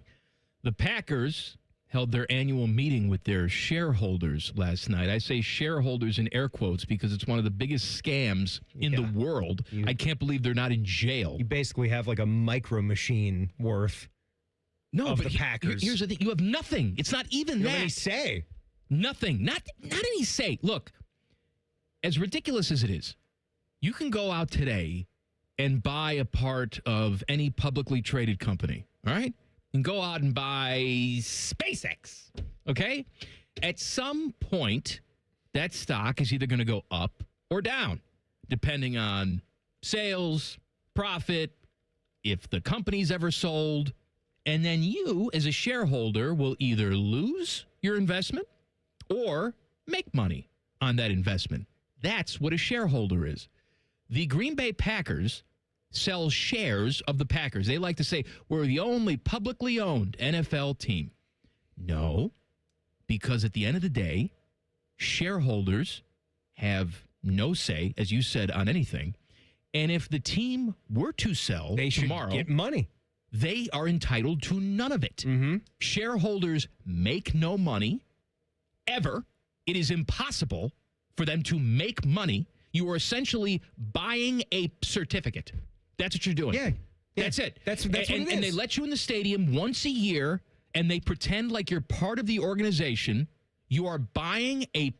The Packers held their annual meeting with their shareholders last night. I say shareholders in air quotes because it's one of the biggest scams in the world. I can't believe they're not in jail. You basically have like a micro machine worth. No, of but the Packers. Here's the thing. You have nothing. It's not even that. Any say. Nothing. Not any say. Look, as ridiculous as it is, you can go out today and buy a part of any publicly traded company, all right? And go out and buy SpaceX, okay? At some point, that stock is either going to go up or down, depending on sales, profit, if the company's ever sold. And then you, as a shareholder, will either lose your investment or make money on that investment. That's what a shareholder is. The Green Bay Packers sell shares of the Packers. They like to say, we're the only publicly owned NFL team. No, because at the end of the day, shareholders have no say, as you said, on anything. And if the team were to sell tomorrow, get money. They are entitled to none of it. Mm-hmm. Shareholders make no money ever. It is impossible for them to make money. You are essentially buying a certificate. That's what you're doing. Yeah. That's it. That's what it is. And they let you in the stadium once a year, and they pretend like you're part of the organization. You are buying a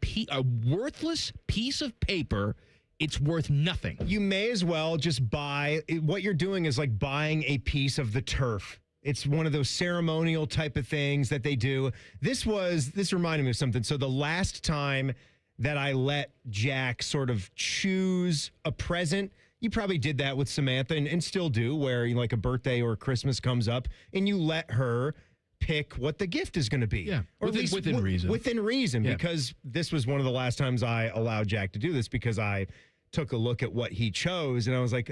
worthless piece of paper. It's worth nothing. You may as well just buy. What you're doing is like buying a piece of the turf. It's one of those ceremonial type of things that they do. This reminded me of something. So the last time that I let Jack sort of choose a present, you probably did that with Samantha and still do, where like a birthday or Christmas comes up and you let her pick what the gift is going to be. Yeah, or within reason. Within reason, yeah. Because this was one of the last times I allowed Jack to do this because I took a look at what he chose and I was like,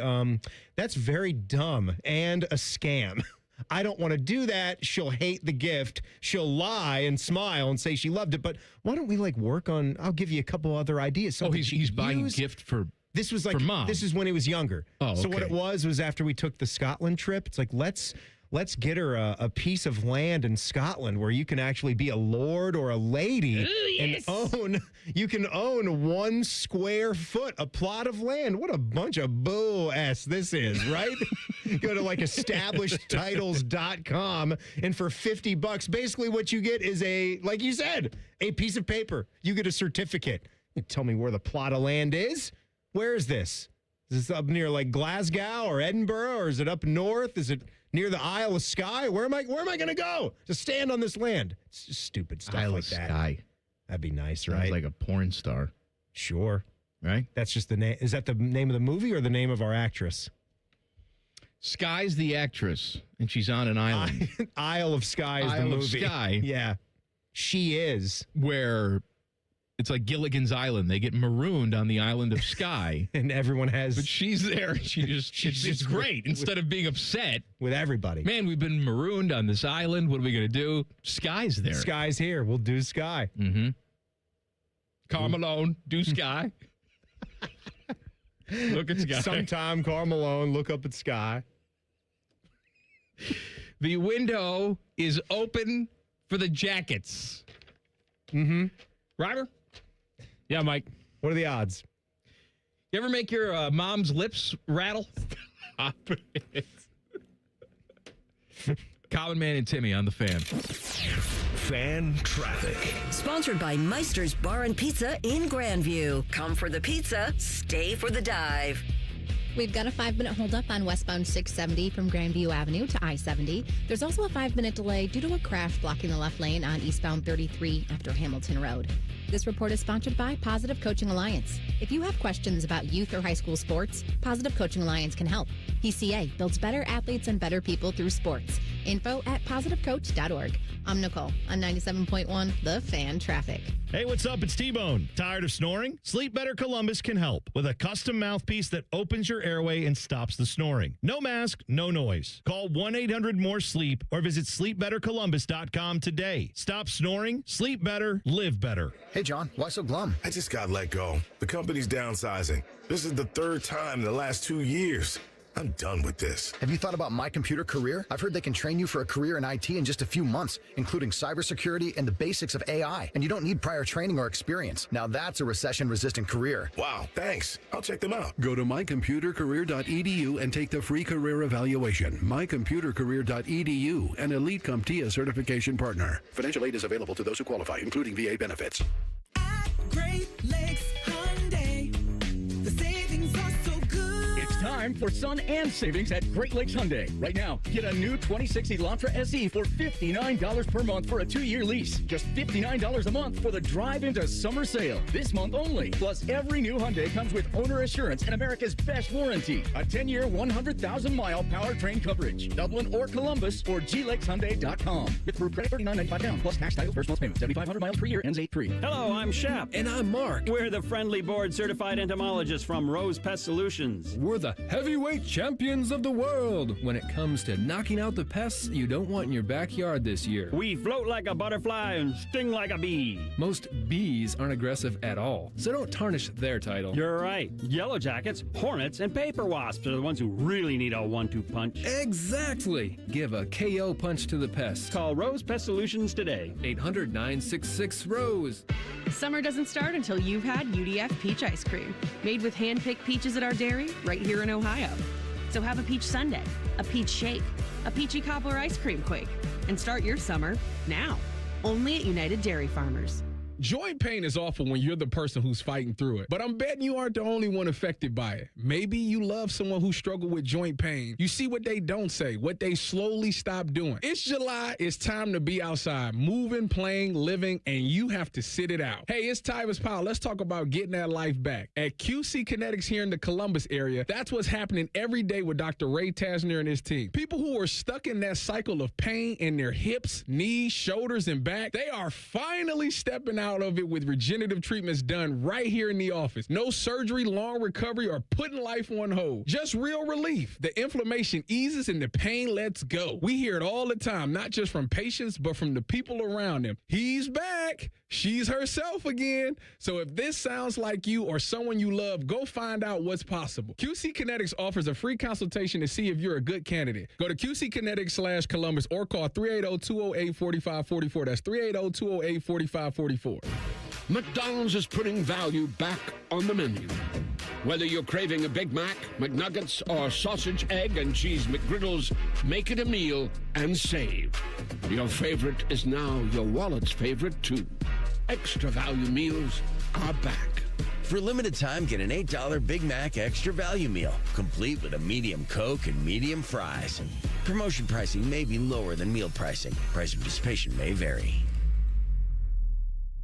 that's very dumb and a scam. I don't want to do that. She'll hate the gift. She'll lie and smile and say she loved it. But why don't we like work on, I'll give you a couple other ideas. He's buying a gift for This was like, Mom. This is when he was younger. Oh, So what okay. it was after we took the Scotland trip, it's like, let's get her a piece of land in Scotland where you can actually be a lord or a lady and you can own 1 square foot, a plot of land. What a bunch of bull ass this is, right? Go to like establishedtitles.com and for $50, basically what you get is like you said, a piece of paper. You get a certificate. You tell me where the plot of land is. Where is this? Is Is this up near like Glasgow or Edinburgh, or is it up north? Is it near the Isle of Skye? Where am I going to go to stand on this land? It's just stupid stuff Isle like of that. Skye. That'd be nice, Sounds right? like a porn star. Sure. Right? That's just the name. Is that the name of the movie or the name of our actress? Skye's the actress, and she's on an island. Isle of Skye is the Isle movie. of Skye. Yeah. She is. Where it's like Gilligan's Island. They get marooned on the island of Skye. And everyone has. But she's there. It's great. Instead of being upset. With everybody. Man, we've been marooned on this island. What are we going to do? Skye's there. Skye's here. We'll do Skye. Mm-hmm. Carmelone, do Skye. Look at Skye. Sometime Carmelone, look up at Skye. The window is open for the jackets. Mm-hmm. Ryder? Yeah, Mike. What are the odds? You ever make your mom's lips rattle? Stop it. Common Man and Timmy on the Fan. Fan traffic. Sponsored by Meister's Bar and Pizza in Grandview. Come for the pizza, stay for the dive. We've got a 5-minute holdup on westbound 670 from Grandview Avenue to I-70. There's also a 5-minute delay due to a crash blocking the left lane on eastbound 33 after Hamilton Road. This report is sponsored by Positive Coaching Alliance. If you have questions about youth or high school sports, Positive Coaching Alliance can help. PCA builds better athletes and better people through sports. Info at positivecoach.org. I'm Nicole on 97.1 The Fan Traffic. Hey, what's up? It's T-Bone. Tired of snoring? Sleep Better Columbus can help with a custom mouthpiece that opens your airway and stops the snoring. No mask, no noise. Call 1-800-MORE-SLEEP or visit sleepbettercolumbus.com today. Stop snoring, sleep better, live better. Hey, John, why so glum? I just got let go. The company's downsizing. This is the third time in the last 2 years. I'm done with this. Have you thought about My Computer Career? I've heard they can train you for a career in IT in just a few months, including cybersecurity and the basics of AI. And you don't need prior training or experience. Now that's a recession-resistant career. Wow, thanks. I'll check them out. Go to mycomputercareer.edu and take the free career evaluation. Mycomputercareer.edu, an Elite CompTIA certification partner. Financial aid is available to those who qualify, including VA benefits. Great Lakes Hyundai. The savings are so good. It's time for sun and savings at Great Lakes Hyundai. Right now, get a new 26 Elantra SE for $59 per month for a 2-year lease. Just $59 a month for the drive into summer sale. This month only. Plus, every new Hyundai comes with owner assurance and America's best warranty. A 10-year, 100,000-mile powertrain coverage. Dublin or Columbus or glakeshyundai.com. With approved credit $39.95 down. Plus tax, title, first month's payment. 7,500 miles per year. Ends 8/3. Hello, I'm Shep. And I'm Mark. We're the friendly board-certified entomologists from Rose Pest Solutions. We're the heavyweight champions of the world when it comes to knocking out the pests you don't want in your backyard this year. We float like a butterfly and sting like a bee. Most bees aren't aggressive at all, so don't tarnish their title. You're right. Yellow jackets, hornets, and paper wasps are the ones who really need a 1-2 punch. Exactly. Give a KO punch to the pest. Call Rose Pest Solutions today. 800-966-ROSE. Summer doesn't start until you've had UDF peach ice cream, made with hand-picked peaches at our dairy right here in Ohio. So have a peach sundae, a peach shake, a peachy cobbler ice cream quake, and start your summer now. Only at United Dairy Farmers. Joint pain is awful when you're the person who's fighting through it. But I'm betting you aren't the only one affected by it. Maybe you love someone who struggled with joint pain. You see what they don't say, what they slowly stop doing. It's July. It's time to be outside, moving, playing, living, and you have to sit it out. Hey, it's Tyvus Powell. Let's talk about getting that life back. At QC Kinetics here in the Columbus area, that's what's happening every day with Dr. Ray Tasner and his team. People who are stuck in that cycle of pain in their hips, knees, shoulders, and back, they are finally stepping out of it with regenerative treatments done right here in the office. No surgery, long recovery, or putting life on hold. Just real relief. The inflammation eases and the pain lets go. We hear it all the time, not just from patients, but from the people around them. He's back. She's herself again. So if this sounds like you or someone you love, go find out what's possible. QC Kinetics offers a free consultation to see if you're a good candidate. Go to QCkinetics/Columbus or call 380-208-4544. That's 380-208-4544. McDonald's is putting value back on the menu. Whether you're craving a Big Mac, McNuggets, or sausage, egg, and cheese McGriddles, make it a meal and save. Your favorite is now your wallet's favorite, too. Extra value meals are back. For a limited time, get an $8 Big Mac Extra Value Meal, complete with a medium Coke and medium fries. Promotion pricing may be lower than meal pricing. Price of participation may vary.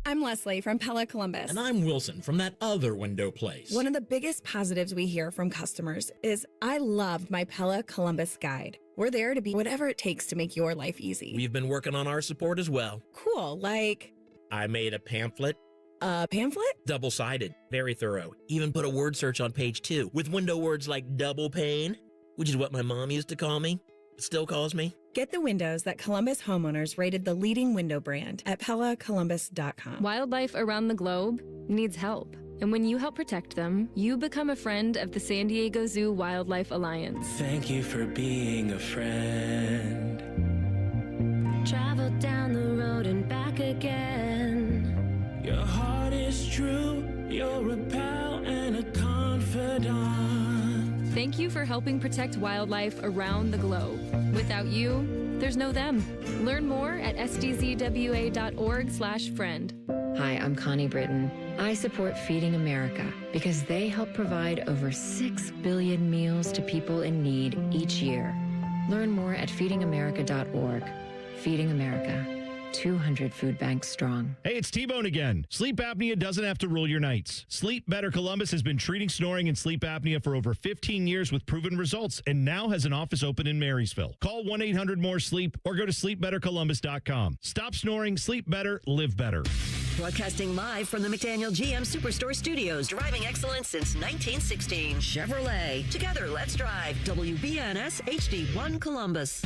I'm Leslie from Pella Columbus. And I'm Wilson from that other window place. One of the biggest positives we hear from customers is, I loved my Pella Columbus guide. We're there to be whatever it takes to make your life easy. We've been working on our support as well. Cool, like... I made a pamphlet. A pamphlet? Double-sided, very thorough. Even put a word search on page 2 with window words like double pane, which is what my mom used to call me. Still calls me. Get the windows that Columbus homeowners rated the leading window brand at PellaColumbus.com. Wildlife around the globe needs help. And when you help protect them, you become a friend of the San Diego Zoo Wildlife Alliance. Thank you for being a friend. Travel down the road and back again. Your heart is true. You're a pal and a confidant. Thank you for helping protect wildlife around the globe. Without you, there's no them. Learn more at sdzwa.org/friend. Hi, I'm Connie Britton. I support Feeding America because they help provide over 6 billion meals to people in need each year. Learn more at feedingamerica.org. Feeding America, 200 food banks strong. Hey, it's T-Bone again. Sleep apnea doesn't have to rule your nights. Sleep Better Columbus has been treating snoring and sleep apnea for over 15 years with proven results and now has an office open in Marysville. Call 1-800-MORE-SLEEP or go to sleepbettercolumbus.com. Stop snoring, sleep better, live better. Broadcasting live from the McDaniel GM Superstore Studios. Driving excellence since 1916. Chevrolet. Together, let's drive. WBNS HD1 Columbus.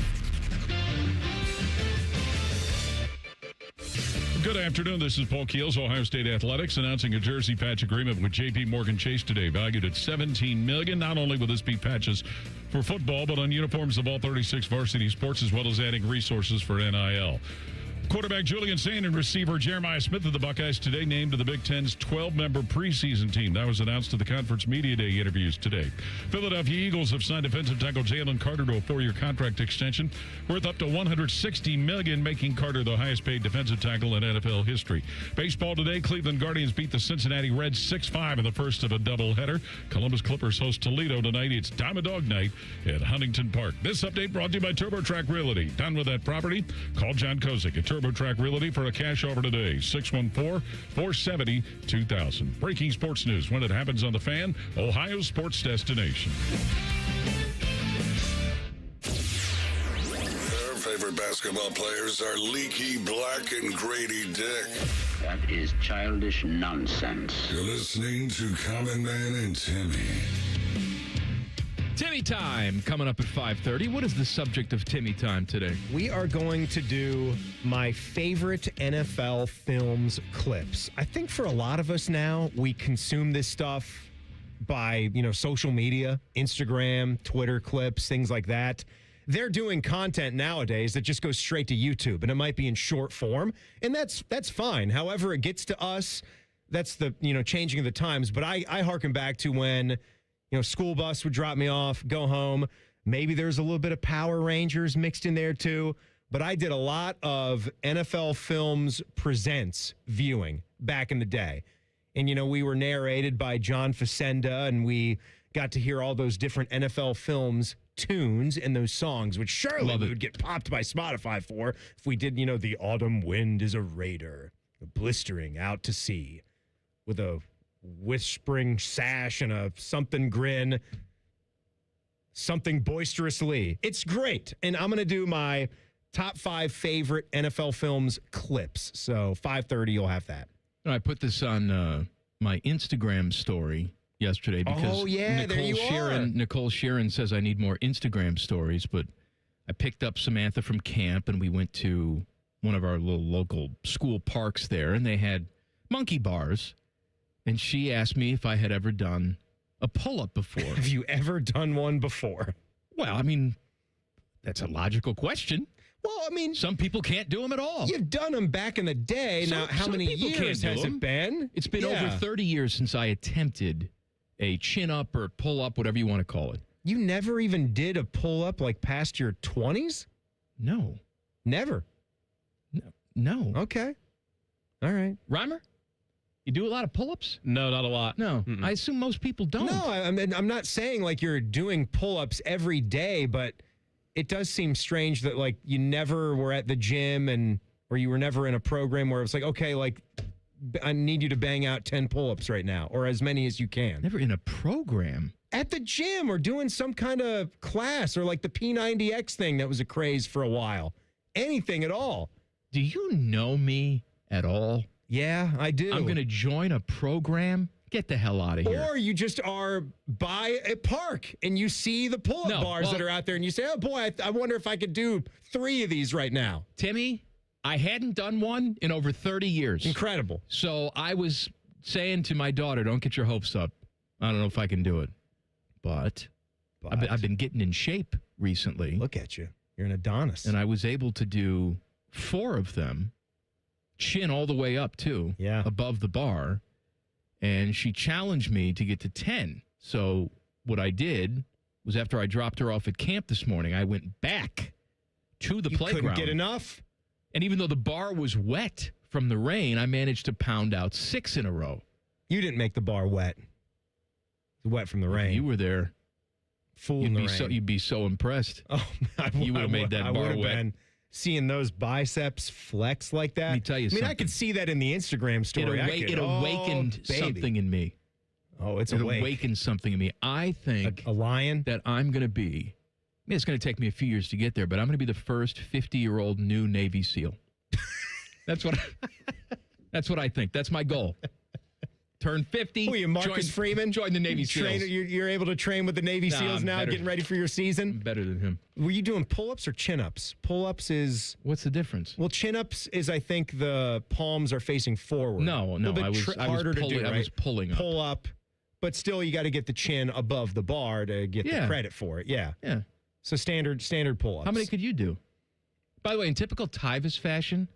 Good afternoon. This is Paul Keels, Ohio State Athletics, announcing a jersey patch agreement with J.P. Morgan Chase today, valued at $17 million. Not only will this be patches for football, but on uniforms of all 36 varsity sports, as well as adding resources for NIL. Quarterback Julian Sain and receiver Jeremiah Smith of the Buckeyes today named to the Big Ten's 12-member preseason team. That was announced to the conference media day interviews today. Philadelphia Eagles have signed defensive tackle Jalen Carter to a 4-year contract extension worth up to $160 million, making Carter the highest-paid defensive tackle in NFL history. Baseball today, Cleveland Guardians beat the Cincinnati Reds 6-5 in the first of a doubleheader. Columbus Clippers host Toledo tonight. It's Diamond Dog Night at Huntington Park. This update brought to you by TurboTrack Realty. Done with that property? Call John Kozik at TurboTrack Realty for a cash offer today. 614-470-2000. Breaking sports news when it happens on The Fan, Ohio's sports destination. Their favorite basketball players are Leaky Black and Grady Dick. That is childish nonsense. You're listening to Common Man and Timmy. Timmy time coming up at 5:30. What is the subject of Timmy time today? We are going to do my favorite NFL films clips. I think for a lot of us now, we consume this stuff by, social media, Instagram, Twitter clips, things like that. They're doing content nowadays that just goes straight to YouTube, and it might be in short form, and that's fine. However it gets to us, that's the, changing of the times. But I harken back to when school bus would drop me off, go home. Maybe there's a little bit of Power Rangers mixed in there too. But I did a lot of NFL Films Presents viewing back in the day. And, we were narrated by John Facenda, and we got to hear all those different NFL Films tunes and those songs, which surely we would get popped by Spotify for if we did, the autumn wind is a raider, blistering out to sea with a whispering sash and a something grin, something boisterously. It's great. And I'm going to do my top 5 favorite NFL Films clips. So 5:30, you'll have that. I put this on my Instagram story yesterday because Nicole Sheeran says I need more Instagram stories, but I picked up Samantha from camp and we went to one of our little local school parks there, and they had monkey bars. And she asked me if I had ever done a pull-up before. Have you ever done one before? Well, that's a logical question. Well, some people can't do them at all. You've done them back in the day. Now, how many years has it been? It's been over 30 years since I attempted a chin-up or pull-up, whatever you want to call it. You never even did a pull-up like past your 20s? You do a lot of pull-ups? No, not a lot. No. I assume most people don't. No, I'm not saying like you're doing pull-ups every day, but it does seem strange that like you never were at the gym or you were never in a program where it's like, okay, like I need you to bang out 10 pull-ups right now or as many as you can. Never in a program. At the gym or doing some kind of class or like the P90X thing that was a craze for a while. Anything at all. Do you know me at all? Yeah, I do. I'm going to join a program? Get the hell out of here. Or you just are by a park and you see the pull-up bars that are out there and you say, oh, boy, I wonder if I could do 3 of these right now. Timmy, I hadn't done one in over 30 years. Incredible. So I was saying to my daughter, don't get your hopes up. I don't know if I can do it. But I've been getting in shape recently. Look at you. You're an Adonis. And I was able to do 4 of them. Chin all the way up, too. Yeah. Above the bar. And she challenged me to get to 10. So what I did was after I dropped her off at camp this morning, I went back to the playground. Couldn't get enough? And even though the bar was wet from the rain, I managed to pound out 6 in a row. You didn't make the bar wet. It was wet from the rain. If you were there. Fooling the rain. You'd be so impressed. Oh, you would have made that bar wet. Been. Seeing those biceps flex like that. Let me tell you something. I could see that in the Instagram story. It awakened something in me. Oh, it awakened something in me. I think a lion that I'm going to be. It's going to take me a few years to get there, but I'm going to be the first 50-year-old new Navy SEAL. That's what I think. That's my goal. Turn 50. Who are you, Marcus Freeman? Join the Navy SEALs. You're able to train with the Navy SEALs now, getting ready for your season? I'm better than him. Were you doing pull-ups or chin-ups? Pull-ups is... What's the difference? Well, chin-ups is, I think, the palms are facing forward. No. I was pulling up. Pull up, but still you got to get the chin above the bar to get the credit for it. Yeah. Yeah. So standard pull-ups. How many could you do? By the way, in typical Tyvus fashion,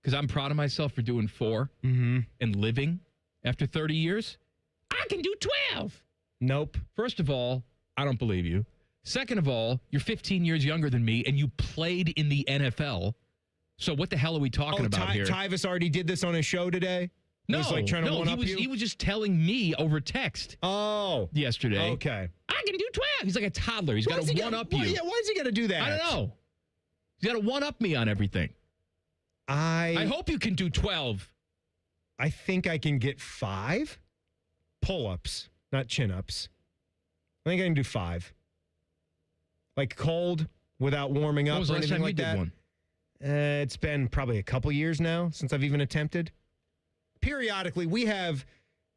because I'm proud of myself for doing 4 and living after 30 years, I can do 12. Nope. First of all, I don't believe you. Second of all, you're 15 years younger than me, and you played in the NFL. So what the hell are we talking about here? Tyvus already did this on his show today? No, he was like trying to one-up you? He was just telling me over text. Oh. Yesterday. Okay. I can do 12. He's like a toddler. He's got to one-up you. Yeah, why is he got to do that? I don't know. He's got to one-up me on everything. I hope you can do 12. I think I can get 5 pull-ups, not chin-ups. I think I can do 5. Like cold, without warming up or anything like that. When was the last time you did one? It's been probably a couple years now since I've even attempted. Periodically, we have...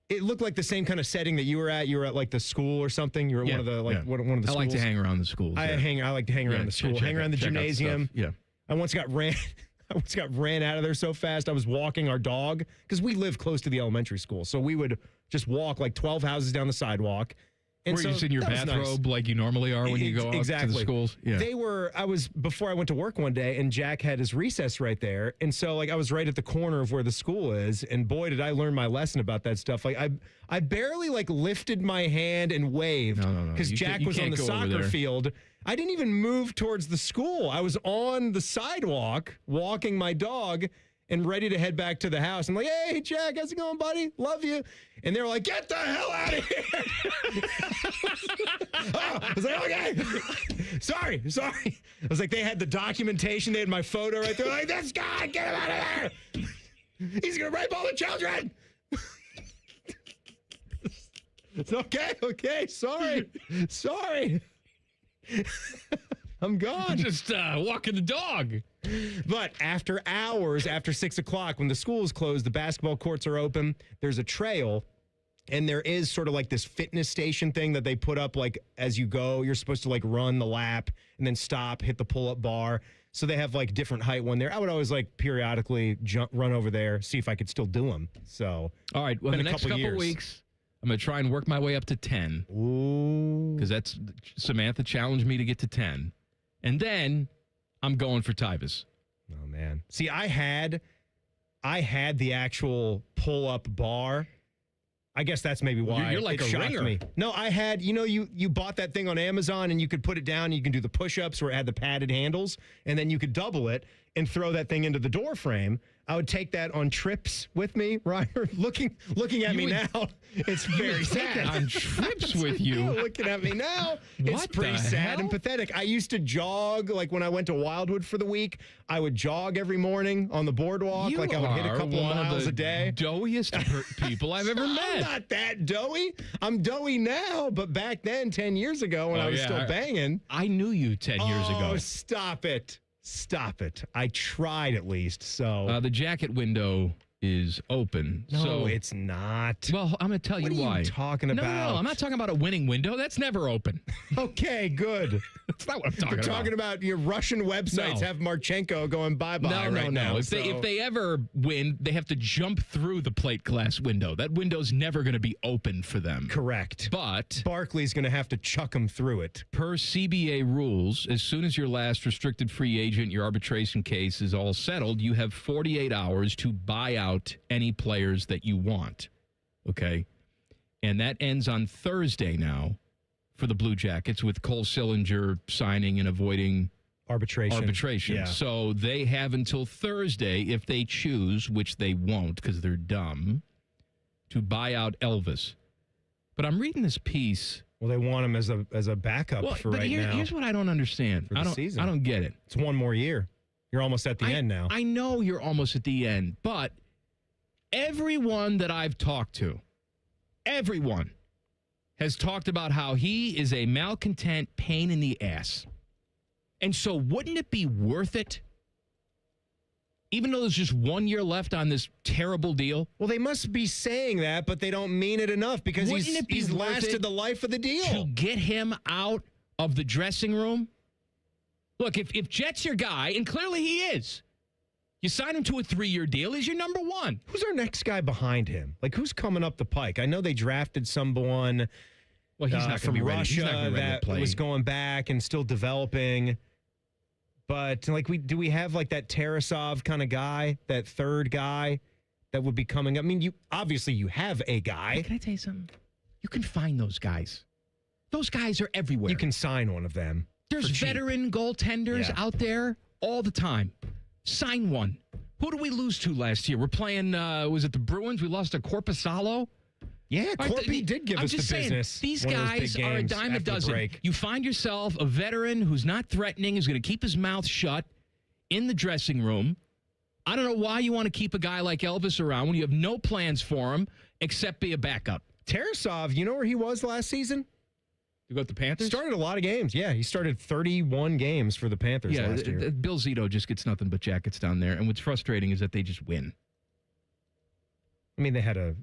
It looked like the same kind of setting that you were at. You were at like the school or something. You were at one of the one of the schools. I like to hang around the schools. I like to hang around the school, hang around the gymnasium. Yeah. I once got ran out of there so fast. I was walking our dog because we live close to the elementary school, so we would just walk like 12 houses down the sidewalk. And were you just in your bathrobe like you normally are when you go out to the schools? Yeah. Before I went to work one day, and Jack had his recess right there. And so, like, I was right at the corner of where the school is. And boy, did I learn my lesson about that stuff. Like, I barely, like, lifted my hand and waved. No. Because Jack was on the soccer field. I didn't even move towards the school. I was on the sidewalk walking my dog and ready to head back to the house. I'm like, hey, Jack, how's it going, buddy? Love you. And they were like, get the hell out of here. I was like, okay. Sorry. I was like, they had the documentation. They had my photo right there. Like, this guy, get him out of there. He's going to rape all the children. It's okay. Sorry. I'm gone. Just walking the dog. But after hours, after 6 o'clock, when the school is closed, the basketball courts are open. There's a trail, and there is sort of like this fitness station thing that they put up, like, as you go. You're supposed to, like, run the lap and then stop, hit the pull-up bar. So they have, like, different height one there. I would always, like, periodically run over there, see if I could still do them. So, all right, well, in the next couple weeks, I'm going to try and work my way up to 10. Ooh. Because Samantha challenged me to get to 10. And then I'm going for Tyvus. Oh, man. See, I had the actual pull-up bar. I guess that's maybe why you're like it a shocked ringer. me. No, I had, you bought that thing on Amazon and you could put it down and you can do the push-ups where it had the padded handles and then you could double it and throw that thing into the door frame. I would take that on trips with me, Ryder. Looking at me now, it's very sad. On trips with you? Looking at me now, it's pretty sad and pathetic. I used to jog, like when I went to Wildwood for the week, I would jog every morning on the boardwalk. I would hit a couple of miles a day. Doughiest people I've ever met. I'm not that doughy. I'm doughy now, but back then, 10 years ago, when I was still banging. I knew you 10 years ago. Oh, stop it. Stop it. I tried at least, so. The jacket window is open. No, so it's not. Well, I'm going to tell you why. What are you talking about? No, I'm not talking about a winning window. That's never open. Okay, good. That's not what I'm talking about. We're talking about your Russian websites have Marchenko going bye-bye now. If they ever win, they have to jump through the plate glass window. That window's never going to be open for them. Correct. But Barkley's going to have to chuck them through it. Per CBA rules, as soon as your last restricted free agent, your arbitration case is all settled, you have 48 hours to buy out any players that you want. Okay? And that ends on Thursday now for the Blue Jackets with Cole Sillinger signing and avoiding arbitration. Yeah. So they have until Thursday, if they choose, which they won't because they're dumb, to buy out Elvis. But I'm reading this piece. Well, they want him as a backup for right now. Here's what I don't understand. I don't get it. It's one more year. You're almost at the end now. I know you're almost at the end, but everyone that I've talked to, everyone has talked about how he is a malcontent pain in the ass. And so wouldn't it be worth it, even though there's just 1 year left on this terrible deal? Well, they must be saying that, but they don't mean it enough because he's lasted the life of the deal. To get him out of the dressing room? Look, if Jet's your guy, and clearly he is, you sign him to a 3-year deal, he's your number one. Who's our next guy behind him? Like, who's coming up the pike? I know they drafted someone he's not from be ready. Russia that was going back and still developing. But, like, do we have, like, that Tarasov kind of guy, that third guy that would be coming up? I mean, you have a guy. Can I tell you something? You can find those guys. Those guys are everywhere. You can sign one of them. There's veteran goaltenders out there all the time. Sign one. Who did we lose to last year? We're playing, was it the Bruins? We lost to Korpisalo? Yeah, Corpy did give us the business. These guys are a dime a dozen. You find yourself a veteran who's not threatening, who's going to keep his mouth shut in the dressing room. I don't know why you want to keep a guy like Elvis around when you have no plans for him except be a backup. Tarasov, you know where he was last season? You go with the Panthers? Started a lot of games. Yeah, he started 31 games for the Panthers last year. Bill Zito just gets nothing but jackets down there. And what's frustrating is that they just win. I mean, they had a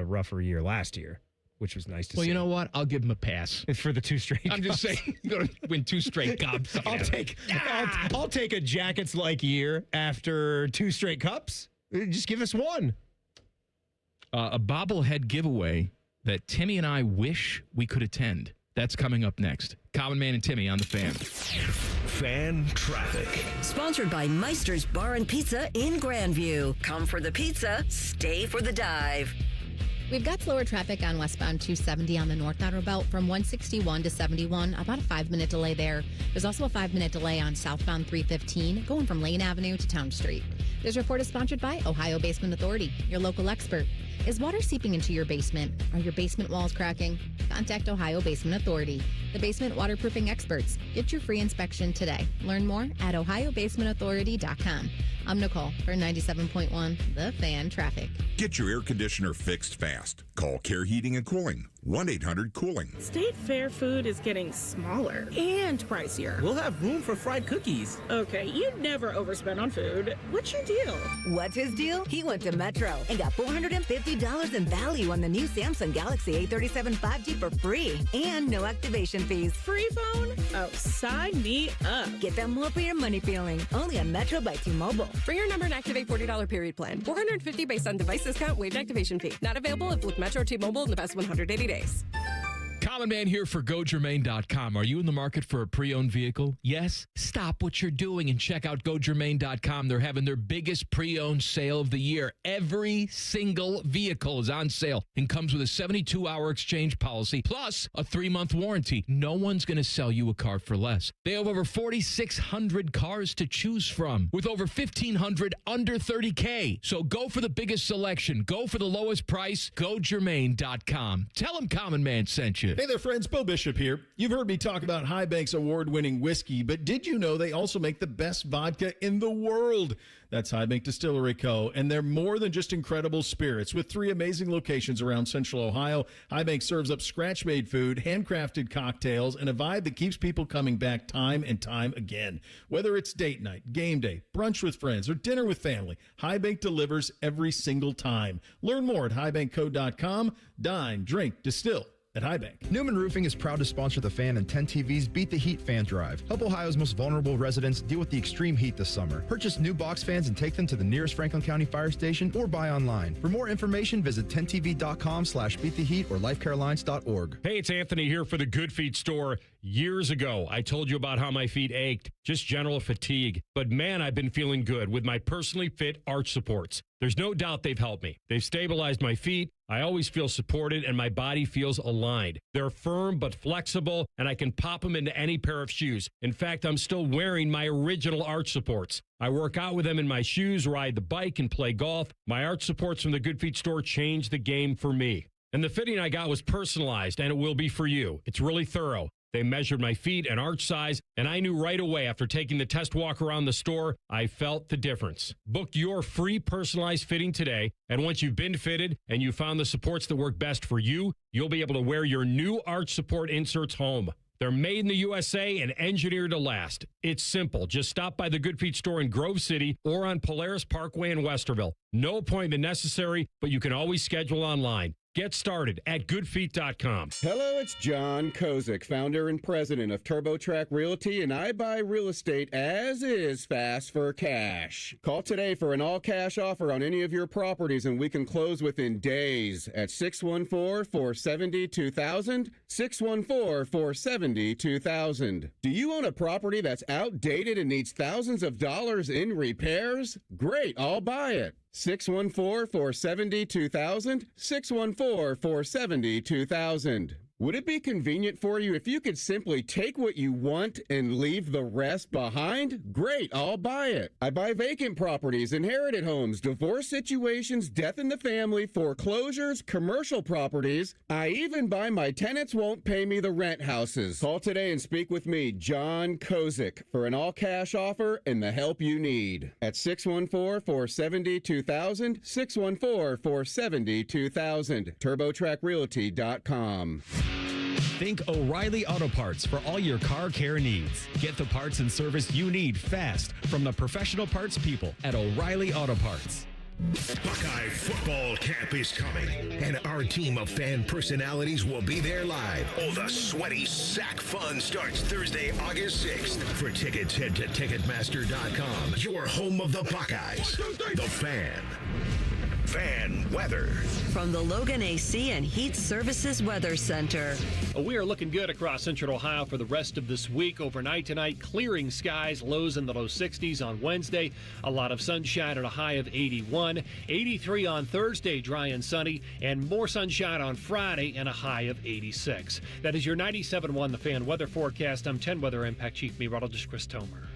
rougher year last year, which was nice to see. Well, you know what? I'll give them a pass. It's for the 2 straight I'm just saying, going to win 2 straight cups. I'll take a Jackets-like year after 2 straight cups. Just give us one. A bobblehead giveaway that Timmy and I wish we could attend. That's coming up next. Common Man and Timmy on the Fan. Fan Traffic. Sponsored by Meister's Bar and Pizza in Grandview. Come for the pizza, stay for the dive. We've got slower traffic on westbound 270 on the North Outer Belt from 161 to 71. About a 5-minute delay there. There's also a 5-minute delay on southbound 315 going from Lane Avenue to Town Street. This report is sponsored by Ohio Basement Authority, your local expert. Is water seeping into your basement? Are your basement walls cracking? Contact Ohio Basement Authority, the basement waterproofing experts. Get your free inspection today. Learn more at ohiobasementauthority.com. I'm Nicole for 97.1 The Fan Traffic. Get your air conditioner fixed fast. Call Care Heating and Cooling. 1-800-COOLING. State Fair food is getting smaller and pricier. We'll have room for fried cookies. Okay, you'd never overspend on food. What's your deal? What's his deal? He went to Metro and got $450 in value on the new Samsung Galaxy A37 5G for free and no activation fees. Free phone? Oh, sign me up. Get that more for your money feeling. Only on Metro by T-Mobile. Bring your number and activate $40 period plan. $450 based on device discount, waived activation fee. Not available if with Metro T-Mobile in the past 180 days. Common Man here for GoGermain.com. Are you in the market for a pre-owned vehicle? Yes? Stop what you're doing and check out GoGermain.com. They're having their biggest pre-owned sale of the year. Every single vehicle is on sale and comes with a 72-hour exchange policy plus a 3-month warranty. No one's going to sell you a car for less. They have over 4,600 cars to choose from with over 1,500 under $30K. So go for the biggest selection. Go for the lowest price. GoGermain.com. Tell them Common Man sent you. Hey there, friends. Bo Bishop here. You've heard me talk about High Bank's award-winning whiskey, but did you know they also make the best vodka in the world? That's High Bank Distillery Co., and they're more than just incredible spirits. With 3 amazing locations around Central Ohio, High Bank serves up scratch-made food, handcrafted cocktails, and a vibe that keeps people coming back time and time again. Whether it's date night, game day, brunch with friends, or dinner with family, High Bank delivers every single time. Learn more at highbankco.com. Dine, drink, distill at High Bank. Newman Roofing is proud to sponsor the Fan and 10 TV's Beat the Heat fan drive. Help Ohio's most vulnerable residents deal with the extreme heat this summer. Purchase new box fans and take them to the nearest Franklin County fire station or buy online. For more information, visit 10tv.com/beattheheat or lifecarelines.org. Hey, it's Anthony here for the Good Feet store. Years ago, I told you about how my feet ached, just general fatigue. But man, I've been feeling good with my personally fit arch supports. There's no doubt they've helped me. They've stabilized my feet. I always feel supported and my body feels aligned. They're firm but flexible, and I can pop them into any pair of shoes. In fact, I'm still wearing my original arch supports. I work out with them in my shoes, ride the bike, and play golf. My arch supports from the Good Feet store changed the game for me. And the fitting I got was personalized, and it will be for you. It's really thorough. They measured my feet and arch size, and I knew right away after taking the test walk around the store, I felt the difference. Book your free personalized fitting today, and once you've been fitted and you found the supports that work best for you, you'll be able to wear your new arch support inserts home. They're made in the USA and engineered to last. It's simple. Just stop by the Good Feet store in Grove City or on Polaris Parkway in Westerville. No appointment necessary, but you can always schedule online. Get started at goodfeet.com. Hello, it's John Kozik, founder and president of TurboTrack Realty, and I buy real estate as is fast for cash. Call today for an all-cash offer on any of your properties, and we can close within days at 614-470-2000, 614-470-2000. Do you own a property that's outdated and needs thousands of dollars in repairs? Great, I'll buy it. 614-470-2000, 614-470-2000. Would it be convenient for you if you could simply take what you want and leave the rest behind? Great, I'll buy it. I buy vacant properties, inherited homes, divorce situations, death in the family, foreclosures, commercial properties. I even buy my tenants won't pay me the rent houses. Call today and speak with me, John Kozik, for an all-cash offer and the help you need. At 614-470-2000, 614-470-2000, TurboTrackRealty.com. Think O'Reilly Auto Parts for all your car care needs. Get the parts and service you need fast from the professional parts people at O'Reilly Auto Parts. Buckeye football camp is coming, and our team of fan personalities will be there live. Oh, the sweaty sack fun starts Thursday, August 6th. For tickets, head to Ticketmaster.com, your home of the Buckeyes. The Fan. Fan weather. From the Logan AC and Heat Services Weather Center. We are looking good across Central Ohio for the rest of this week. Overnight tonight, clearing skies, lows in the low 60s on Wednesday. A lot of sunshine at a high of 81. 83 on Thursday, dry and sunny. And more sunshine on Friday and a high of 86. That is your 97.1 The Fan weather forecast. I'm 10 Weather Impact Chief Meteorologist Chris Tomer.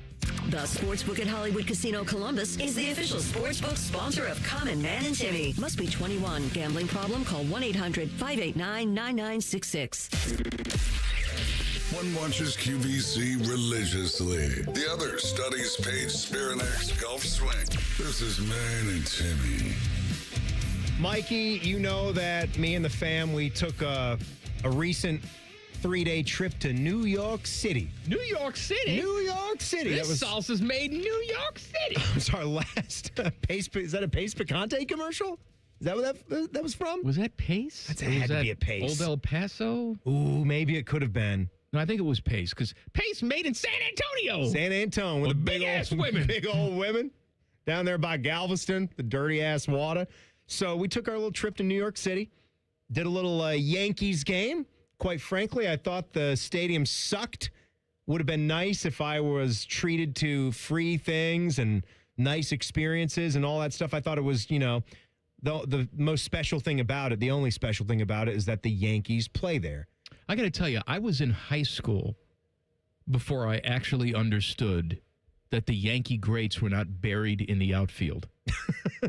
The Sportsbook at Hollywood Casino Columbus is the official sportsbook sponsor of Common Man and Timmy. Must be 21. Gambling problem? Call 1-800-589-9966. One watches QVC religiously. The other studies Paige Spirinak's golf swing. This is Man and Timmy. Mikey, you know that me and the fam, we took a recent 3-day trip to New York City. New York City? New York City. This salsa's made in New York City. It was our last Pace. Is that a Pace Picante commercial? Is that what that was from? Was that Pace? That had to be a Pace. Old El Paso? Ooh, maybe it could have been. No, I think it was Pace, because Pace made in San Antonio. San Antonio with the big-ass women. Big old women down there by Galveston, the dirty-ass water. So we took our little trip to New York City, did a little Yankees game. quite frankly, I thought the stadium sucked. Would have been nice if I was treated to free things and nice experiences and all that stuff. I thought it was, the most special thing about it, the only special thing about it is that the Yankees play there. I got to tell you, I was in high school before I actually understood that the Yankee greats were not buried in the outfield.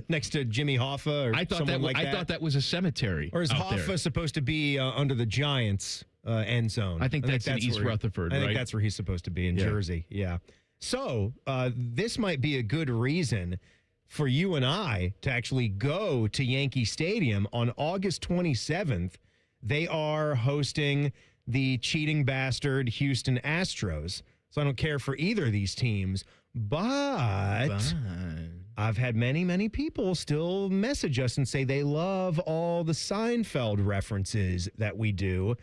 Next to Jimmy Hoffa or I thought someone I thought that was a cemetery. Or is out Hoffa there. supposed to be under the Giants end zone? I think that's in East where Rutherford, I think right? that's where he's supposed to be, in Jersey. Yeah. So this might be a good reason for you and I to actually go to Yankee Stadium on August 27th. They are hosting the cheating bastard Houston Astros. So I don't care for either of these teams. But I've had many, many people still message us and say they love all the Seinfeld references that we do.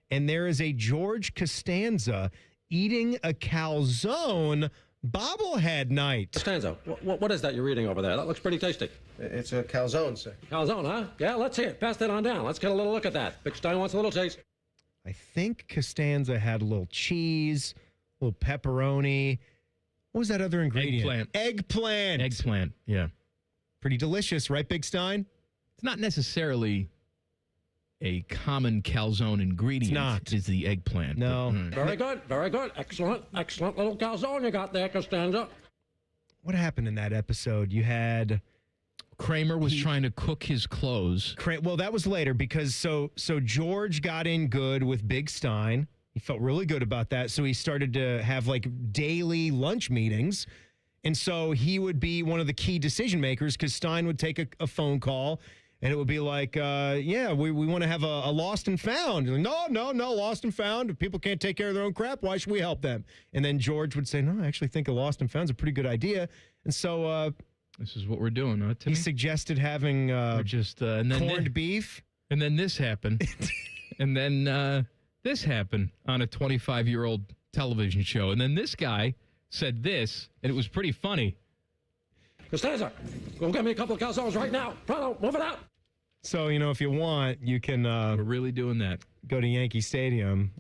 And there is a George Costanza eating a calzone bobblehead night. Costanza, what is that you're eating over there? That looks pretty tasty. It's a calzone, sir. Calzone, huh? Yeah, let's hear it. Pass that on down. Let's get a little look at that. Big Stein wants a little taste. I think Costanza had a little cheese, a little pepperoni. What was that other ingredient? Eggplant. Yeah. Pretty delicious, right, Big Stein? It's not necessarily a common calzone ingredient. It's not. Is the eggplant. No. Very good. Very good. Excellent little calzone you got there, Costanza. What happened in that episode? You had... Kramer was trying to cook his clothes. Well, that was later because so George got in good with Big Stein. He felt really good about that. So he started to have like daily lunch meetings. And so he would be one of the key decision makers because Stein would take a phone call and it would be like, we want to have a lost and found. Like, no, lost and found. If people can't take care of their own crap, why should we help them? And then George would say, no, I actually think a lost and found is a pretty good idea. And so this is what we're doing, huh, Timmy? he suggested having corned beef. And then this happened. And then this happened on a 25-year-old television show. And then this guy said this, and it was pretty funny. Costanza, go get me a couple of calzones right now. Pronto, move it out. So, if you want, you can... we're really doing that. Go to Yankee Stadium,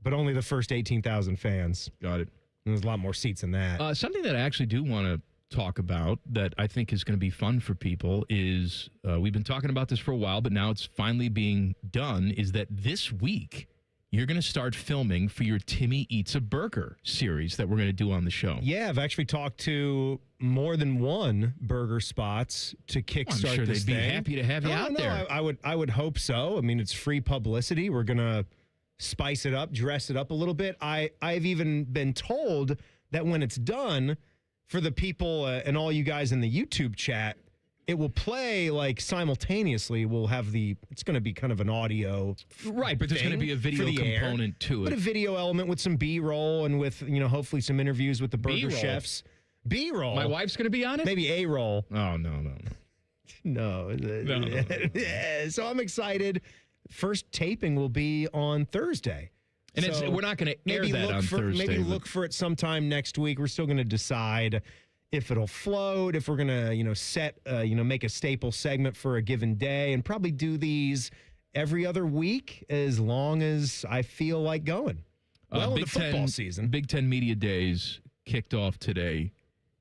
but only the first 18,000 fans. Got it. And there's a lot more seats than that. Something that I actually do want to talk about that I think is going to be fun for people is, we've been talking about this for a while, but now it's finally being done, is that this week... you're going to start filming for your Timmy Eats a Burger series that we're going to do on the show. Yeah, I've actually talked to more than one burger spots to kickstart I'm sure this they'd thing. be happy to have you out there. I would hope so. I mean, it's free publicity. We're going to spice it up, dress it up a little bit. I've even been told that when it's done, for the people and all you guys in the YouTube chat, it will play like simultaneously. We'll have it's going to be kind of an audio. Right, but there's going to be a video component to it. But a video element with some B-roll and with, hopefully some interviews with the burger B-roll? chefs. B-roll. My wife's going to be on it? Maybe A-roll. Oh, no. No. So I'm excited. First taping will be on Thursday. And we're not going to air that on Thursday. Maybe look for it sometime next week. We're still going to decide if it'll float, if we're going to, set, make a staple segment for a given day and probably do these every other week as long as I feel like going. Well, the football season. Big Ten Media Days kicked off today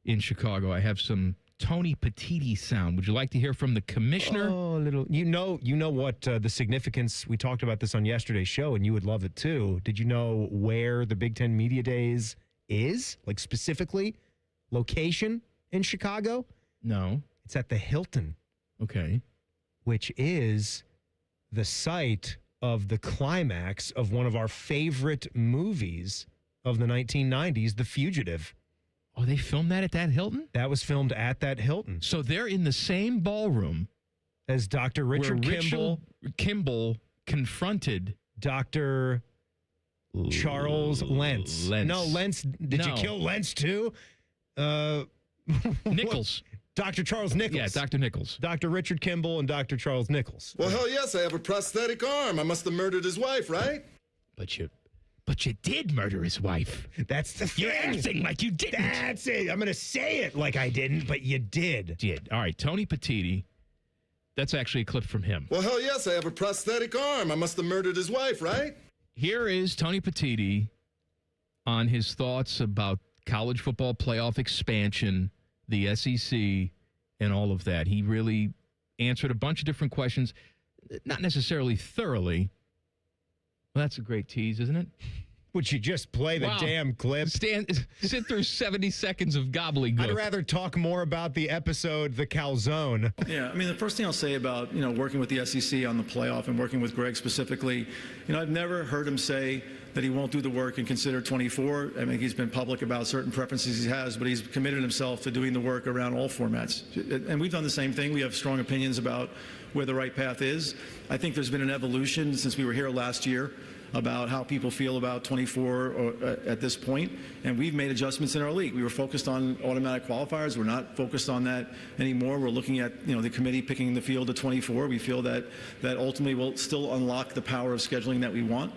in Chicago. I have some Tony Petitti sound. Would you like to hear from the commissioner? Oh, little. You know what the significance, we talked about this on yesterday's show, and you would love it too. Did you know where the Big Ten Media Days is? Like specifically? Location in Chicago? No. It's at the Hilton. Okay. Which is the site of the climax of one of our favorite movies of the 1990s, The Fugitive. Oh, they filmed that at that Hilton? That was filmed at that Hilton. So they're in the same ballroom as Dr. Richard Kimball confronted Dr. Charles Lentz. No, Lentz. Did you kill Lentz too? Nichols. Dr. Charles Nichols. Yeah, Dr. Nichols. Dr. Richard Kimball and Dr. Charles Nichols. Well, hell yes, I have a prosthetic arm. I must have murdered his wife, right? But you did murder his wife. That's the thing. You're acting like you didn't. That's it. I'm going to say it like I didn't, but you did. All right, Tony Petitti That's actually a clip from him. Well, hell yes, I have a prosthetic arm. I must have murdered his wife, right? Here is Tony Petitti on his thoughts about college football playoff expansion, the SEC, and all of that. He really answered a bunch of different questions, not necessarily thoroughly. Well, that's a great tease, isn't it? Would you just play the damn clip? Sit through 70 seconds of gobbledygook. I'd rather talk more about the episode, The Calzone. Yeah, I mean, the first thing I'll say about, working with the SEC on the playoff and working with Greg specifically, I've never heard him say that he won't do the work and consider 24. I mean, he's been public about certain preferences he has, but he's committed himself to doing the work around all formats. And we've done the same thing. We have strong opinions about where the right path is. I think there's been an evolution since we were here last year about how people feel about 24 at this point, and we've made adjustments in our league. We were focused on automatic qualifiers. We're not focused on that anymore. We're looking at the committee picking the field to 24. We feel that ultimately will still unlock the power of scheduling that we want.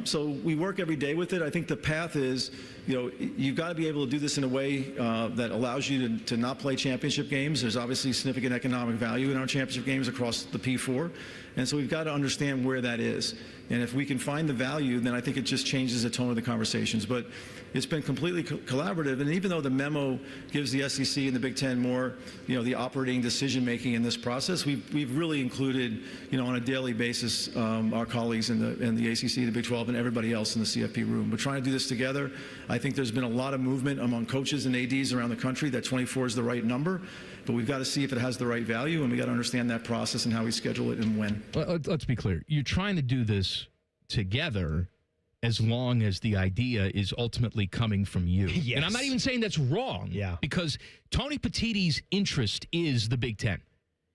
So we work every day with it. I think the path is, you've got to be able to do this in a way that allows you to not play championship games. There's obviously significant economic value in our championship games across the P4. And so we've got to understand where that is. And if we can find the value, then I think it just changes the tone of the conversations. But it's been completely collaborative. And even though the memo gives the SEC and the Big Ten more, the operating decision-making in this process, we've really included, on a daily basis, our colleagues in the ACC, the Big 12, and everybody else in the CFP room. We're trying to do this together. I think there's been a lot of movement among coaches and ADs around the country that 24 is the right number. But we've got to see if it has the right value, and we got to understand that process and how we schedule it and when. Let's be clear. You're trying to do this together as long as the idea is ultimately coming from you. Yes. And I'm not even saying that's wrong. Yeah. Because Tony Petitti's interest is the Big Ten.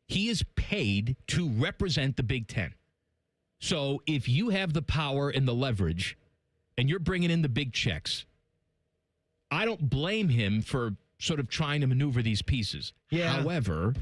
He is paid to represent the Big Ten. So if you have the power and the leverage and you're bringing in the big checks, I don't blame him for sort of trying to maneuver these pieces. Yeah. However,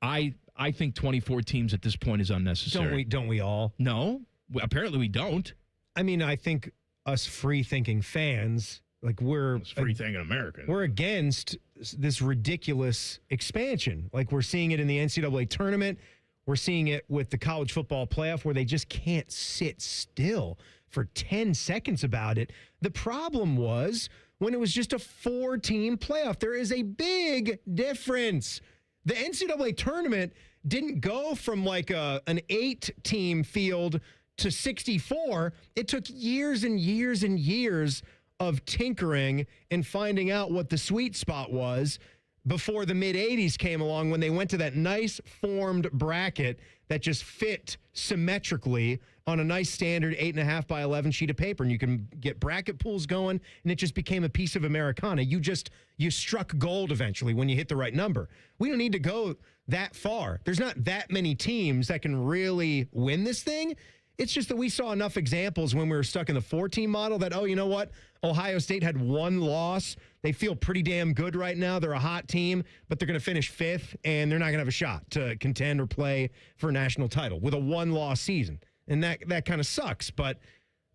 I think 24 teams at this point is unnecessary. Don't we all? No, apparently we don't. I mean, I think us free-thinking fans, we're free-thinking Americans. We're against this ridiculous expansion. We're seeing it in the NCAA tournament. We're seeing it with the college football playoff where they just can't sit still for 10 seconds about it. The problem was when it was just a 4-team playoff. There is a big difference. The NCAA tournament didn't go from an 8-team field to 64. It took years and years and years of tinkering and finding out what the sweet spot was before the mid-'80s came along, when they went to that nice formed bracket that just fit symmetrically on a nice standard 8.5 by 11 sheet of paper. And you can get bracket pools going, and it just became a piece of Americana. You struck gold eventually when you hit the right number. We don't need to go that far. There's not that many teams that can really win this thing. It's just that we saw enough examples when we were stuck in the 4-team model that, you know what? Ohio State had 1 loss. They feel pretty damn good right now. They're a hot team, but they're going to finish 5th, and they're not going to have a shot to contend or play for a national title with a 1-loss season. And that kind of sucks, but,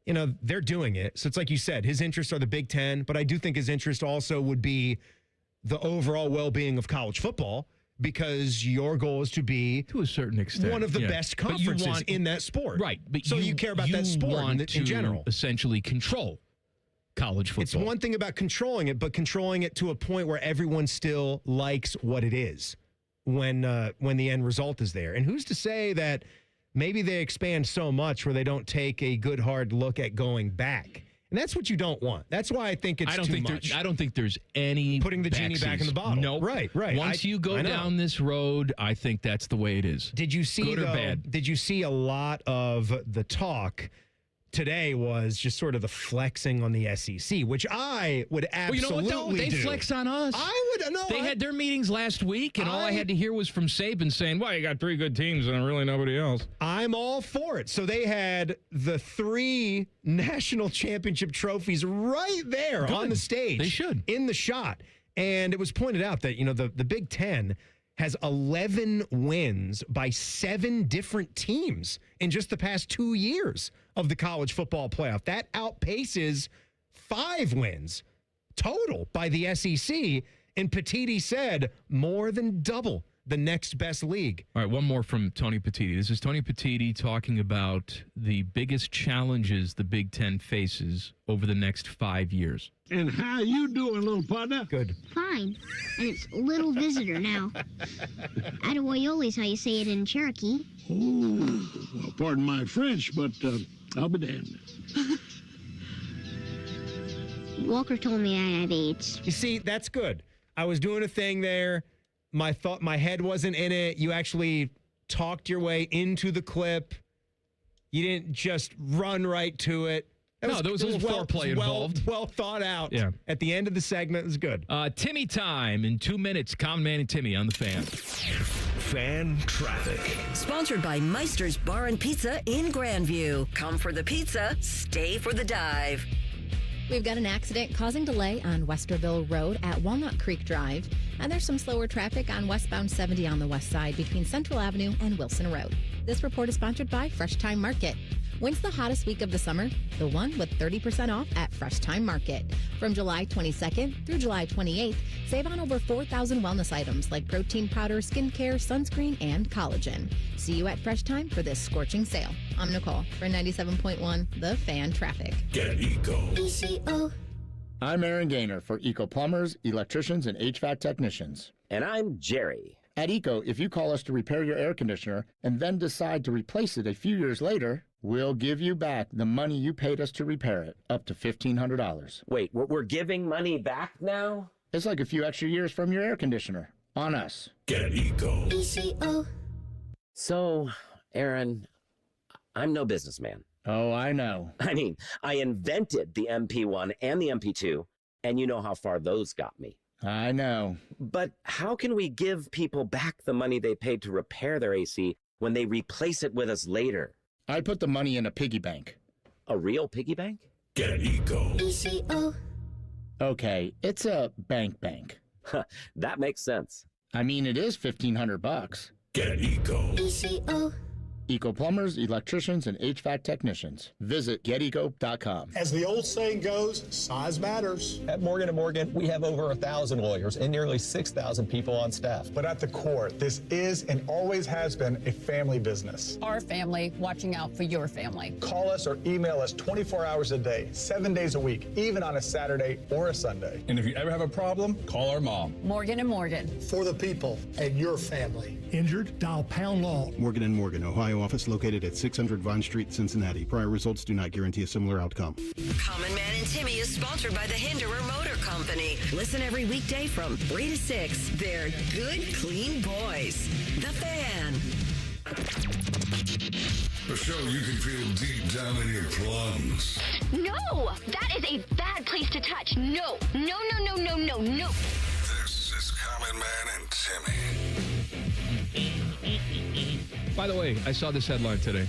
they're doing it. So it's like you said, his interests are the Big Ten, but I do think his interest also would be the overall well-being of college football, because your goal is to be, to a certain extent, one of the best conferences in that sport. Right. But so you care about that sport in general. Essentially control college football. It's one thing about controlling it, but controlling it to a point where everyone still likes what it is when the end result is there. And who's to say that maybe they expand so much where they don't take a good hard look at going back? And that's what you don't want. That's why I think it's too much. I don't think there's any putting the genie back in the bottle. No, right. Once you go down this road, I think that's the way it is. Did you see, good or bad? Did you see a lot of the talk today was just sort of the flexing on the SEC, which I would absolutely do. They flex on us. They had their meetings last week, and all I had to hear was from Saban saying, well, you got 3 good teams and really nobody else. I'm all for it. So they had the 3 national championship trophies right there on the stage. They should. In the shot. And it was pointed out that, the Big Ten has 11 wins by 7 different teams in just the past 2 years of the college football playoff. That outpaces 5 wins total by the SEC. And Petitti said more than double the next best league. All right, one more from Tony Petitti. This is Tony Petitti talking about the biggest challenges the Big Ten faces over the next 5 years. And how you doing, little partner? Good. Fine. And it's little visitor now. Adewoyoli's how you say it in Cherokee. Oh, well, pardon my French, but I'll be damned. Walker told me I have AIDS. You see, that's good. I was doing a thing there. My head wasn't in it. You actually talked your way into the clip. You didn't just run right to it. There was a little foreplay involved. Well thought out. Yeah. At the end of the segment, it was good. Timmy time in 2 minutes. Common Man and Timmy on the Fan. Fan traffic. Sponsored by Meister's Bar and Pizza in Grandview. Come for the pizza, stay for the dive. We've got an accident causing delay on Westerville Road at Walnut Creek Drive, and there's some slower traffic on westbound 70 on the west side between Central Avenue and Wilson Road. This report is sponsored by Fresh Time Market. When's the hottest week of the summer? The one with 30% off at Fresh Time Market. From July 22nd through July 28th, save on over 4,000 wellness items like protein powder, skincare, sunscreen, and collagen. See you at Fresh Time for this scorching sale. I'm Nicole for 97.1 The Fan Traffic. Get Eco. ECO. I'm Aaron Gaynor for Eco Plumbers, Electricians, and HVAC Technicians. And I'm Jerry. At Eco, if you call us to repair your air conditioner and then decide to replace it a few years later, we'll give you back the money you paid us to repair it, up to $1,500. Wait, we're giving money back now? It's like a few extra years from your air conditioner. On us. Get Eco. ECO. So, Aaron, I'm no businessman. Oh, I know. I mean, I invented the MP1 and the MP2, and you know how far those got me. I know. But how can we give people back the money they paid to repair their AC when they replace it with us later? I put the money in a piggy bank. A real piggy bank? Get Eco. ECO. Okay, it's a bank. That makes sense. I mean, it is $1,500. Get Eco. ECO. Eco Plumbers, Electricians, and HVAC Technicians. Visit geteco.com. As the old saying goes, size matters. At Morgan & Morgan, we have over 1,000 lawyers and nearly 6,000 people on staff. But at the core, this is and always has been a family business. Our family watching out for your family. Call us or email us 24 hours a day, 7 days a week, even on a Saturday or a Sunday. And if you ever have a problem, call our mom. Morgan & Morgan. For the people and your family. Injured? Dial pound law. Morgan & Morgan, Ohio office located at 600 Vine Street, Cincinnati. Prior results do not guarantee a similar outcome. Common Man and Timmy is sponsored by the Hinderer Motor Company. Listen every weekday from 3 to 6. They're good, clean boys. The Fan. A show you can feel deep down in your plums. No! That is a bad place to touch. No. No. This is Common Man and Timmy. By the way, I saw this headline today.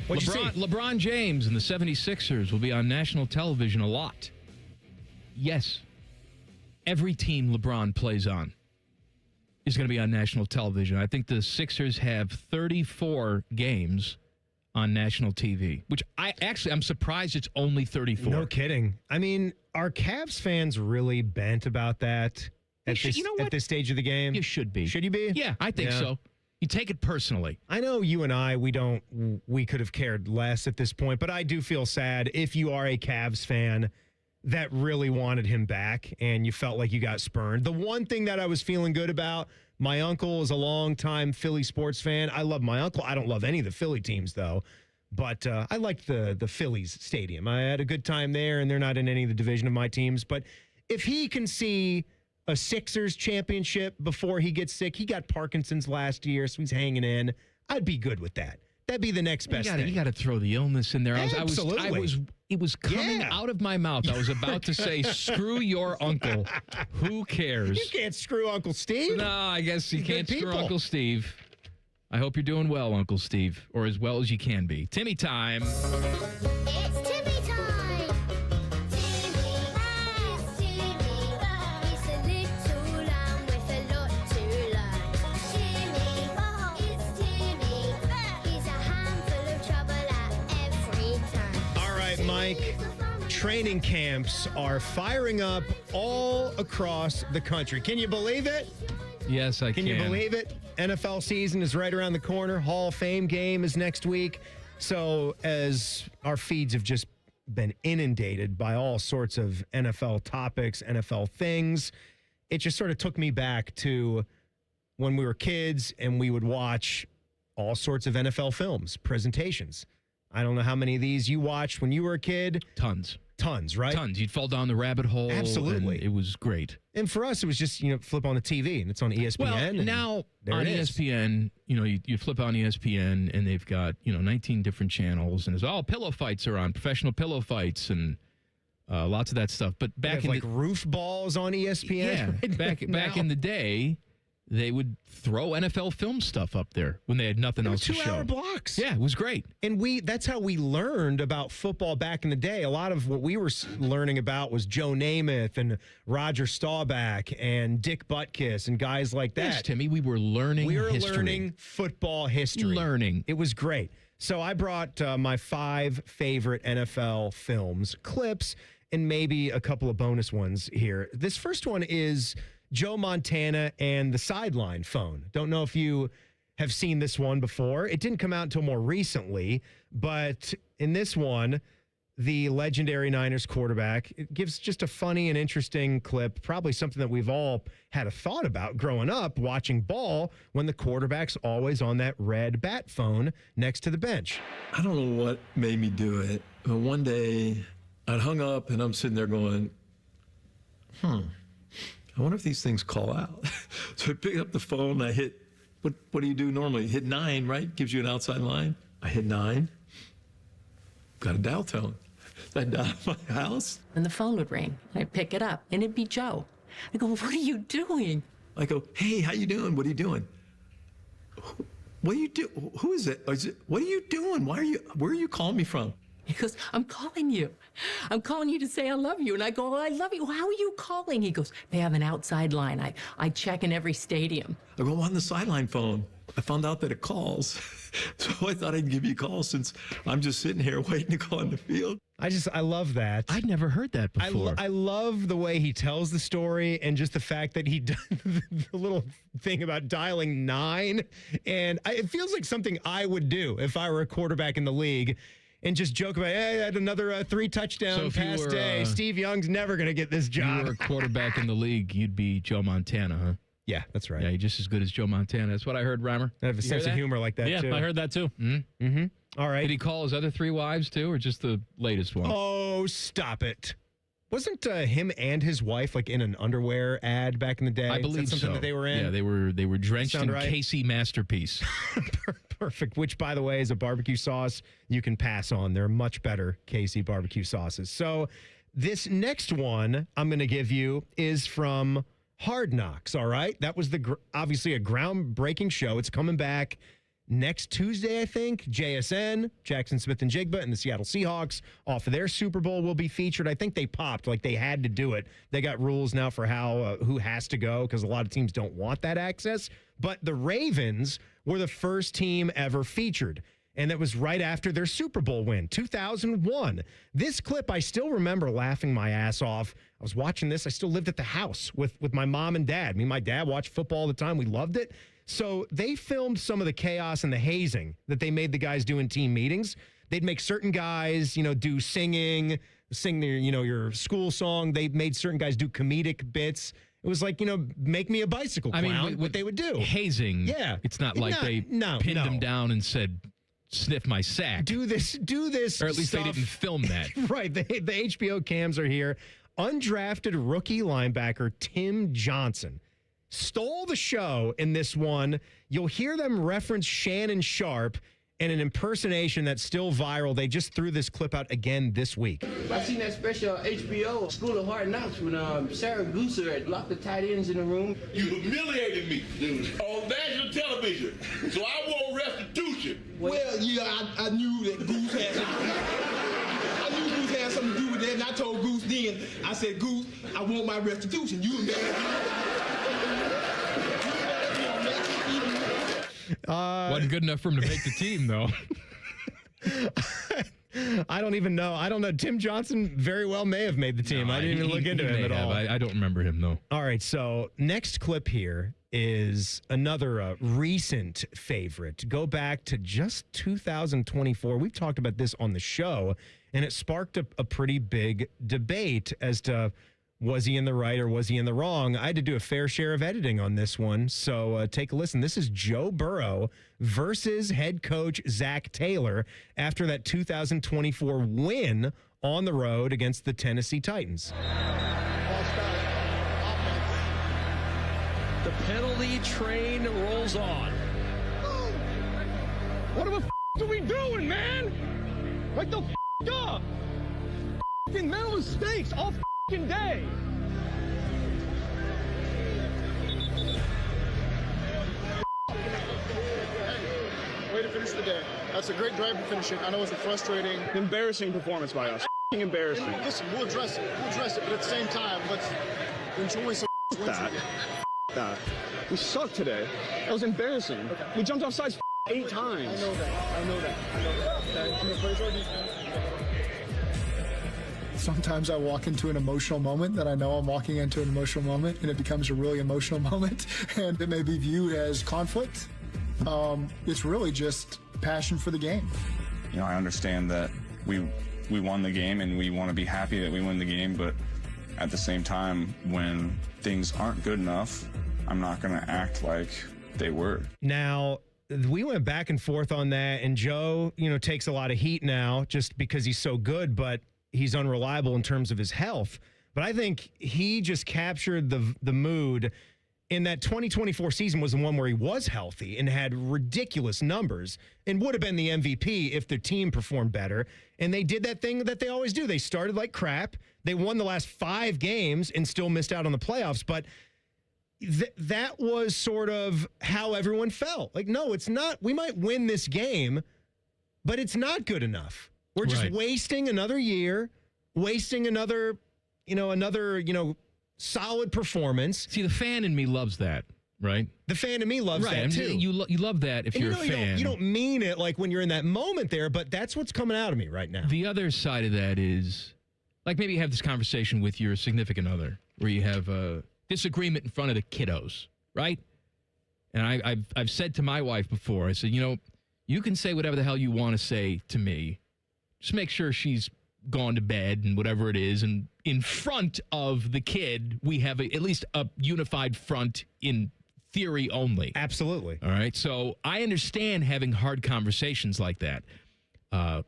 What'd you see? LeBron James and the 76ers will be on national television a lot. Yes. Every team LeBron plays on is going to be on national television. I think the Sixers have 34 games on national TV, which I'm surprised it's only 34. No kidding. I mean, are Cavs fans really bent about that at this stage of the game? You should be. Should you be? Yeah, I think so. You take it personally. I know you and I, we could have cared less at this point, but I do feel sad if you are a Cavs fan that really wanted him back and you felt like you got spurned. The one thing that I was feeling good about, my uncle is a longtime Philly sports fan. I love my uncle. I don't love any of the Philly teams, though, but I liked the Phillies stadium. I had a good time there, and they're not in any of the division of my teams. But if he can see a Sixers championship before he gets sick. He got Parkinson's last year, so he's hanging in. I'd be good with that. That'd be the next best thing. You got to throw the illness in there. Absolutely. It was coming out of my mouth. I was about to say, screw your uncle. Who cares? You can't screw Uncle Steve. No, I guess you can't screw people. Uncle Steve. I hope you're doing well, Uncle Steve, or as well as you can be. Timmy time. It's Timmy time. Mike, training camps are firing up all across the country. Can you believe it? Yes, I can. Can you believe it? NFL season is right around the corner. Hall of Fame game is next week. So as our feeds have just been inundated by all sorts of NFL topics, NFL things, it just sort of took me back to when we were kids and we would watch all sorts of NFL films, presentations. I don't know how many of these you watched when you were a kid. Tons, right? Tons. You'd fall down the rabbit hole. Absolutely. And it was great. And for us, it was just, flip on the TV and it's on ESPN. Well, and now there on it is. ESPN, you flip on ESPN and they've got, 19 different channels and it's all pillow fights are on, professional pillow fights and lots of that stuff. But They back have in like roof balls on ESPN. yeah, right back now. in the day, they would throw NFL film stuff up there when they had nothing else to show. 2-hour blocks. Yeah, it was great. And that's how we learned about football back in the day. A lot of what we were learning about was Joe Namath and Roger Staubach and Dick Butkus and guys like that. Yes, Timmy, we were learning history. Learning football history. It was great. So I brought my 5 favorite NFL films, clips, and maybe a couple of bonus ones here. This first one is Joe Montana and the sideline phone. Don't know if you have seen this one before. It didn't come out until more recently, but in this one, the legendary Niners quarterback, it gives just a funny and interesting clip, probably something that we've all had a thought about growing up watching ball when the quarterback's always on that red bat phone next to the bench. I don't know what made me do it, but one day I hung up and I'm sitting there going, I wonder if these things call out. So I picked up the phone and I hit, what do you do normally? Hit 9, right? Gives you an outside line. I hit 9, got a dial tone. I dialed my house. And the phone would ring, and I'd pick it up, and it'd be Joe. I go, what are you doing? I go, hey, how you doing? What are you doing? What do you do? Who is it? What are you doing? Where are you calling me from? He goes, I'm calling you. I'm calling you to say I love you. And I go, I love you. How are you calling? He goes, they have an outside line. I check in every stadium. I go, on the sideline phone. I found out that it calls. So I thought I'd give you a call since I'm just sitting here waiting to go on the field. I love that. I'd never heard that before. I love the way he tells the story and just the fact that he does the little thing about dialing 9. And it feels like something I would do if I were a quarterback in the league. And just joke about, hey, I had another 3-touchdown pass day. Steve Young's never going to get this job. If you were a quarterback in the league, you'd be Joe Montana, huh? Yeah, that's right. Yeah, you're just as good as Joe Montana. That's what I heard, Reimer. I have a sense of humor like that, too. Yeah, I heard that, too. Mm-hmm. Mm-hmm. All right. Did he call his other 3 wives, too, or just the latest one? Oh, stop it. Wasn't him and his wife like in an underwear ad back in the day? I believe Is that something so. that they were in? Yeah, they were drenched Sound in right? Casey Masterpiece. Perfect, which, by the way, is a barbecue sauce you can pass on. They're much better Casey barbecue sauces. So this next one I'm going to give you is from Hard Knocks, all right? That was obviously a groundbreaking show. It's coming back next Tuesday, I think. JSN, Jackson Smith and Jigba, and the Seattle Seahawks off of their Super Bowl will be featured. I think they popped, like they had to do it. They got rules now for who has to go because a lot of teams don't want that access. But the Ravens were the first team ever featured. And that was right after their Super Bowl win, 2001. This clip, I still remember laughing my ass off. I was watching this. I still lived at the house with my mom and dad. Me and my dad watched football all the time. We loved it. So they filmed some of the chaos and the hazing that they made the guys do in team meetings. They'd make certain guys, do sing their, your school song. They made certain guys do comedic bits. It was like, make me a bicycle clown, I mean, what they would do. Hazing. Yeah. It's not like they pinned him down and said, sniff my sack. Do this. Or at least stuff. they didn't film that. Right. The HBO cams are here. Undrafted rookie linebacker Tim Johnson stole the show in this one. You'll hear them reference Shannon Sharp and an impersonation that's still viral. They just threw this clip out again this week. I seen that special on HBO, School of Hard Knocks, when Sarah Gooser had locked the tight ends in the room. You humiliated me, dude, on national television, so I want restitution. Well, yeah, I knew that Goose had something to do with that, and I told Goose then, I said, Goose, I want my restitution. You Wasn't good enough for him to make the team, though. I don't even know. I don't know. Tim Johnson very well may have made the team. I didn't even look into him at all. I don't remember him, though. All right, so next clip here is another recent favorite. Go back to just 2024. We've talked about this on the show, and it sparked a pretty big debate as to was he in the right or was he in the wrong. I had to do a fair share of editing on this one, so take a listen. This is Joe Burrow versus head coach Zach Taylor after that 2024 win on the road against the Tennessee Titans. The penalty train rolls on. What the are we doing, man? Wake the up! F***ing mental mistakes all f***ing day. Way to finish the day. That's a great drive to finish it. I know it's a frustrating, embarrassing performance by us. F***ing embarrassing. Listen, we'll address it. But at the same time, let's enjoy some wins. That. We sucked today. That was embarrassing. Okay. We jumped off sides 8 times. I know that. Okay. I'm gonna praise our defense. Sometimes I walk into an emotional moment that I know I'm walking into an emotional moment, and it becomes a really emotional moment, and it may be viewed as conflict. It's really just passion for the game. You know, I understand that we won the game, and we want to be happy that we win the game, but at the same time, when things aren't good enough, I'm not going to act like they were. Now, we went back and forth on that, and Joe, takes a lot of heat now just because he's so good, but he's unreliable in terms of his health. But I think he just captured the mood in that 2024 season was the one where he was healthy and had ridiculous numbers and would have been the MVP if the team performed better. And they did that thing that they always do. They started like crap. They won the last 5 games and still missed out on the playoffs. But that was sort of how everyone felt. Like, no, it's not. We might win this game, but it's not good enough. We're just wasting another year, wasting another solid performance. See, the fan in me loves that, right? The fan in me loves that, too. You love that if you're a fan. You don't mean it like when you're in that moment there, but that's what's coming out of me right now. The other side of that is, like maybe you have this conversation with your significant other where you have a disagreement in front of the kiddos, right? And I've said to my wife before, I said, you can say whatever the hell you want to say to me. Just make sure she's gone to bed and whatever it is. And in front of the kid, we have at least a unified front in theory only. Absolutely. All right. So I understand having hard conversations like that. I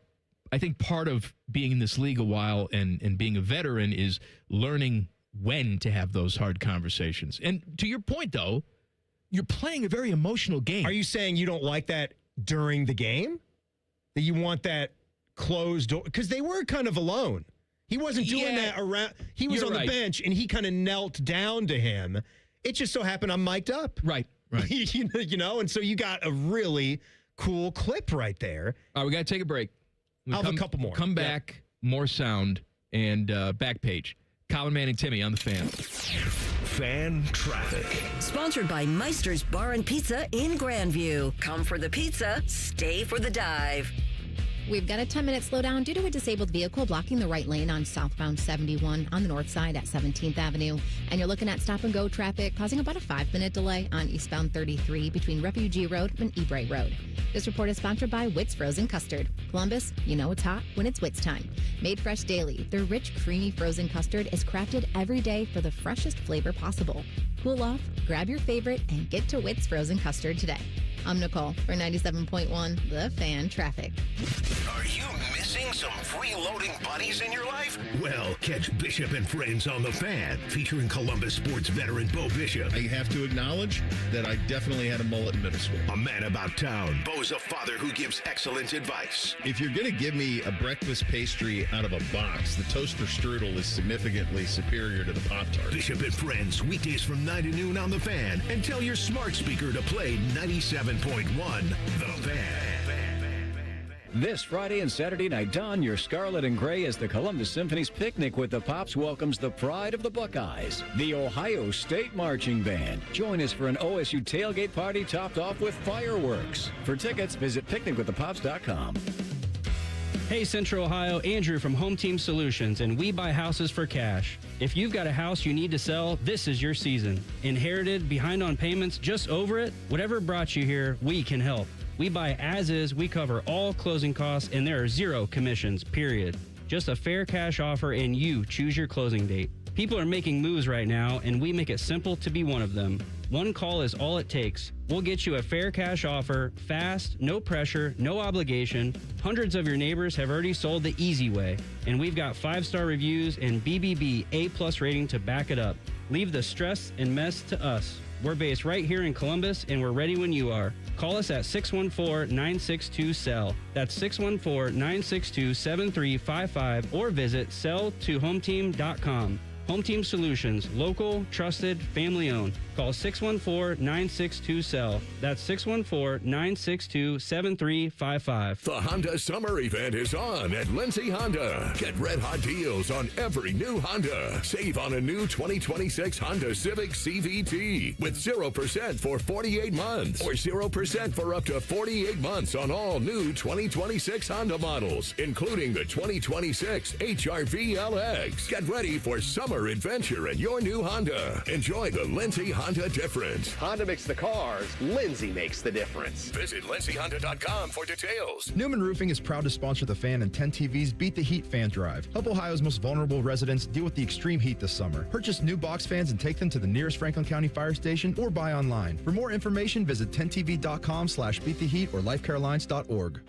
think part of being in this league a while and being a veteran is learning when to have those hard conversations. And to your point, though, you're playing a very emotional game. Are you saying you don't like that during the game? That you want that closed door? Because they were kind of alone. He wasn't doing that around. He was on the bench, and he kind of knelt down to him. It just so happened I'm mic'd up. Right. And so you got a really cool clip right there. All right, we got to take a break. I'll have a couple more. Come back, more sound, and back page. Colin Manning, Timmy on the Fan. Fan Traffic. Sponsored by Meister's Bar and Pizza in Grandview. Come for the pizza, stay for the dive. We've got a 10-minute slowdown due to a disabled vehicle blocking the right lane on southbound 71 on the north side at 17th Avenue. And you're looking at stop-and-go traffic, causing about a 5-minute delay on eastbound 33 between Refugee Road and Ebray Road. This report is sponsored by Witt's Frozen Custard. Columbus, you know it's hot when it's Witt's time. Made fresh daily, their rich, creamy frozen custard is crafted every day for the freshest flavor possible. Cool off, grab your favorite, and get to Witt's Frozen Custard today. I'm Nicole for 97.1 The Fan Traffic. Are you missing some freeloading buddies in your life? Well, catch Bishop and Friends on The Fan, featuring Columbus sports veteran Bo Bishop. I have to acknowledge that I definitely had a mullet in middle school. A man about town. Bo's a father who gives excellent advice. If you're going to give me a breakfast pastry out of a box, the toaster strudel is significantly superior to the Pop-Tart. Bishop and Friends, weekdays from 9 to noon on The Fan. And tell your smart speaker to play 97.1 The Fan. This Friday and Saturday night, don your scarlet and gray as the Columbus Symphony's Picnic with the Pops welcomes the pride of the Buckeyes, the Ohio State Marching Band. Join us for an OSU tailgate party topped off with fireworks. For tickets, visit picnicwiththepops.com. Hey, Central Ohio, Andrew from Home Team Solutions, and we buy houses for cash. If you've got a house you need to sell, this is your season. Inherited, behind on payments, just over it? Whatever brought you here, we can help. We buy as is, we cover all closing costs, and there are 0 commissions, period. Just a fair cash offer, and you choose your closing date. People are making moves right now, and we make it simple to be one of them. One call is all it takes. We'll get you a fair cash offer, fast, no pressure, no obligation. Hundreds of your neighbors have already sold the easy way, and we've got 5-star reviews and BBB A+ rating to back it up. Leave the stress and mess to us. We're based right here in Columbus, and we're ready when you are. Call us at 614-962-SELL. That's 614-962-7355, or visit sell2hometeam.com. Home Team Solutions, local, trusted, family owned. Call 614-962-SELL. That's 614-962-7355. The Honda Summer Event is on at Lindsay Honda. Get red-hot deals on every new Honda. Save on a new 2026 Honda Civic CVT with 0% for 48 months or 0% for up to 48 months on all new 2026 Honda models, including the 2026 HR-V LX. Get ready for summer adventure in your new Honda. Enjoy the Lindsay Honda difference. Honda makes the cars. Lindsay makes the difference. Visit lindsayhonda.com for details. Newman Roofing is proud to sponsor the Fan and 10 TV's Beat the Heat Fan Drive. Help Ohio's most vulnerable residents deal with the extreme heat this summer. Purchase new box fans and take them to the nearest Franklin County Fire Station or buy online. For more information, visit 10tv.com/beattheheat or lifecarelines.org.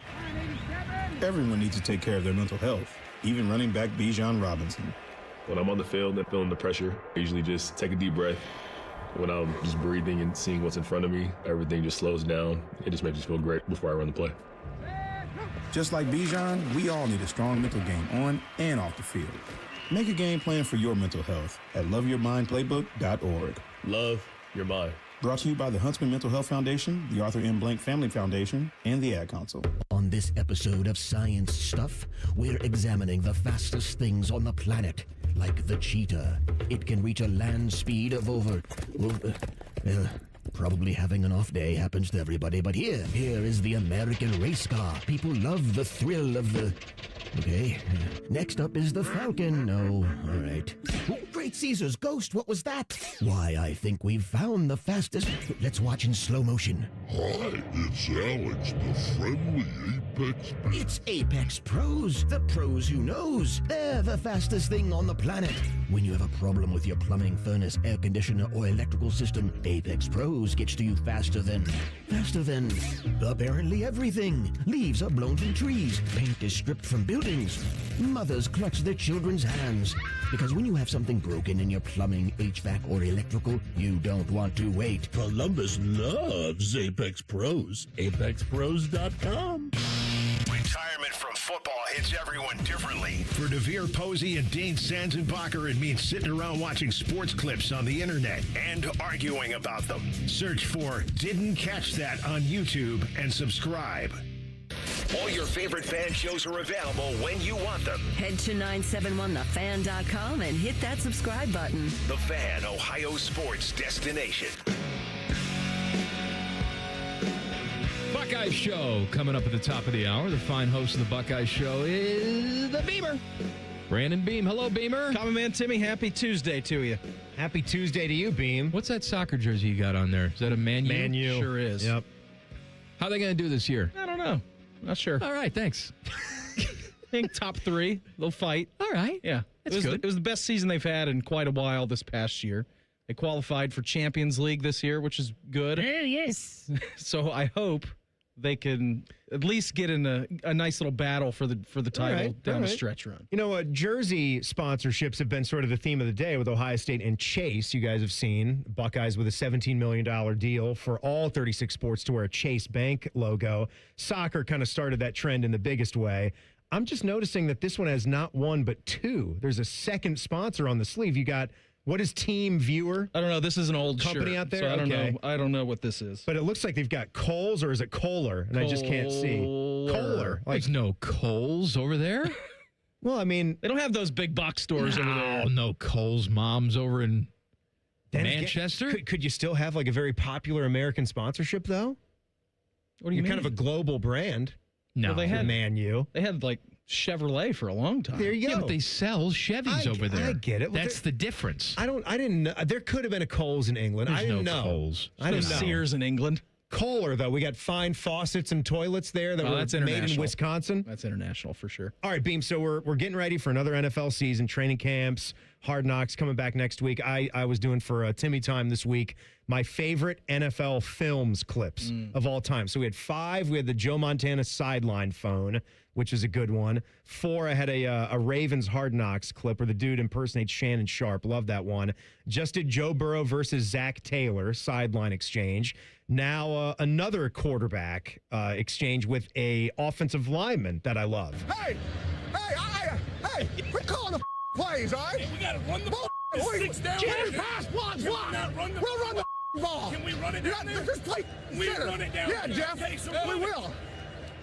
Everyone needs to take care of their mental health, even running back Bijan Robinson. When I'm on the field and feeling the pressure, I usually just take a deep breath. When I'm just breathing and seeing what's in front of me, everything just slows down. It just makes me feel great before I run the play. Just like Bijan, we all need a strong mental game on and off the field. Make a game plan for your mental health at loveyourmindplaybook.org. Love your mind. Brought to you by the Huntsman Mental Health Foundation, the Arthur M. Blank Family Foundation, and the Ad Council. On this episode of Science Stuff, we're examining the fastest things on the planet, like the cheetah. It can reach a land speed of over... probably having an off day happens to everybody, but here is the American race car. People love the thrill of the... Okay. Next up is the Falcon. No, all right. Oh, Great Caesar's ghost, what was that? Why, I think we've found the fastest... Let's watch in slow motion. Hi, it's Alex, the friendly Apex. It's Apex Pros, the pros who knows. They're the fastest thing on the planet. When you have a problem with your plumbing, furnace, air conditioner, or electrical system, Apex Pros gets to you faster than apparently everything. Leaves are blown from trees. Paint is stripped from buildings. Mothers clutch their children's hands. Because when you have something broken in your plumbing, HVAC, or electrical, you don't want to wait. Columbus loves Apex Pros. ApexPros.com. Retirement from football hits everyone differently. For DeVere Posey and Dane Sanzenbacher, it means sitting around watching sports clips on the internet and arguing about them. Search for Didn't Catch That on YouTube and subscribe. All your favorite fan shows are available when you want them. Head to 971thefan.com and hit that subscribe button. The Fan, Ohio sports destination. Buckeye Show coming up at the top of the hour. The fine host of the Buckeye Show is the Beamer. Brandon Beam. Hello, Beamer. Common Man Timmy, happy Tuesday to you. Happy Tuesday to you, Beam. What's that soccer jersey you got on there? Is that a Man U? Man U. Sure is. Yep. How are they going to do this year? I don't know. Not sure. All right, thanks. I think top 3. They'll fight. All right. Yeah. That's good. It was the best season they've had in quite a while this past year. They qualified for Champions League this year, which is good. Yes. So I hope they can at least get in a nice little battle for the title down the stretch run. You know, jersey sponsorships have been sort of the theme of the day with Ohio State and Chase. You guys have seen Buckeyes with a $17 million deal for all 36 sports to wear a Chase Bank logo. Soccer kind of started that trend in the biggest way. I'm just noticing that this one has not one but two. There's a second sponsor on the sleeve. You got... What is Team Viewer? I don't know. This is an old company shirt, out there. So I don't know what this is. But it looks like they've got Kohl's, or is it Kohler? And I just can't see. Kohler. There's no Kohl's over there. Well, I mean, they don't have those big box stores over there. Oh, no Kohl's moms over in Manchester. Could you still have like a very popular American sponsorship though? What do you mean? Kind of a global brand. No, well, they had Man U. They had like Chevrolet for a long time. There you go. Yeah, but they sell Chevys over there. I get it. Well, That's the difference. I didn't know. There could have been a Kohl's in England. There's I didn't no know. Kohl's. I didn't know. Sears in England. Kohler, though. We got fine faucets and toilets there that were that's made in international. Wisconsin. That's international for sure. All right, Beam. So we're getting ready for another NFL season, training camps, Hard Knocks coming back next week. I was doing for Timmy time this week my favorite NFL films clips of all time. So we had 5. We had the Joe Montana sideline phone, which is a good one. 4, I had a Ravens Hard Knocks clip where the dude impersonates Shannon Sharp. Love that one. Just did Joe Burrow versus Zach Taylor sideline exchange. Now another quarterback exchange with a offensive lineman that I love. Hey, we're calling the plays, all right? We gotta run the ball. 6 down. Pass, block. We'll run the ball. Can we run it down there? Just play We center. run it down. Yeah, Jeff. Okay, so we will.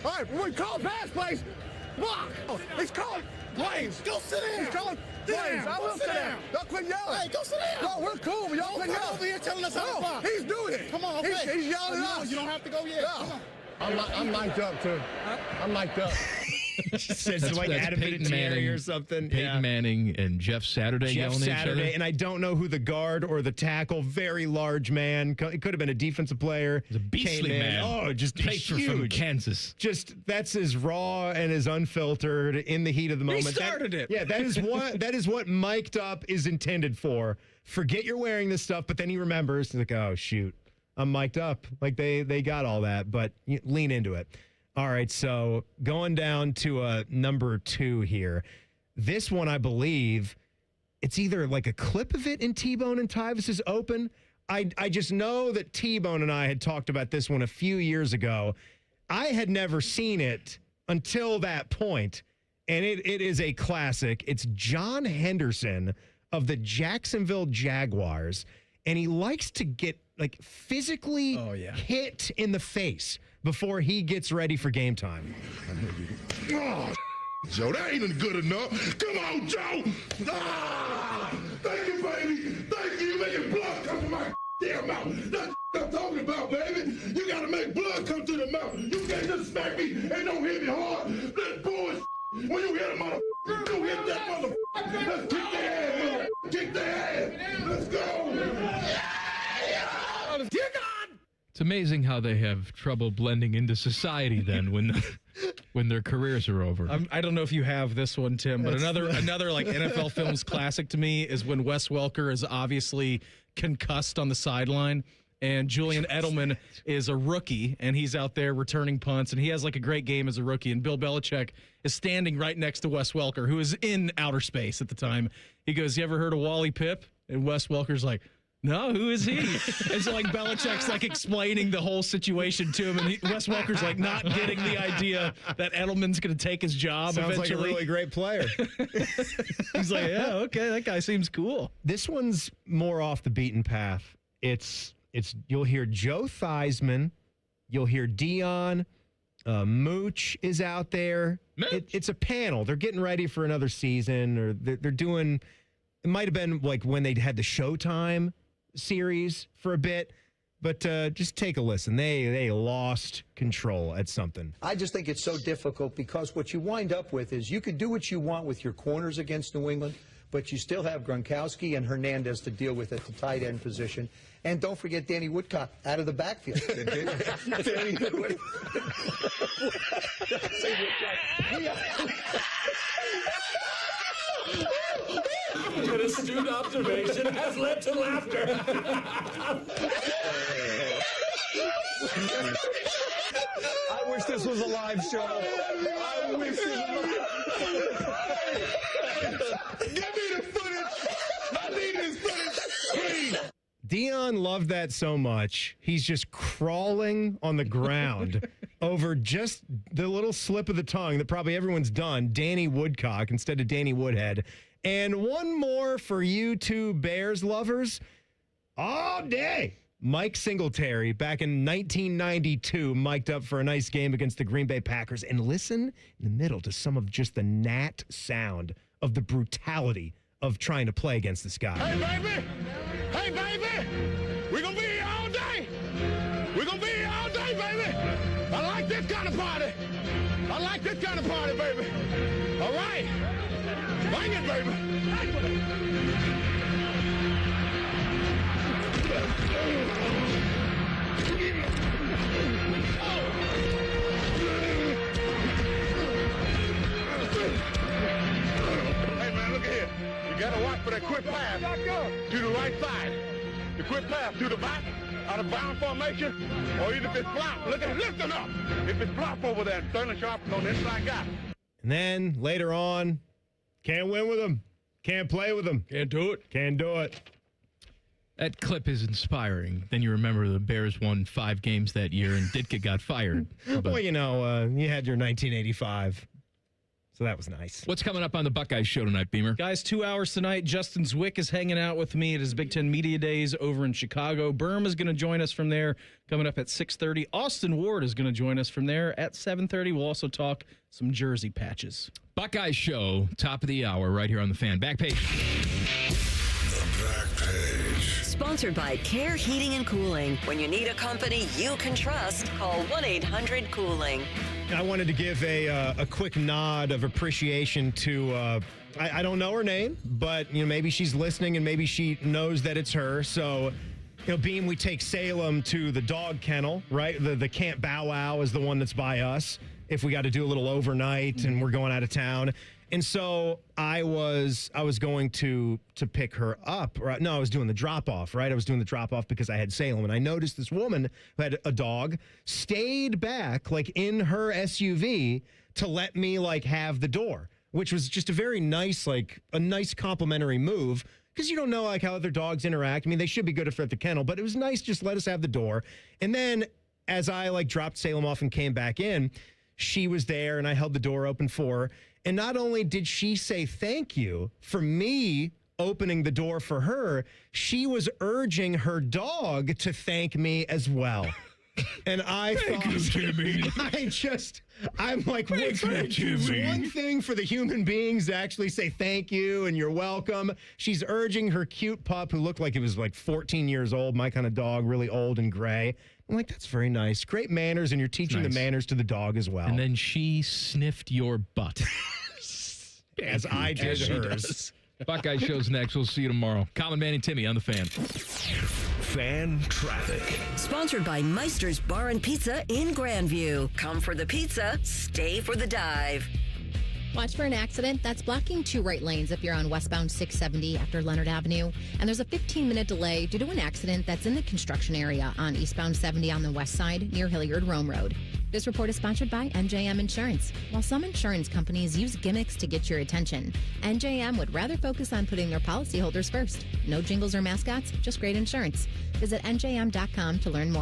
All right, when we call pass plays, block. He's calling plays. Go sit down. He's calling Sit plays. down. I will Sit sit down. down. Don't quit yelling. Hey, go sit down. No, we're cool, but y'all Don't quit come yelling. over here telling us how to No, block. he's doing it. Come on, okay. He's yelling at us. You don't have to go yet. Yeah. Come on. I'm mic'd up, too. I'm mic'd up. Says like Adam Peyton Vinatieri Manning or something. Peyton Manning and Jeff Saturday Jeff yelling at each other. Saturday, and I don't know who the guard or the tackle, very large man. It could have been a defensive player. He's a beastly Came in. man. Oh, just Played huge. from Kansas. Just that's as raw and as unfiltered in the heat of the moment. started it. Yeah, that is what mic'd up is intended for. Forget you're wearing this stuff, but then he remembers. He's like, oh shoot, I'm mic'd up. Like they got all that, but lean into it. All right, so going down to number 2 here. This one, I believe, it's either like a clip of it in T-Bone and Tyvus's Open. I just know that T-Bone and I had talked about this one a few years ago. I had never seen it until that point, and it is a classic. It's John Henderson of the Jacksonville Jaguars, and he likes to get like physically hit in the face before he gets ready for game time. Oh, Joe, that ain't good enough. Come on, Joe. Thank you, baby. Thank you. You're making blood come to my damn mouth. That's what I'm talking about, baby. You got to make blood come to the mouth. You can't just smack me and don't hit me hard. That's bullshit. When you hit a motherfucker, you hit that motherfucker. Let's kick their ass, motherfucker. Kick their ass. Let's go. Kick on. It's amazing how they have trouble blending into society then when their careers are over. I don't know if you have this one, Tim, but another like NFL Films classic to me is when Wes Welker is obviously concussed on the sideline. And Julian Edelman is a rookie, and he's out there returning punts, and he has like a great game as a rookie. And Bill Belichick is standing right next to Wes Welker, who is in outer space at the time. He goes, "You ever heard of Wally Pipp?" And Wes Welker's like, "No, who is he?" And so like Belichick's like explaining the whole situation to him, and Wes Welker's like not getting the idea that Edelman's going to take his job. Sounds eventually. like a really great player. He's like, "Yeah, okay, that guy seems cool." This one's more off the beaten path. It's you'll hear Joe Theismann, you'll hear Dion, Mooch is out there. It's a panel. They're getting ready for another season, or they're doing. It might have been like when they had the Showtime series for a bit, but just take a listen. They lost control at something. I just think it's so difficult because what you wind up with is you could do what you want with your corners against New England, but you still have Gronkowski and Hernandez to deal with at the tight end position. And don't forget Danny Woodcock out of the backfield. Danny Woodcock. An astute observation has led to laughter. I wish this was a live show. I wish this was Give me the footage. I need this footage, please. Dion loved that so much. He's just crawling on the ground over just the little slip of the tongue that probably everyone's done, Danny Woodcock instead of Danny Woodhead. And one more for you two Bears lovers all day. Mike Singletary back in 1992 mic'd up for a nice game against the Green Bay Packers. And listen in the middle to some of just the gnat sound of the brutality of trying to play against this guy. Hey, baby. Hey, baby. We're going to be here all day. We're going to be here all day, baby. I like this kind of party. I like this kind of party, baby. All right. Bring it, baby. Hey, man, look here. You got to watch for that quick pass to the right side. The quick pass to the back, out of bound formation, or either if it's flop. Look at it, lifting up. If it's flop over there, Sterling Sharp is on the inside guy. And then later on, can't win with him. Can't play with him. Can't do it. Can't do it. That clip is inspiring. Then you remember the Bears won 5 games that year and Ditka got fired. Well, you know, you had your 1985. So that was nice. What's coming up on the Buckeyes show tonight, Beamer? Guys, 2 hours tonight. Justin Zwick is hanging out with me at his Big Ten Media Days over in Chicago. Berm is going to join us from there coming up at 6:30. Austin Ward is going to join us from there at 7:30. We'll also talk some jersey patches. Buckeyes show, top of the hour, right here on the Fan. Back page. The back page. Sponsored by Care Heating and Cooling. When you need a company you can trust, call 1-800-COOLING. I wanted to give a quick nod of appreciation to, I don't know her name, but, you know, maybe she's listening and maybe she knows that it's her. So, you know, Beam, we take Salem to the dog kennel, right? The Camp Bow Wow is the one that's by us if we got to do a little overnight and we're going out of town. And so I was going to pick her up. No, I was doing the drop-off, right? I was doing the drop-off because I had Salem. And I noticed this woman who had a dog stayed back, like, in her SUV to let me, like, have the door, which was just a very nice, like, a nice complimentary move because you don't know, like, how other dogs interact. I mean, they should be good at the kennel, but it was nice just let us have the door. And then as I, like, dropped Salem off and came back in, she was there and I held the door open for her. And not only did she say thank you for me opening the door for her, she was urging her dog to thank me as well. And I thought, you, Timmy. I'm like, it's one thing for the human beings to actually say thank you and you're welcome. She's urging her cute pup who looked like it was like 14 years old, my kind of dog, really old and gray. I'm like, that's very nice. Great manners, and you're teaching the manners to the dog as well. And then she sniffed your butt. As I did hers. Buckeye show's next. We'll see you tomorrow. Common Man and Timmy on the Fan. Fan traffic. Sponsored by Meister's Bar and Pizza in Grandview. Come for the pizza, stay for the dive. Watch for an accident that's blocking 2 right lanes if you're on westbound 670 after Leonard Avenue. And there's a 15-minute delay due to an accident that's in the construction area on eastbound 70 on the west side near Hilliard-Rome Road. This report is sponsored by NJM Insurance. While some insurance companies use gimmicks to get your attention, NJM would rather focus on putting their policyholders first. No jingles or mascots, just great insurance. Visit NJM.com to learn more.